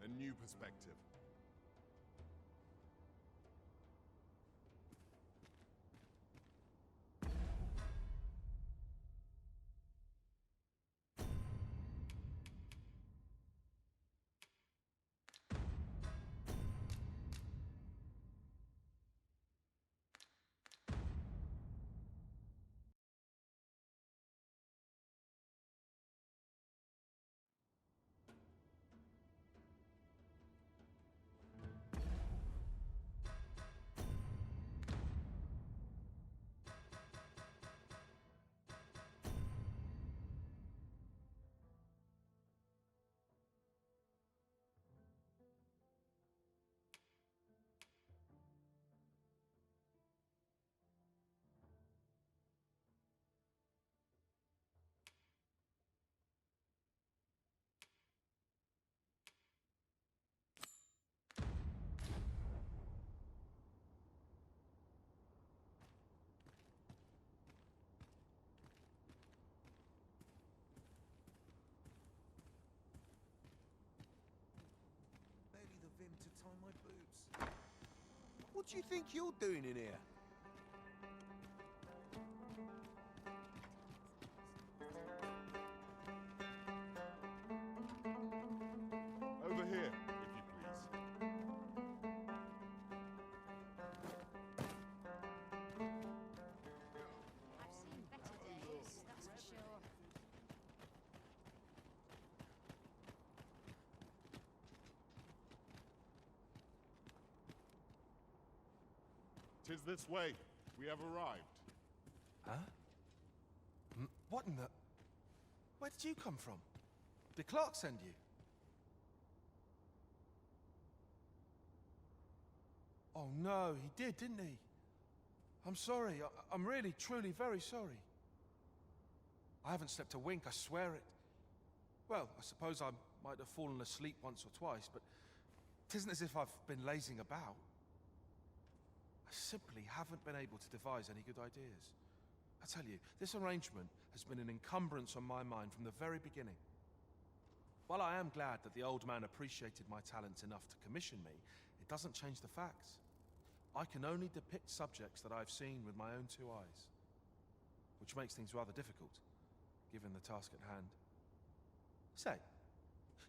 Speaker 5: a new perspective.
Speaker 16: Barely the vim to tie my boots.
Speaker 7: What do you think you're doing in here?
Speaker 5: Over here, if you please.
Speaker 1: I've seen better days, that's for sure.
Speaker 5: Tis this way. We have arrived.
Speaker 6: Huh? What in the... Where did you come from? Did Clark send you? Oh no, he did, didn't he? I'm sorry. I'm really, truly very sorry. I haven't slept a wink, I swear it. Well, I suppose I might have fallen asleep once or twice, but it isn't as if I've been lazing about. I simply haven't been able to devise any good ideas. I tell you, this arrangement has been an encumbrance on my mind from the very beginning. While I am glad that the old man appreciated my talents enough to commission me, it doesn't change the facts. I can only depict subjects that I've seen with my own two eyes, which makes things rather difficult, given the task at hand. Say,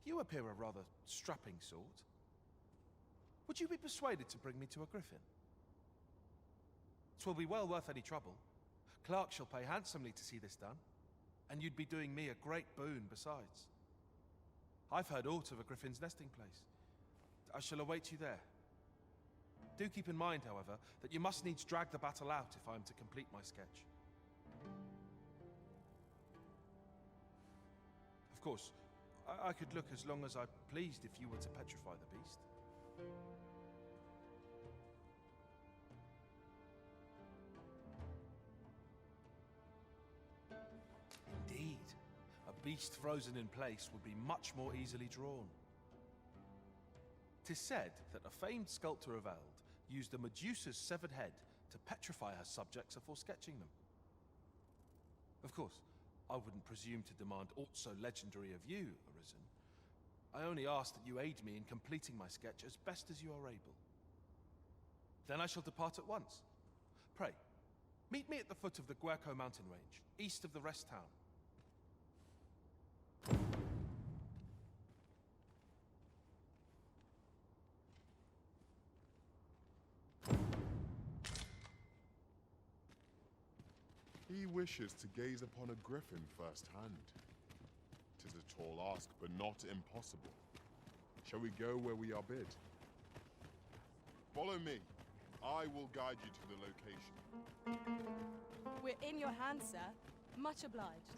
Speaker 6: you appear a rather strapping sort. Would you be persuaded to bring me to a griffin? 'Twill be well worth any trouble. Clark shall pay handsomely to see this done, and you'd be doing me a great boon besides. I've heard aught of a griffin's nesting place. I shall await you there. Do keep in mind, however, that you must needs drag the battle out if I am to complete my sketch. Of course, I could look as long as I pleased if you were to petrify the beast. Indeed, a beast frozen in place would be much more easily drawn. 'Tis said that a famed sculptor of Eld used a Medusa's severed head to petrify her subjects before sketching them. Of course, I wouldn't presume to demand aught so legendary of you, Arisen. I only ask that you aid me in completing my sketch as best as you are able. Then I shall depart at once. Pray, meet me at the foot of the Guerco mountain range, east of the rest town.
Speaker 5: He wishes to gaze upon a griffin firsthand. 'Tis a tall ask, but not impossible. Shall we go where we are bid? Follow me. I will guide you to the location.
Speaker 20: We're in your hands, sir. Much obliged.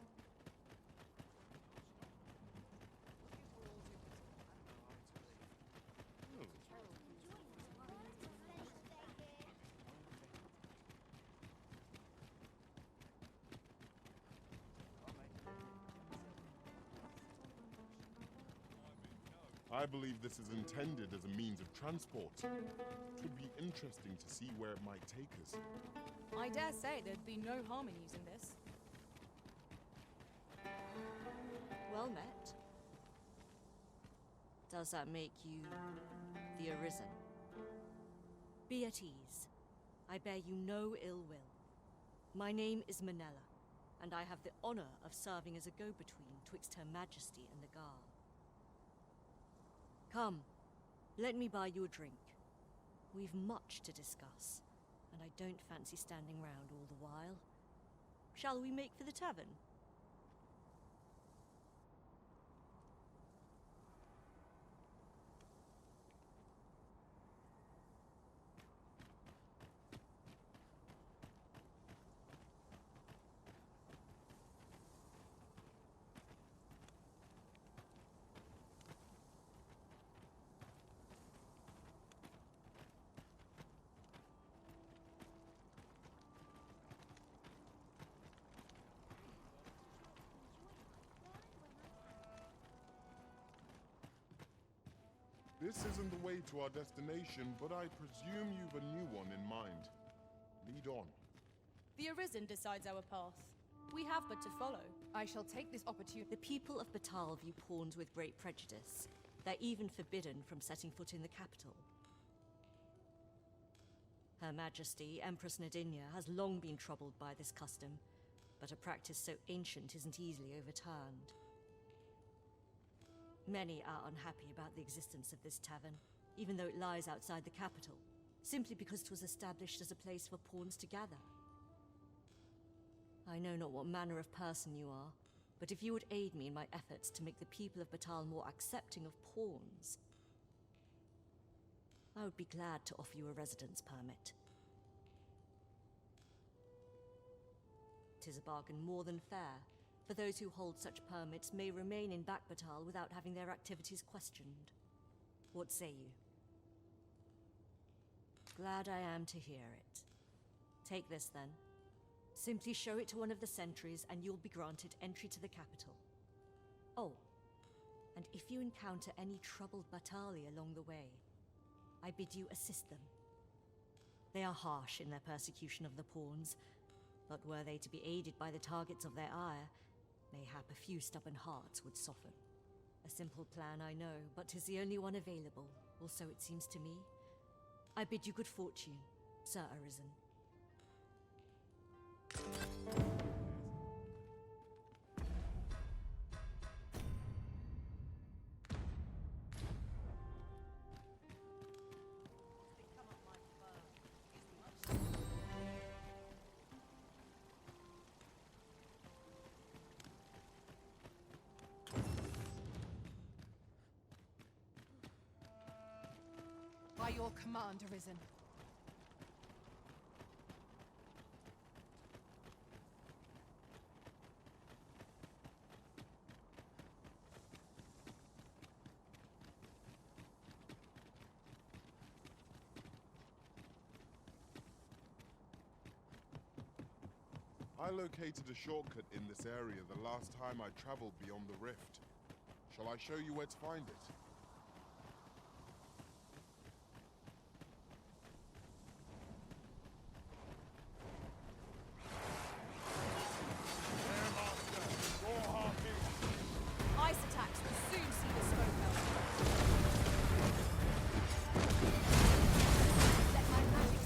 Speaker 5: I believe this is intended as a means of transport. It would be interesting to see where it might take us.
Speaker 20: I dare say there'd be no harm in using this.
Speaker 12: Well met. Does that make you the Arisen? Be at ease. I bear you no ill will. My name is Manella, and I have the honor of serving as a go-between twixt Her Majesty and the Garl. Come, let me buy you a drink. We've much to discuss, and I don't fancy standing round all the while. Shall we make for the tavern?
Speaker 5: This isn't the way to our destination, but I presume you've a new one in mind. Lead on.
Speaker 20: The Arisen decides our path. We have but to follow.
Speaker 8: I shall take this opportunity.
Speaker 12: The people of Batal view pawns with great prejudice. They're even forbidden from setting foot in the capital.
Speaker 10: Her Majesty, Empress Nadinia, has long been troubled by this custom, but a practice so ancient isn't easily overturned. Many are unhappy about the existence of this tavern, even though it lies outside the capital, simply because it was established as a place for pawns to gather. I know not what manner of person you are, but if you would aid me in my efforts to make the people of Batal more accepting of pawns, I would be glad to offer you a residence permit. 'Tis a bargain more than fair, for those who hold such permits may remain in Batal without having their activities questioned. What say you? Glad I am to hear it. Take this then. Simply show it to one of the sentries and you'll be granted entry to the capital. Oh, and if you encounter any troubled Batali along the way, I bid you assist them. They are harsh in their persecution of the pawns, but were they to be aided by the targets of their ire, mayhap a few stubborn hearts would soften. A simple plan, I know, but 'tis the only one available, or so it seems to me. I bid you good fortune, Sir Arisen.
Speaker 8: By your command, Arisen.
Speaker 5: I located a shortcut in this area the last time I traveled beyond the rift. Shall I show you where to find it?
Speaker 18: Ice attacks will soon see the smoke melt. Let my magic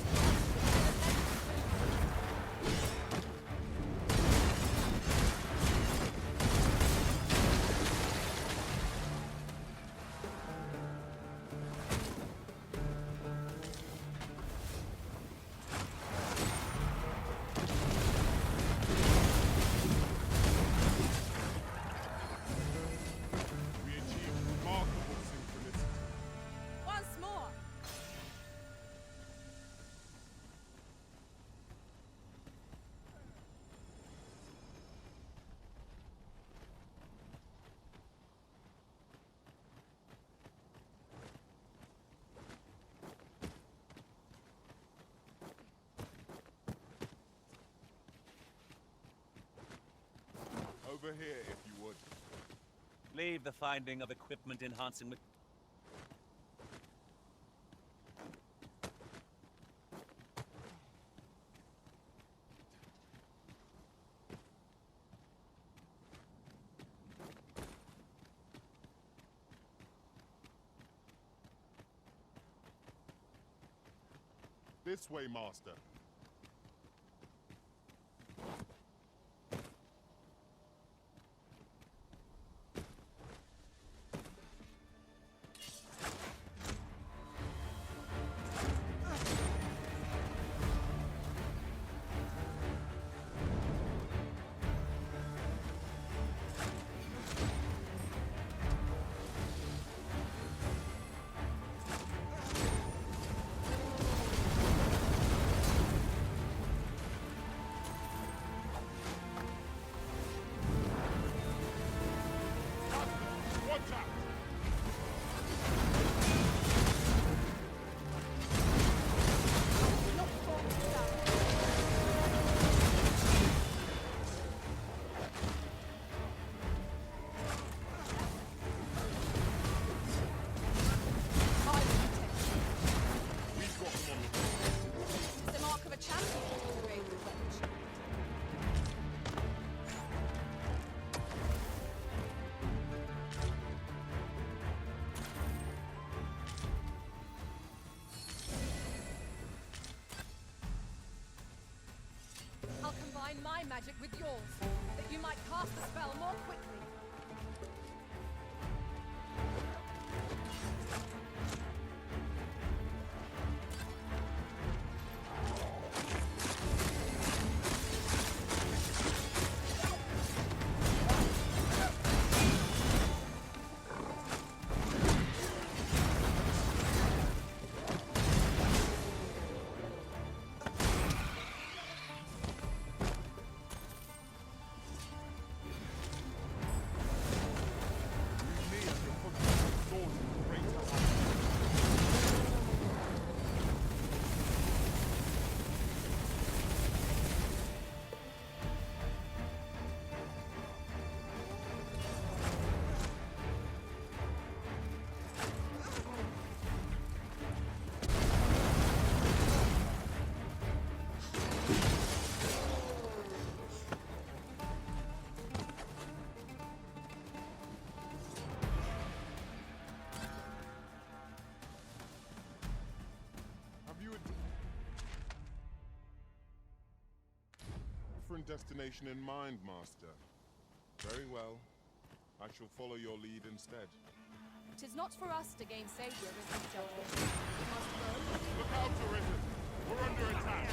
Speaker 18: once more.
Speaker 5: Over here, if you would.
Speaker 15: Leave the finding of equipment enhancing with...
Speaker 5: This way, Master.
Speaker 18: magic with yours, that you might cast the spell more quickly.
Speaker 5: Different destination in mind, Master. Very well. I shall follow your lead instead.
Speaker 18: 'Tis not for us to gainsay your Arisen's judgment. We must go.
Speaker 5: Look out, Arisen! We're under attack!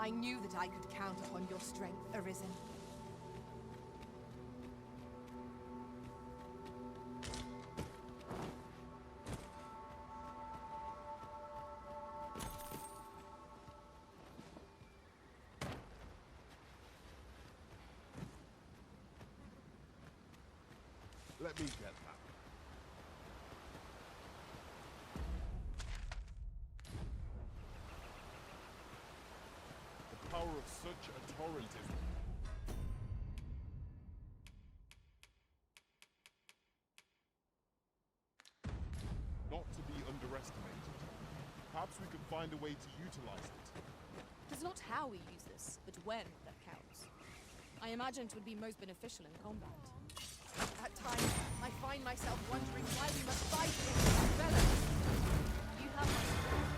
Speaker 8: I knew that I could count upon your strength, Arisen.
Speaker 5: Let me get that. The power of such a torrent is... not to be underestimated. Perhaps we could find a way to utilize it.
Speaker 20: It's not how we use this, but when that counts. I imagine it would be most beneficial in combat. At times, I find myself wondering why we must fight against our fellows. You have my support.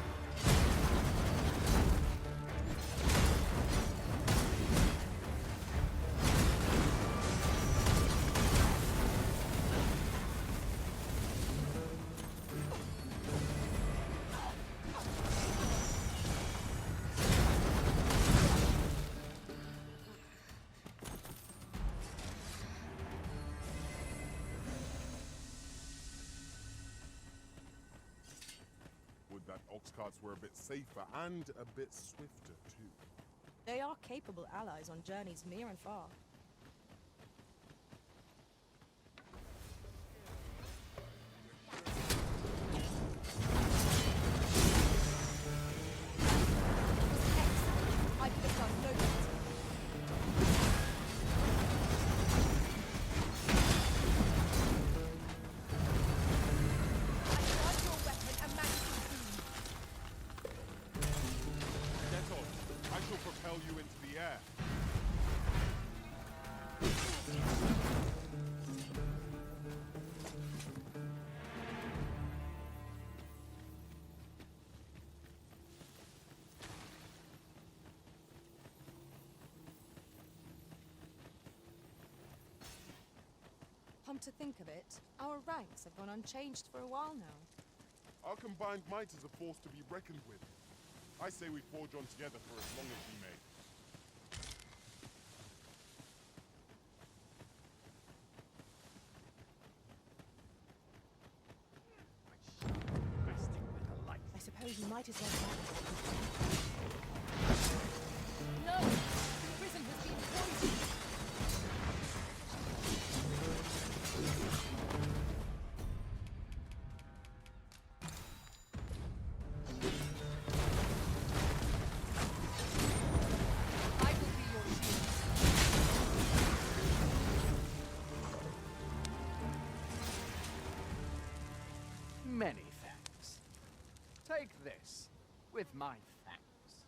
Speaker 5: That ox carts were a bit safer and a bit swifter too.
Speaker 20: They are capable allies on journeys near and far. I could have done no better.
Speaker 5: Propel you into the air.
Speaker 20: Come to think of it, our ranks have gone unchanged for a while now.
Speaker 5: Our combined might is a force to be reckoned with. I say we forge on together for as long as we may.
Speaker 20: I suppose we might as well No! The prison has been poisoned!
Speaker 3: Many thanks. Take this, with my thanks.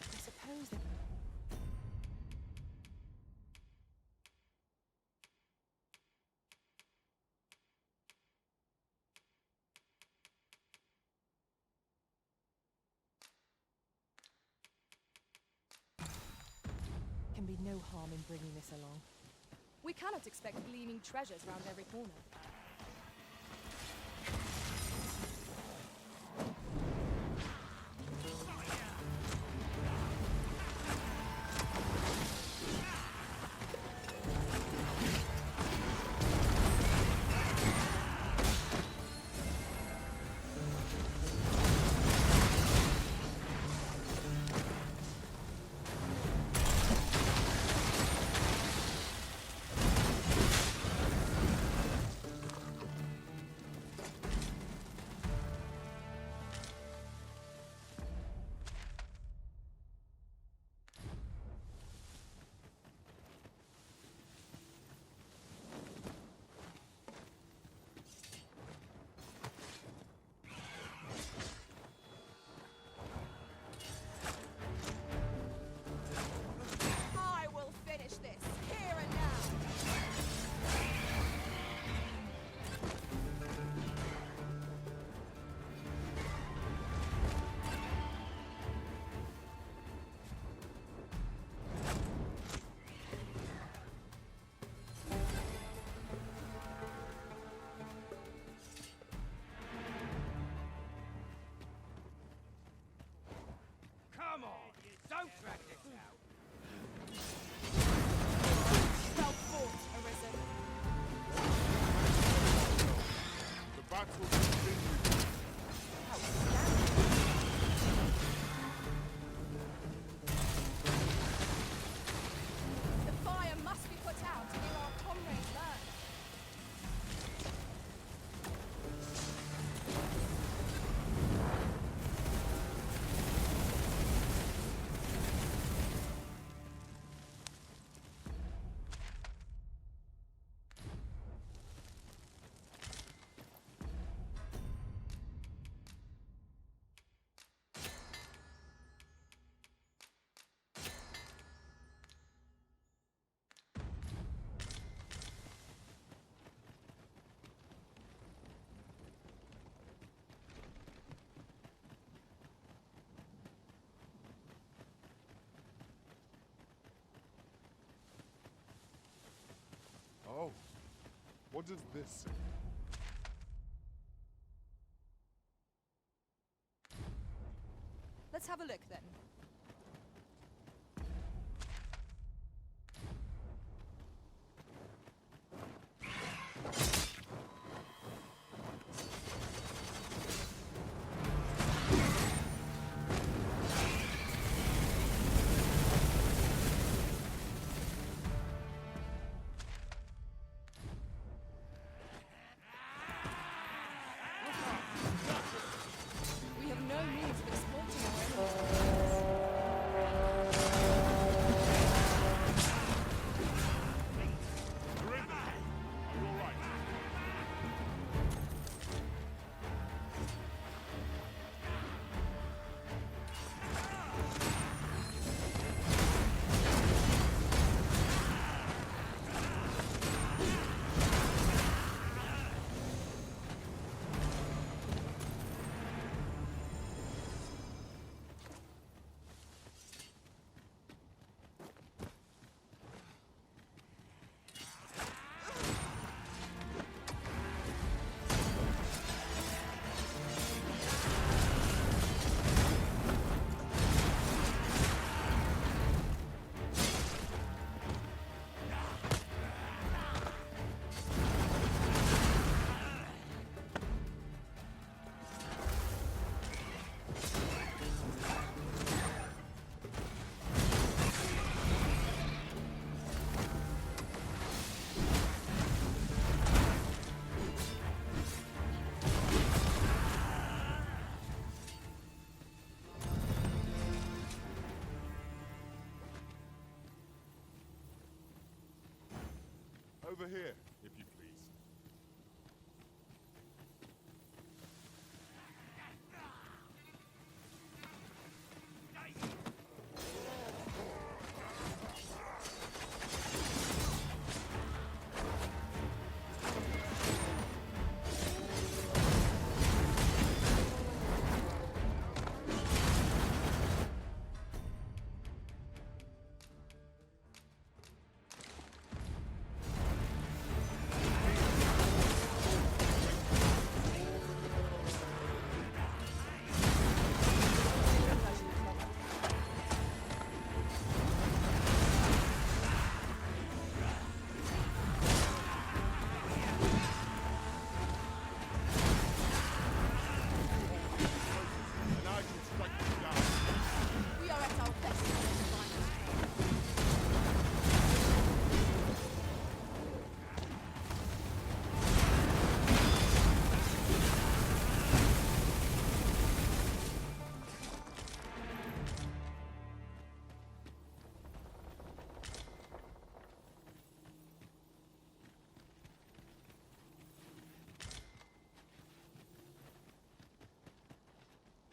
Speaker 20: I suppose that...
Speaker 8: Can be no harm in bringing this along.
Speaker 20: We cannot expect gleaming treasures round every corner.
Speaker 5: What does this say?
Speaker 18: Let's have a look then. We have no means of exploiting our enemies.
Speaker 5: Over here, if you please.
Speaker 18: We are at our best.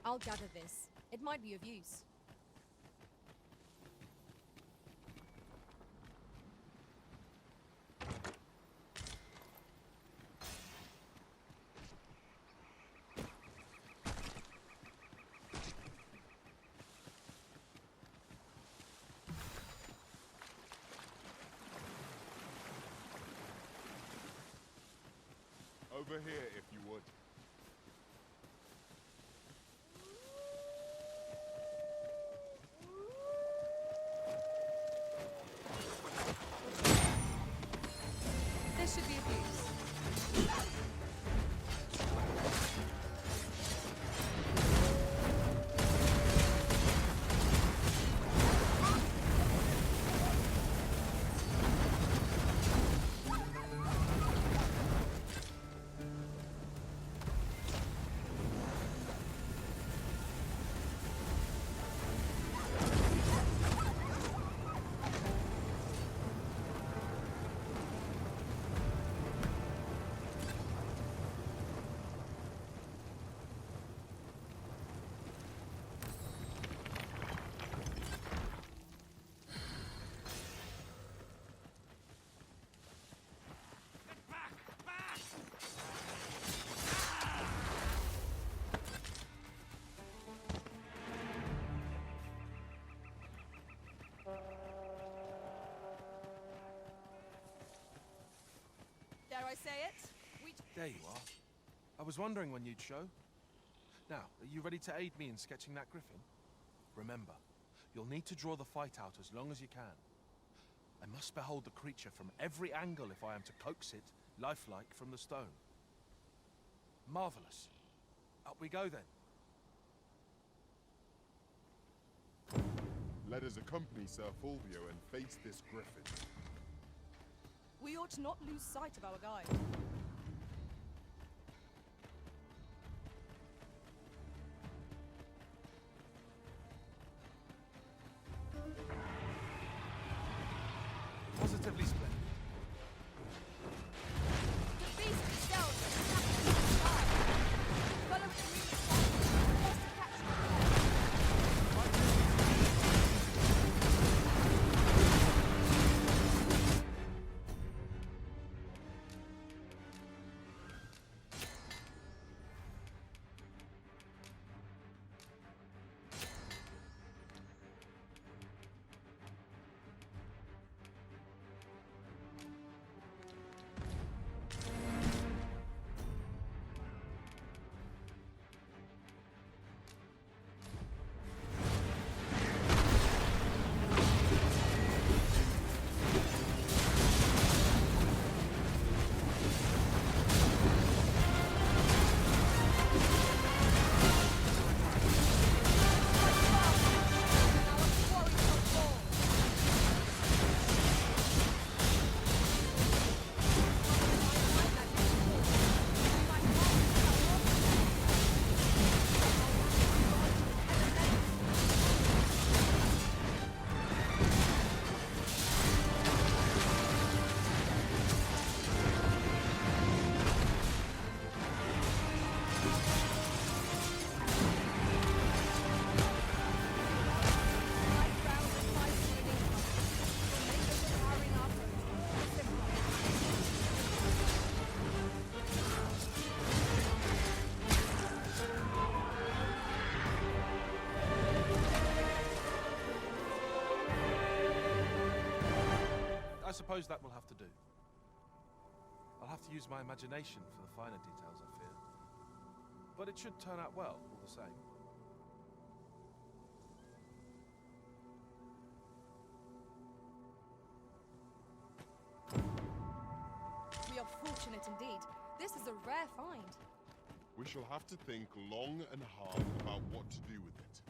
Speaker 18: I'll gather this. It might be of use.
Speaker 5: Over here, if you would.
Speaker 18: This should be of use.
Speaker 20: I say it?
Speaker 6: There you are. I was wondering when you'd show. Now, are you ready to aid me in sketching that griffin? Remember, you'll need to draw the fight out as long as you can. I must behold the creature from every angle if I am to coax it, lifelike, from the stone. Marvelous. Up we go then.
Speaker 5: Let us accompany Sir Fulvio and face this griffin.
Speaker 20: We ought not lose sight of our guide.
Speaker 6: Positively splendid.
Speaker 20: The beast itself is attacking from the sky. Follow its movement closely. Just to catch
Speaker 6: I suppose that will have to do. I'll have to use my imagination for the finer details, I fear. But it should turn out well, all the same.
Speaker 20: We are fortunate indeed. This is a rare find.
Speaker 5: We shall have to think long and hard about what to do with it.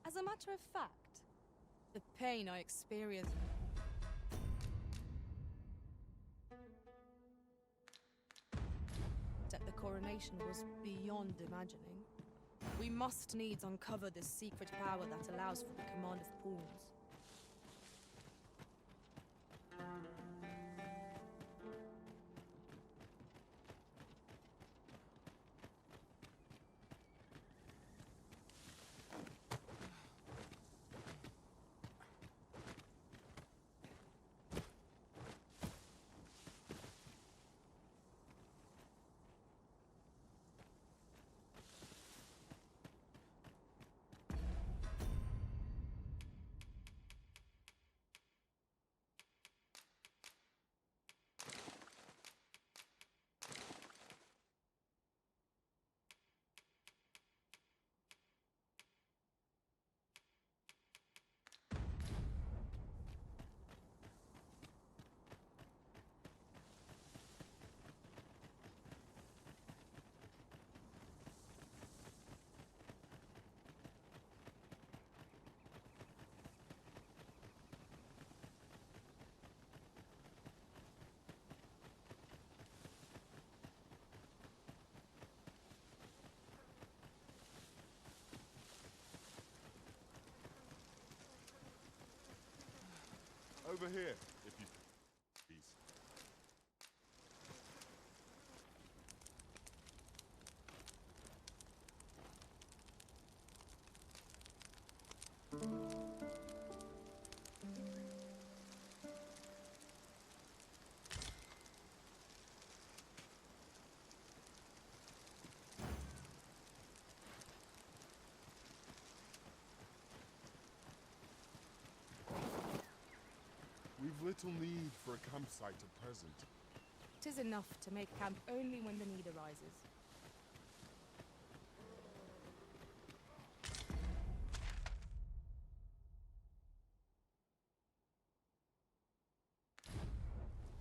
Speaker 20: As a matter of fact, the pain I experienced... at the coronation was beyond imagining. We must needs uncover this secret power that allows for the command of pawns.
Speaker 5: Over here, if you please. We've little need for a campsite at present.
Speaker 20: 'Tis enough to make camp only when the need arises.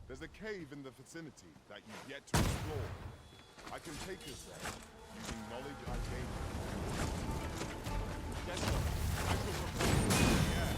Speaker 5: There's a cave in the vicinity that you've yet to explore. I can take us there, using knowledge I gained. Yes, sir. I shall propose. Yeah.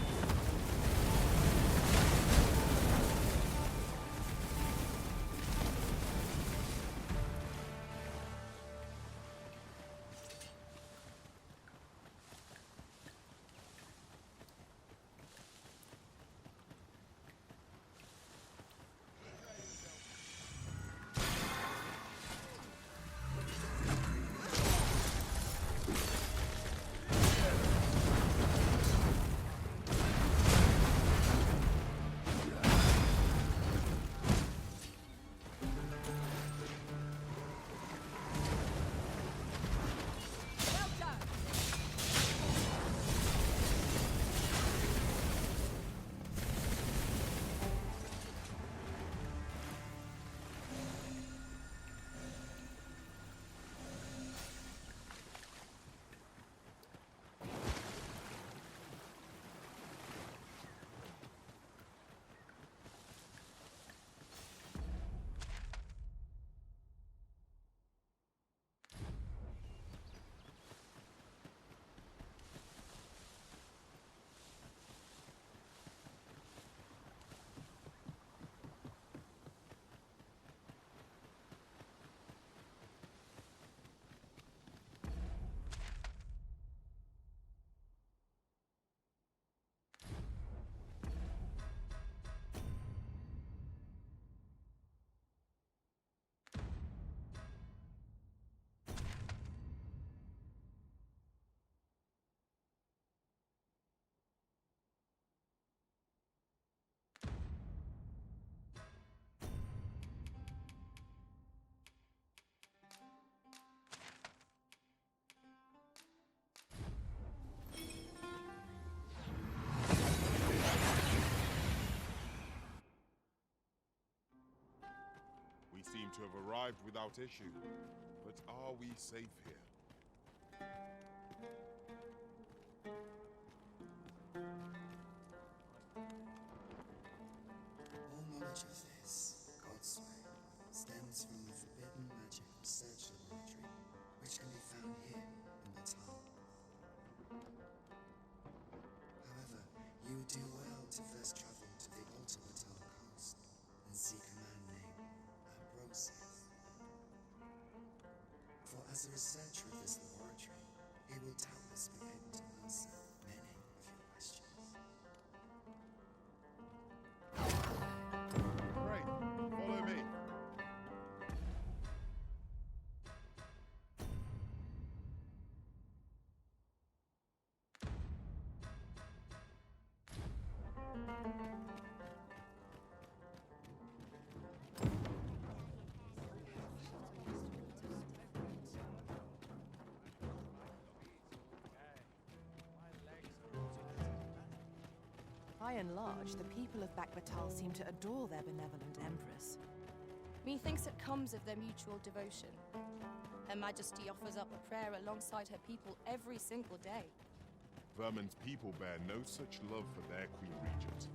Speaker 5: We seem to have arrived without issue. But are we safe here?
Speaker 17: All knowledge of this, God's way, stems from the forbidden magic research laboratory, which can be found here in Batal. However, you would do well to first travel to the Alta Batal coast and seek a man named Ambrosius. For as a researcher of this laboratory, he will doubtless be able to answer many of your questions.
Speaker 5: Great. Follow me.
Speaker 8: By and large, the people of Bakbatal seem to adore their benevolent empress.
Speaker 20: Methinks it comes of their mutual devotion. Her Majesty offers up a prayer alongside her people every single day.
Speaker 5: Vermin's people bear no such love for their Queen Regent.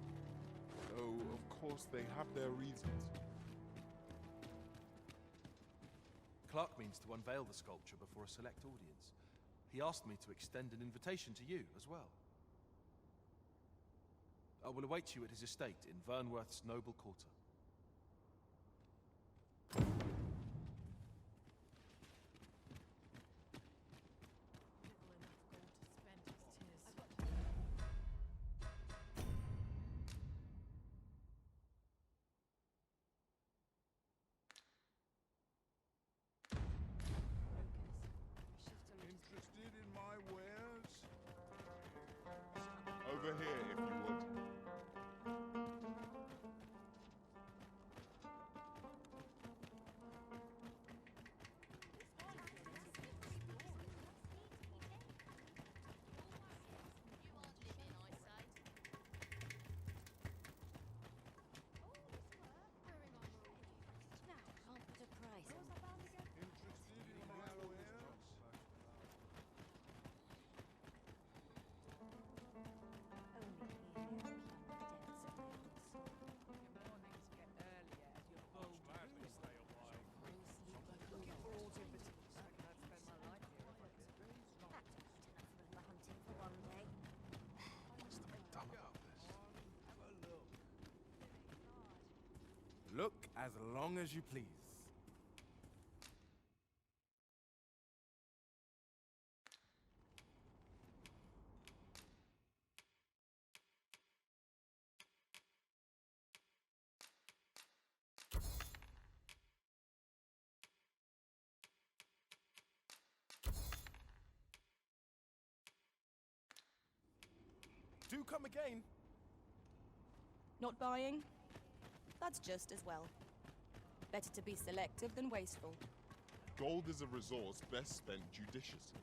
Speaker 5: Though, of course, they have their reasons.
Speaker 16: Clark means to unveil the sculpture before a select audience. He asked me to extend an invitation to you as well. I will await you at his estate in Vernworth's noble quarter.
Speaker 22: Look as long as you please. Do come again.
Speaker 20: Not buying? That's just as well. Better to be selective than wasteful.
Speaker 5: Gold is a resource best spent judiciously.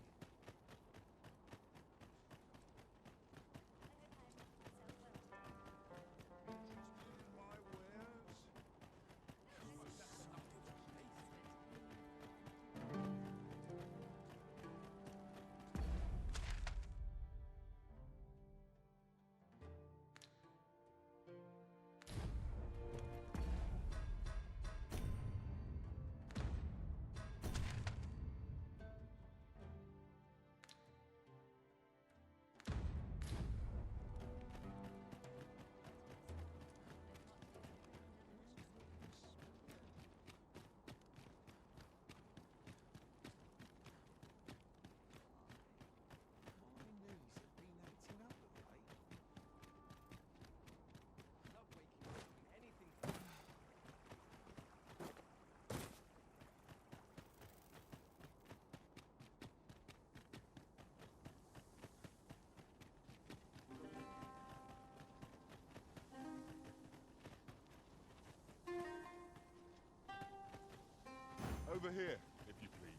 Speaker 5: Over here, if you please.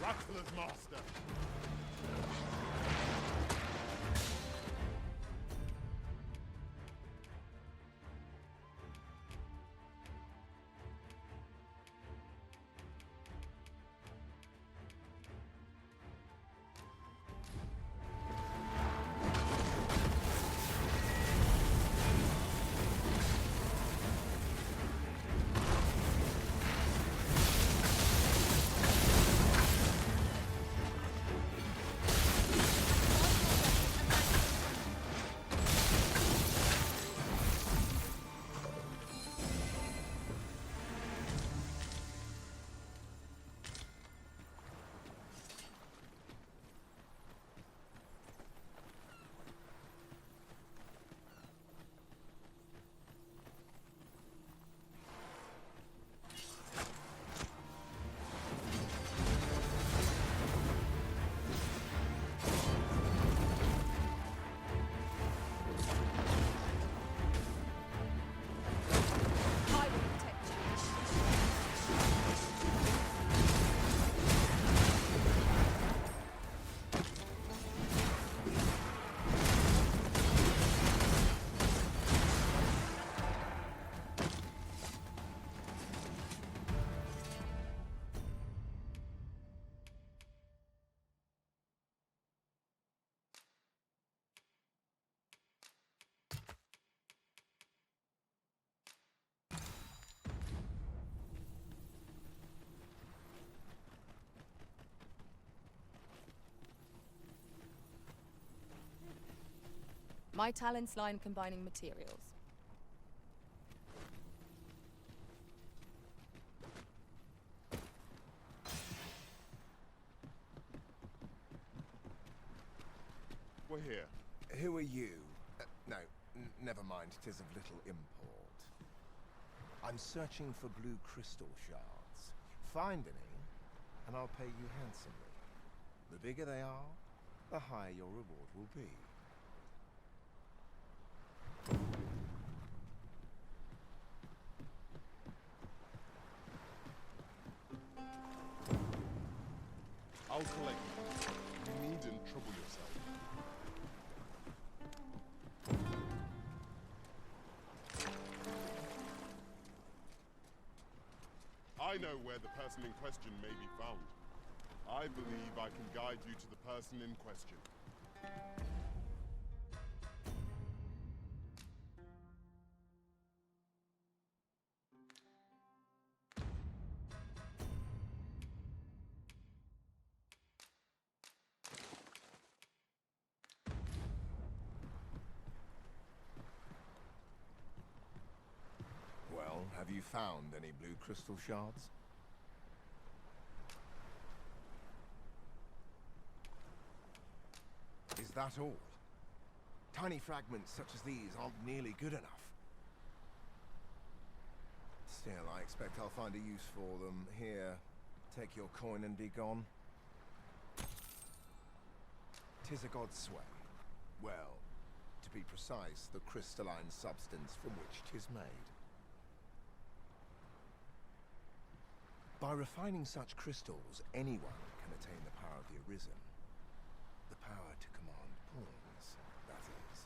Speaker 5: Rattler's master.
Speaker 20: My talents lie in combining materials.
Speaker 5: We're here.
Speaker 7: Who are you? No, never mind. 'Tis of little import. I'm searching for blue crystal shards. Find any, and I'll pay you handsomely. The bigger they are, the higher your reward will be.
Speaker 5: I'll collect them. You needn't trouble yourself. I know where the person in question may be found. I believe I can guide you to the person in question.
Speaker 7: Well, have you found any blue crystal shards? Is that all? Tiny fragments such as these aren't nearly good enough. Still, I expect I'll find a use for them. Here, take your coin and be gone. 'Tis a god's sway. Well, to be precise, the crystalline substance from which 'tis made. By refining such crystals, anyone can attain the power of the Arisen. The power to command pawns, that is.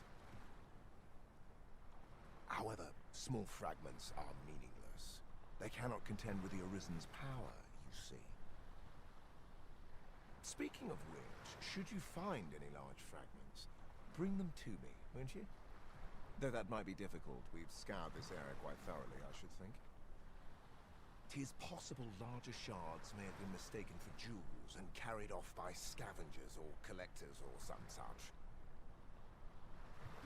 Speaker 7: However, small fragments are meaningless. They cannot contend with the Arisen's power, you see. Speaking of which, should you find any large fragments, bring them to me, won't you? Though that might be difficult. We've scoured this area quite thoroughly, I should think. 'Tis possible larger shards may have been mistaken for jewels and carried off by scavengers or collectors or some such.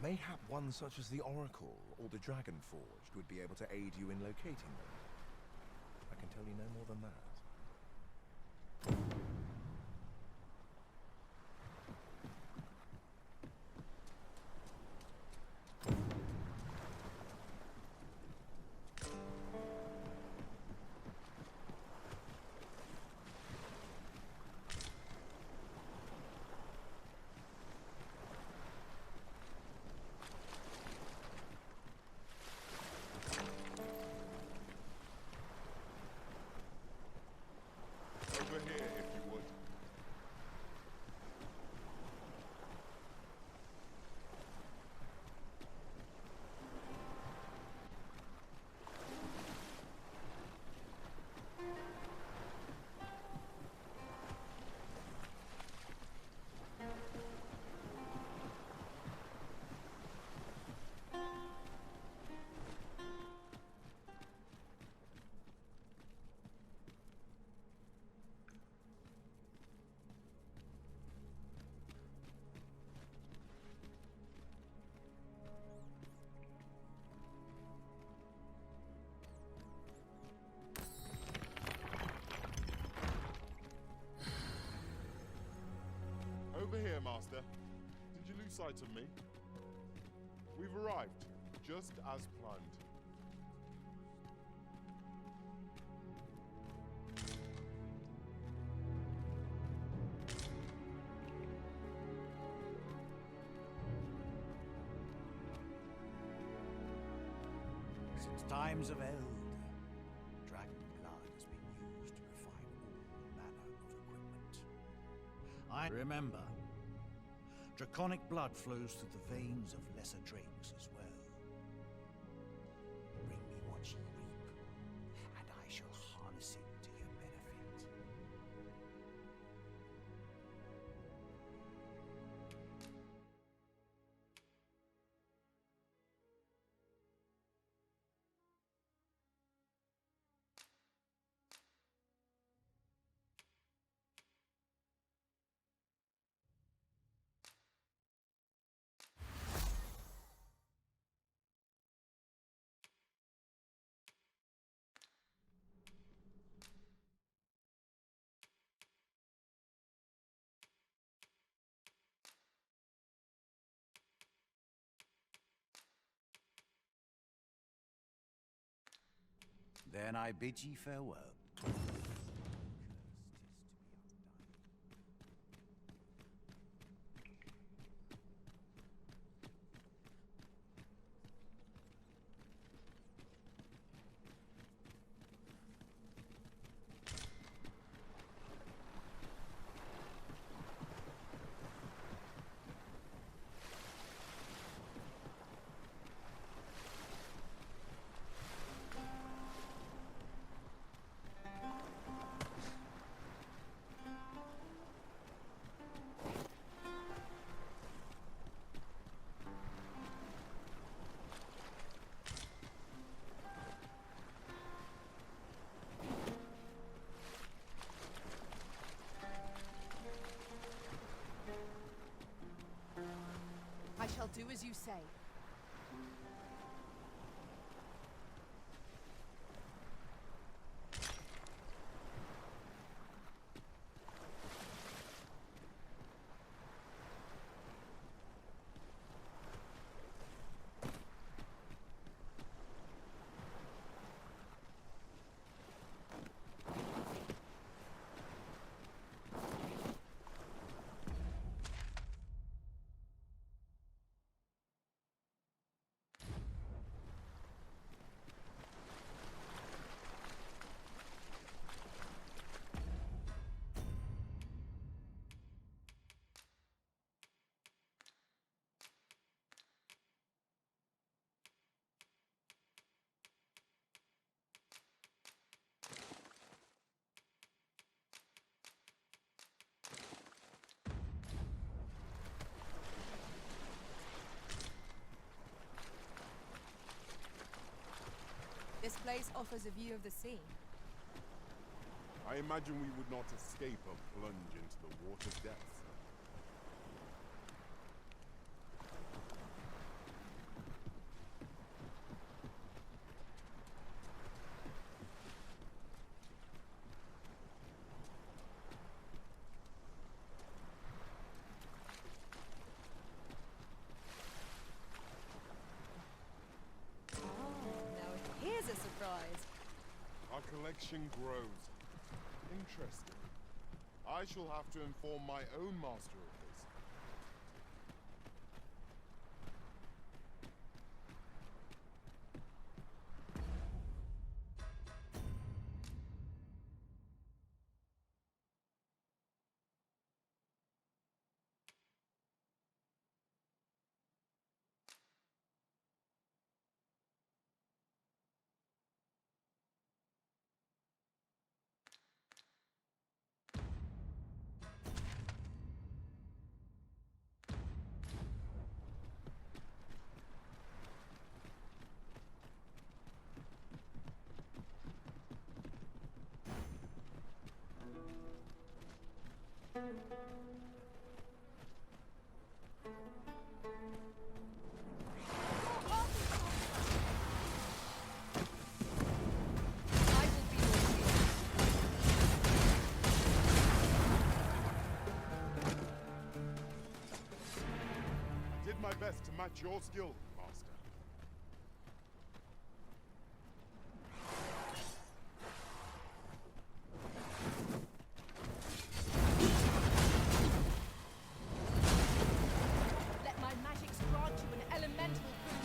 Speaker 7: Mayhap one such as the Oracle or the Dragon Forged would be able to aid you in locating them. I can tell you no more than that.
Speaker 5: Over here, if you would. Over here, Master. Did you lose sight of me? We've arrived, just as planned.
Speaker 2: Since times of eld, dragon blood has been used to refine all manner of equipment. I remember, draconic blood flows through the veins of lesser drakes as well. Bring me what ye reap, and I shall harness it to your benefit. Then I bid ye farewell.
Speaker 8: as you say.
Speaker 18: This place offers a view of the sea.
Speaker 5: I imagine we would not escape a plunge into the water depths.
Speaker 18: Here's a surprise.
Speaker 5: Our collection grows. Interesting. I shall have to inform my own master of this. Did my best to match your skill, Master.
Speaker 18: Let my magics grant you an elemental boon.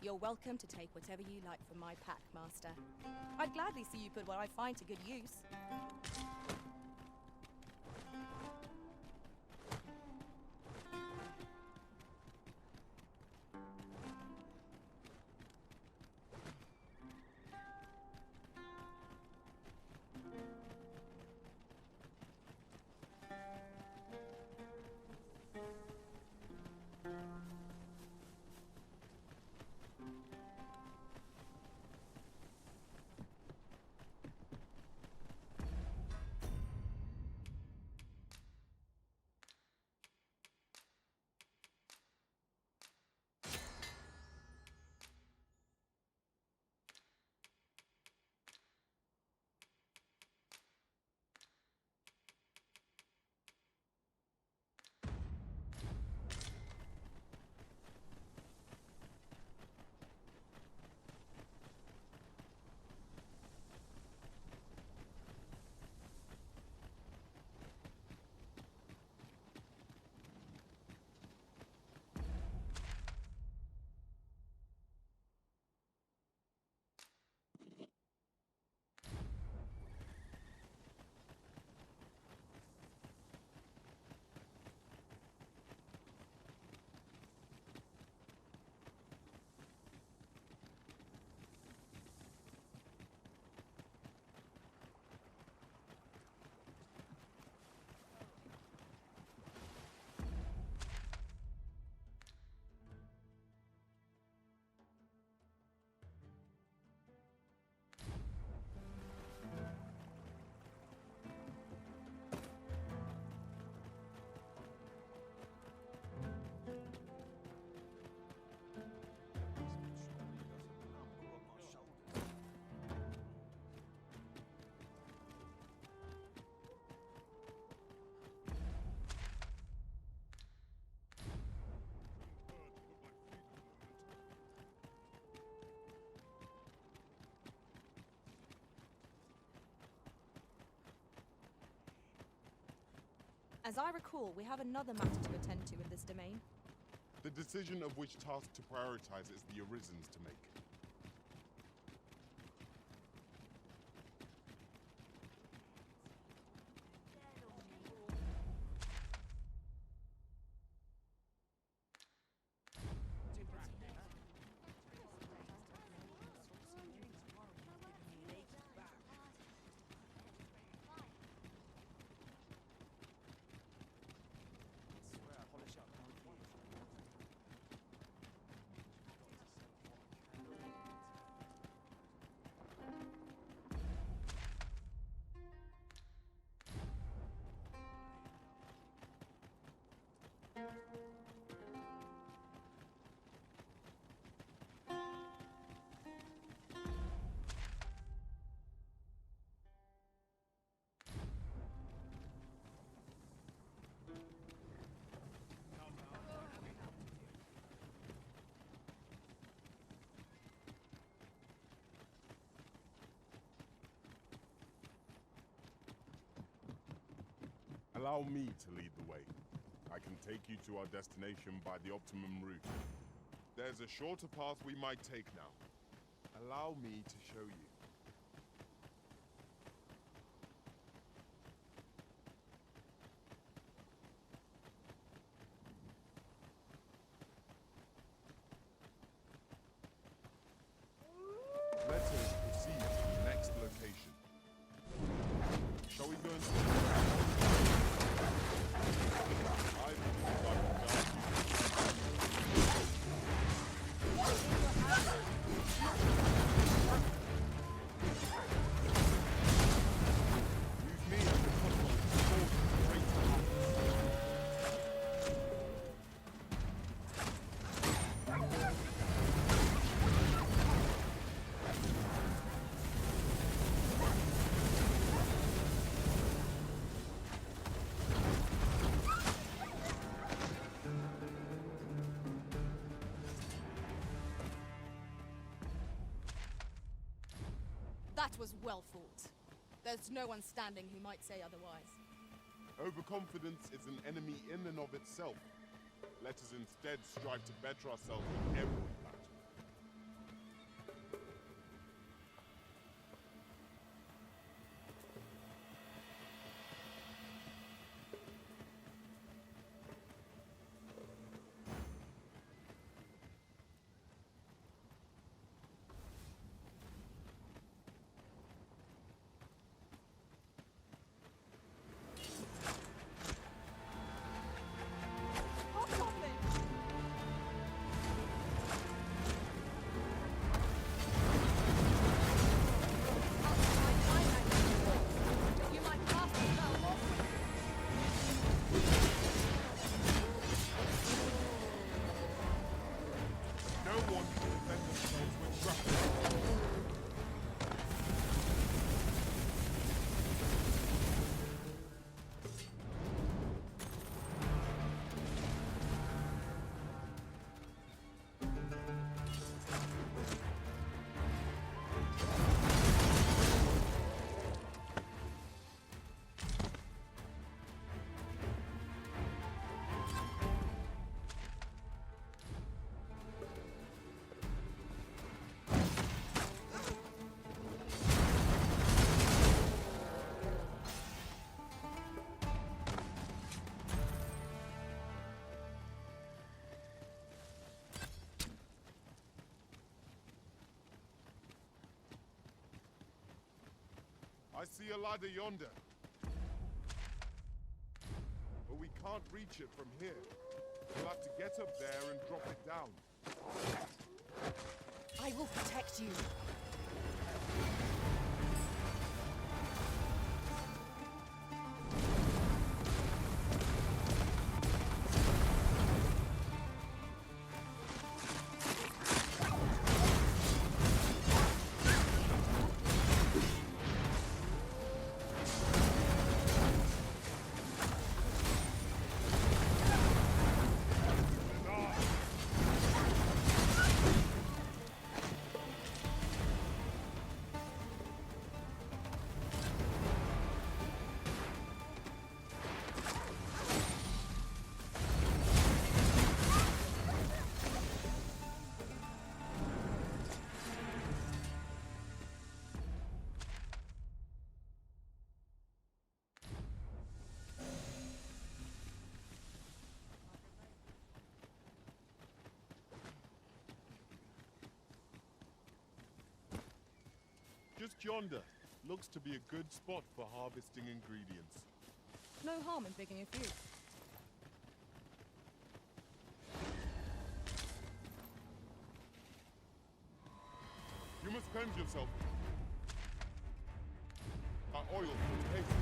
Speaker 18: You're welcome to take whatever you like from my pack, Master. I'd gladly see you put what I find to good use.
Speaker 20: As I recall, we have another matter to attend to in this domain.
Speaker 5: The decision of which task to prioritize is the Arisen's to make. Allow me to lead the way. I can take you to our destination by the optimum route. There's a shorter path we might take now. Allow me to show you. Let us proceed to the next location. Shall we go into
Speaker 20: That was well fought. There's no one standing who might say otherwise.
Speaker 5: Overconfidence is an enemy in and of itself. Let us instead strive to better ourselves in every battle. I see a ladder yonder. But we can't reach it from here. We'll have to get up there and drop it down.
Speaker 8: I will protect you.
Speaker 5: Just yonder. Looks to be a good spot for harvesting ingredients.
Speaker 20: No harm in picking a few.
Speaker 5: You must cleanse yourself. That oil will taste.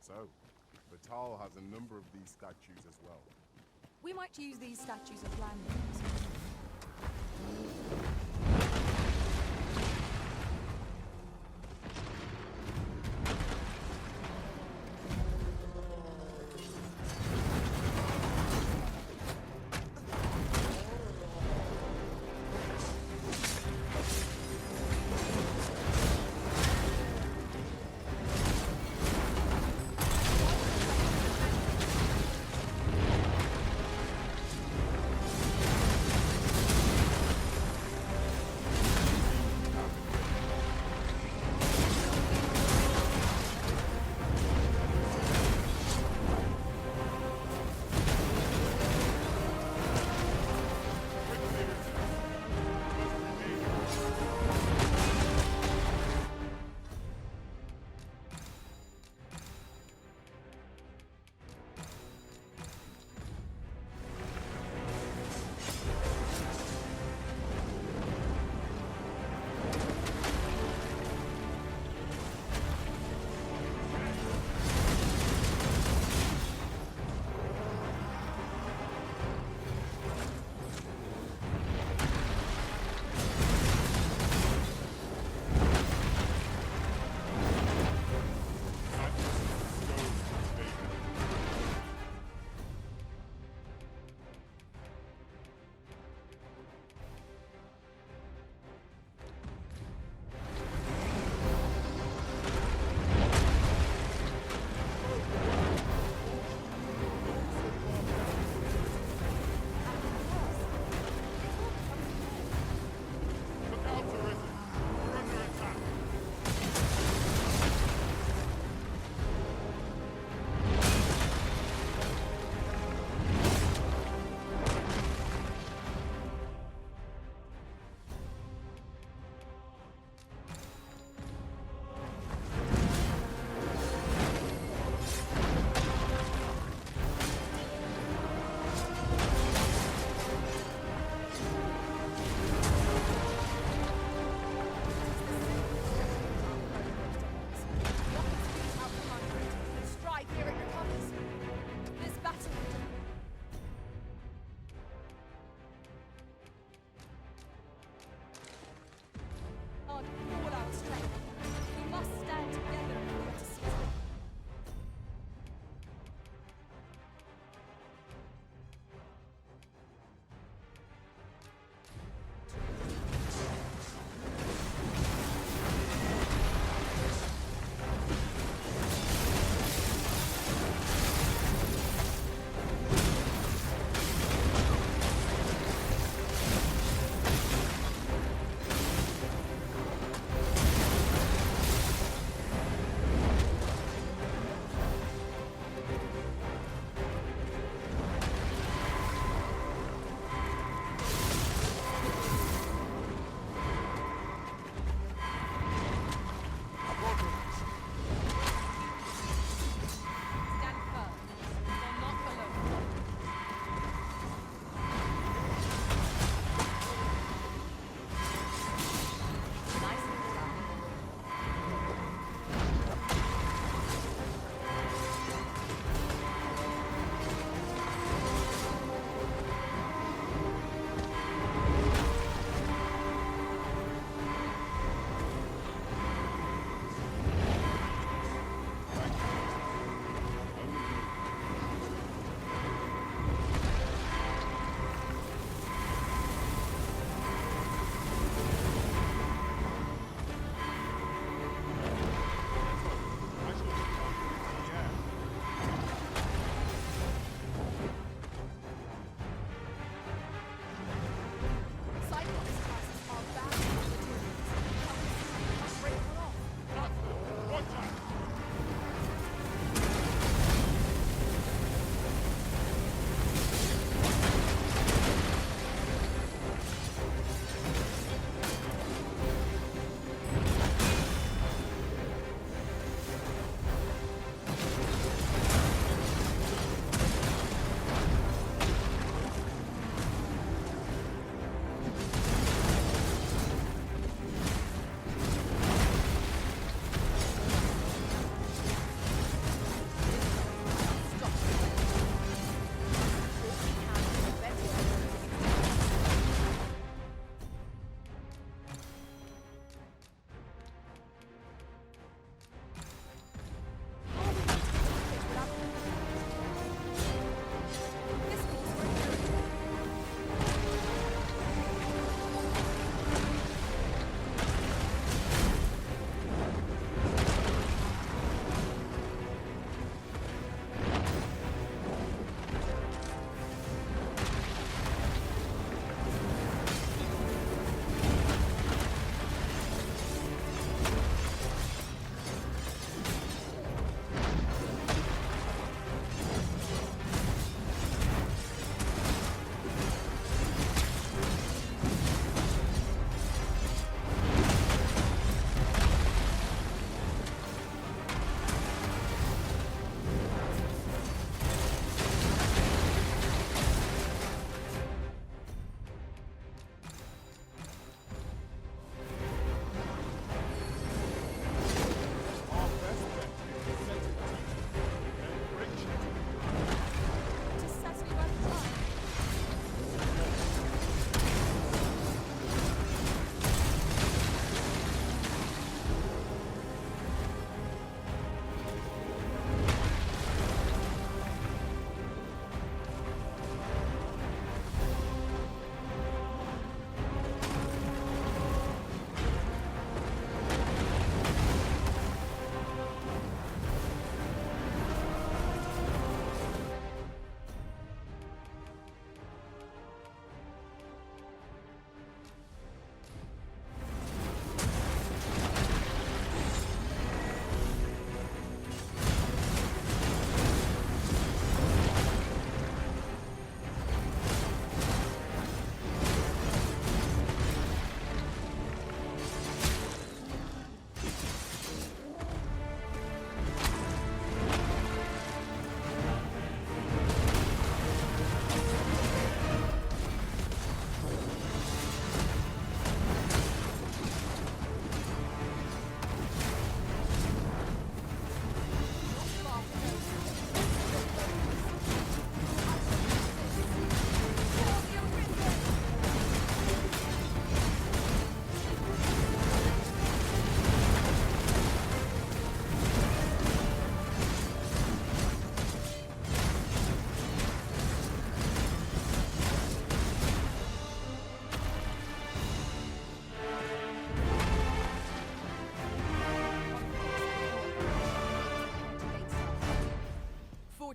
Speaker 5: So, Vital has a number of these statues as well.
Speaker 18: We might use these statues as landmarks.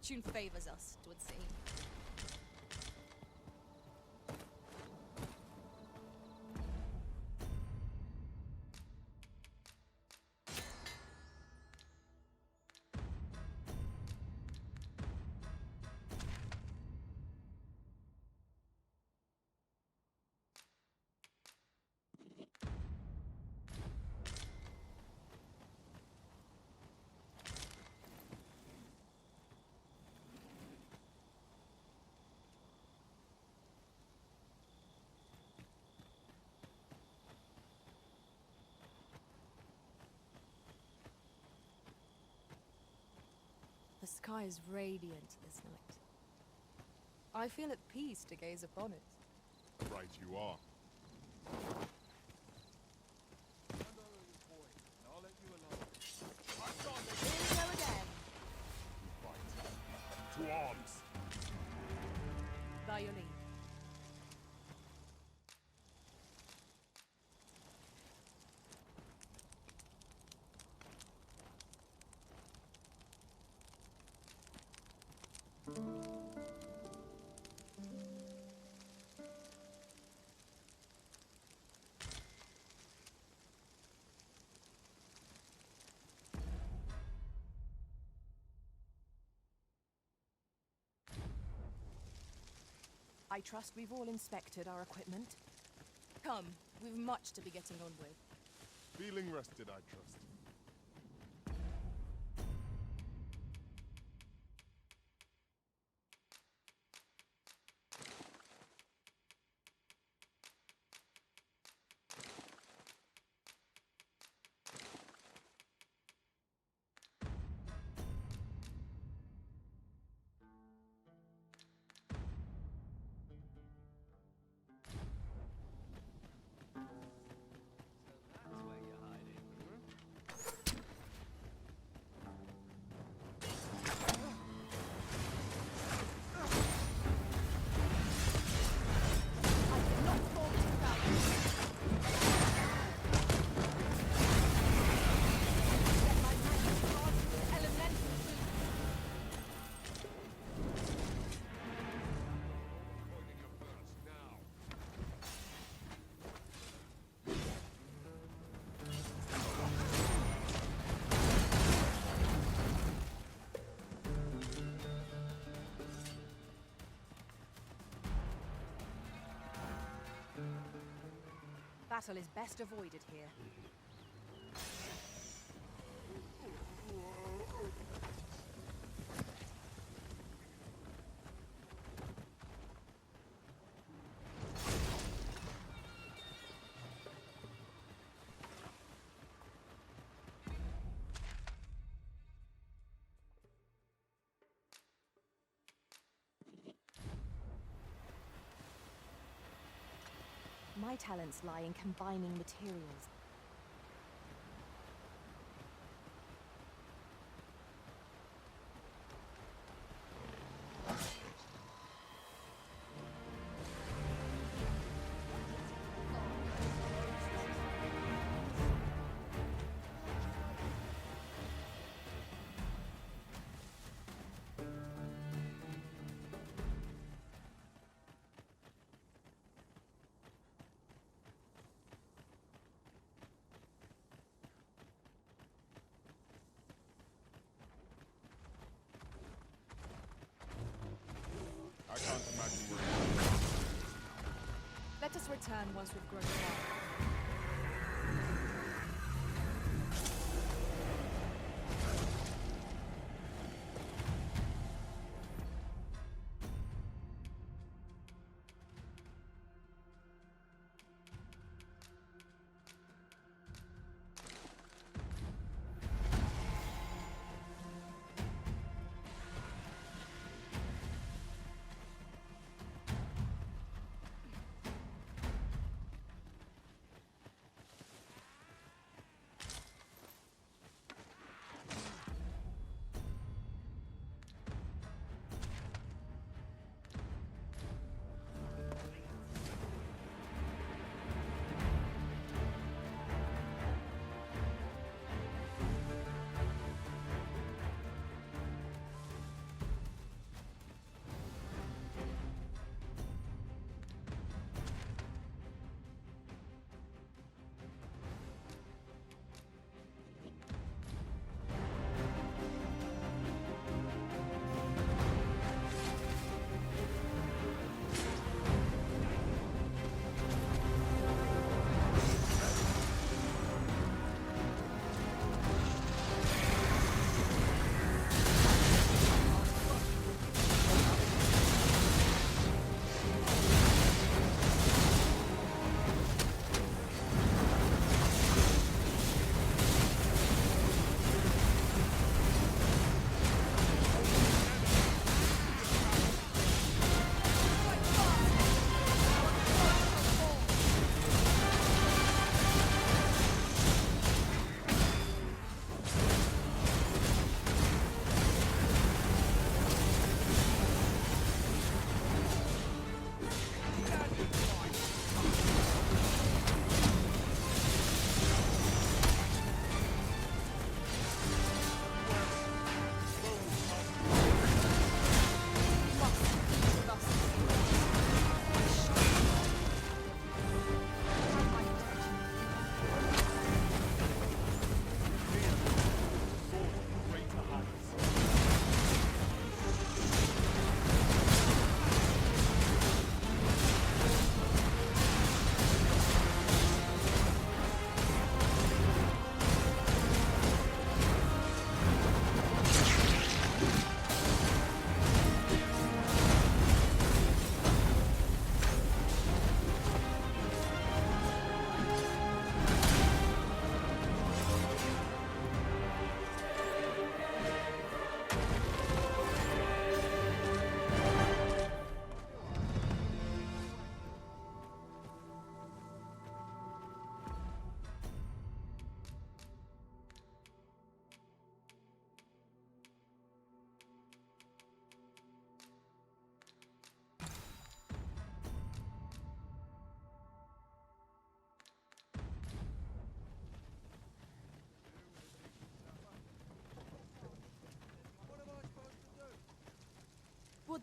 Speaker 20: Fortune favors us, it would seem. The sky is radiant this night. I feel at peace to gaze upon it.
Speaker 5: Right you are.
Speaker 20: Here we go again.
Speaker 5: To arms!
Speaker 20: By your leave.
Speaker 8: I trust we've all inspected our equipment.
Speaker 20: Come, we've much to be getting on with.
Speaker 5: Feeling rested, I trust.
Speaker 8: Battle is best avoided here. My talents lie in combining materials.
Speaker 5: I can't imagine where
Speaker 20: Let us return once we've grown strong.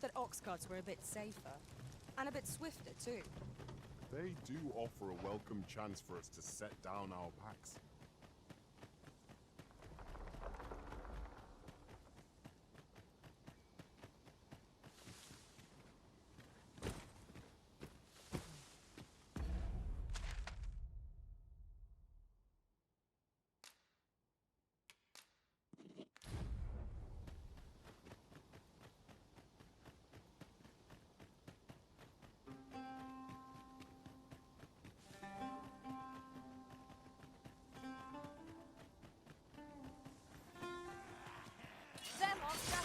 Speaker 20: thought that ox carts were a bit safer. And a bit swifter, too.
Speaker 5: They do offer a welcome chance for us to set down our packs.
Speaker 11: There, monster!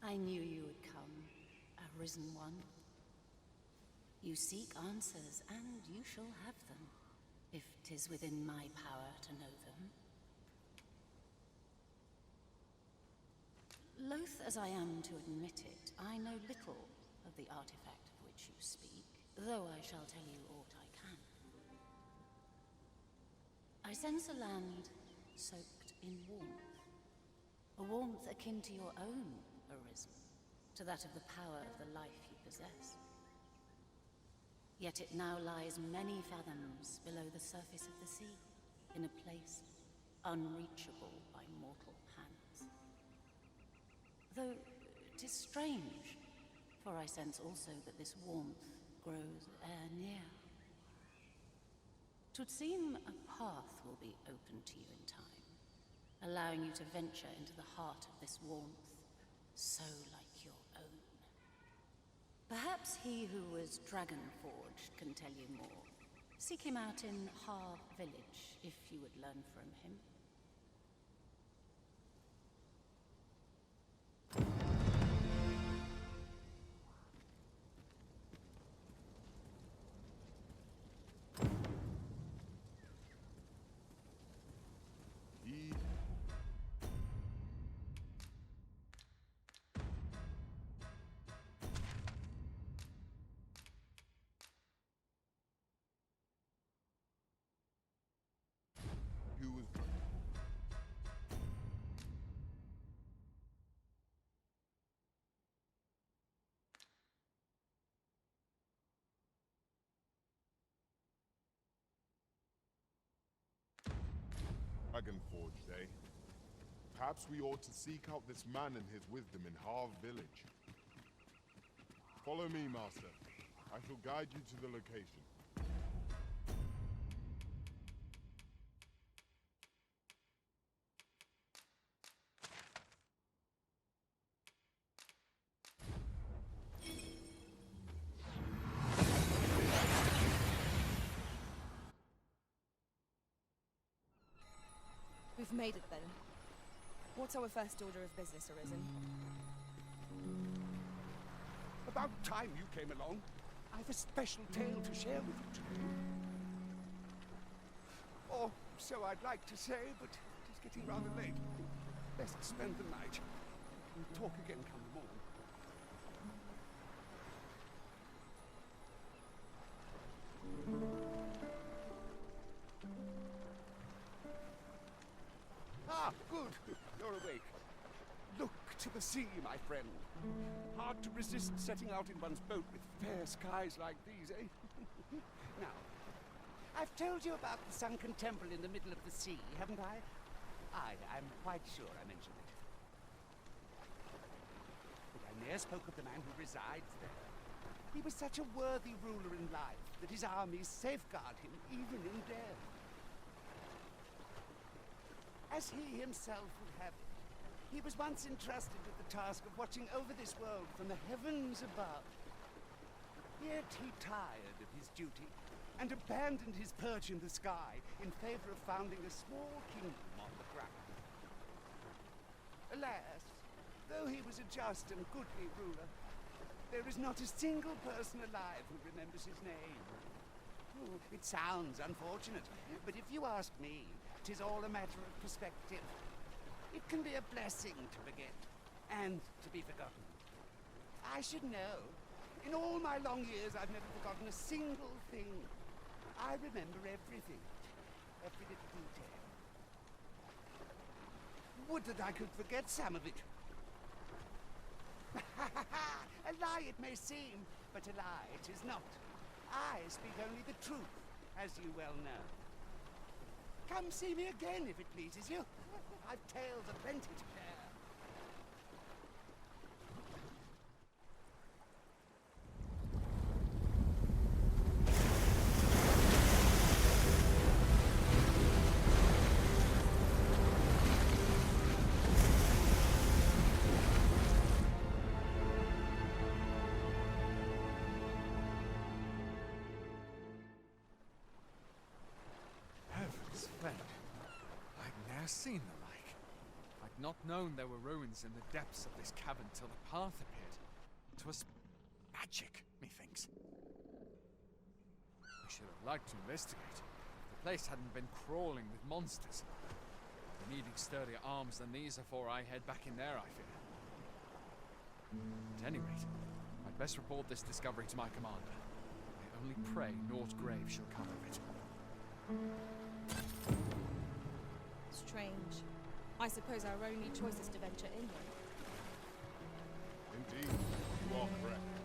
Speaker 4: I knew you would come, Arisen One. You seek answers, and you shall have them, if 'tis within my power to know them. Loath as I am to admit it, I know little of the artifact of which you speak, though I shall tell you aught I can. I sense a land soaked in warmth, a warmth akin to your own, Arisen, to that of the power of the life you possess. Yet it now lies many fathoms below the surface of the sea, in a place unreachable by mortal hands. Though 'tis strange, for I sense also that this warmth grows e'er near. 'Twould seem a path will be open to you in time, allowing you to venture into the heart of this warmth, so like your own. Perhaps he who was dragon-forged can tell you more. Seek him out in Har village, if you would learn from him.
Speaker 5: Who was... Dragonforged, eh? Perhaps we ought to seek out this man and his wisdom in Har village. Follow me, Master. I shall guide you to the location.
Speaker 20: We've made it then. What's our first order of business, Arisen?
Speaker 13: About time you came along. I've a special tale to share with you today. Or so I'd like to say, but it's getting rather late. Best spend the night. We'll talk again come the morning. Ah, good. You're awake. Look to the sea, my friend. Hard to resist setting out in one's boat with fair skies like these, eh? Now, I've told you about the sunken temple in the middle of the sea, haven't I? I'm quite sure I mentioned it. But I ne'er spoke of the man who resides there. He was such a worthy ruler in life, that his armies safeguard him even in death. As he himself would have it, he was once entrusted with the task of watching over this world from the heavens above. Yet he tired of his duty and abandoned his perch in the sky in favor of founding a small kingdom on the ground. Alas, though he was a just and goodly ruler, there is not a single person alive who remembers his name. Oh, it sounds unfortunate, but if you ask me, 'tis all a matter of perspective. It can be a blessing to forget, and to be forgotten. I should know. In all my long years, I've never forgotten a single thing. I remember everything, every little detail. Would that I could forget some of it. A lie it may seem, but a lie it is not. I speak only the truth, as you well know. Come see me again if it pleases you. I've tales aplenty to share.
Speaker 3: Heavens, friend. I'd ne'er seen the like. I'd not known there were ruins in the depths of this cavern till the path appeared. 'Twas magic, methinks. I should have liked to investigate. The place hadn't been crawling with monsters. Needing sturdier arms than these afore I head back in there, I fear. At any rate, I'd best report this discovery to my commander. I only pray naught grave shall come of it.
Speaker 20: Strange. I suppose our only choice is to venture inland.
Speaker 5: Indeed, you are correct.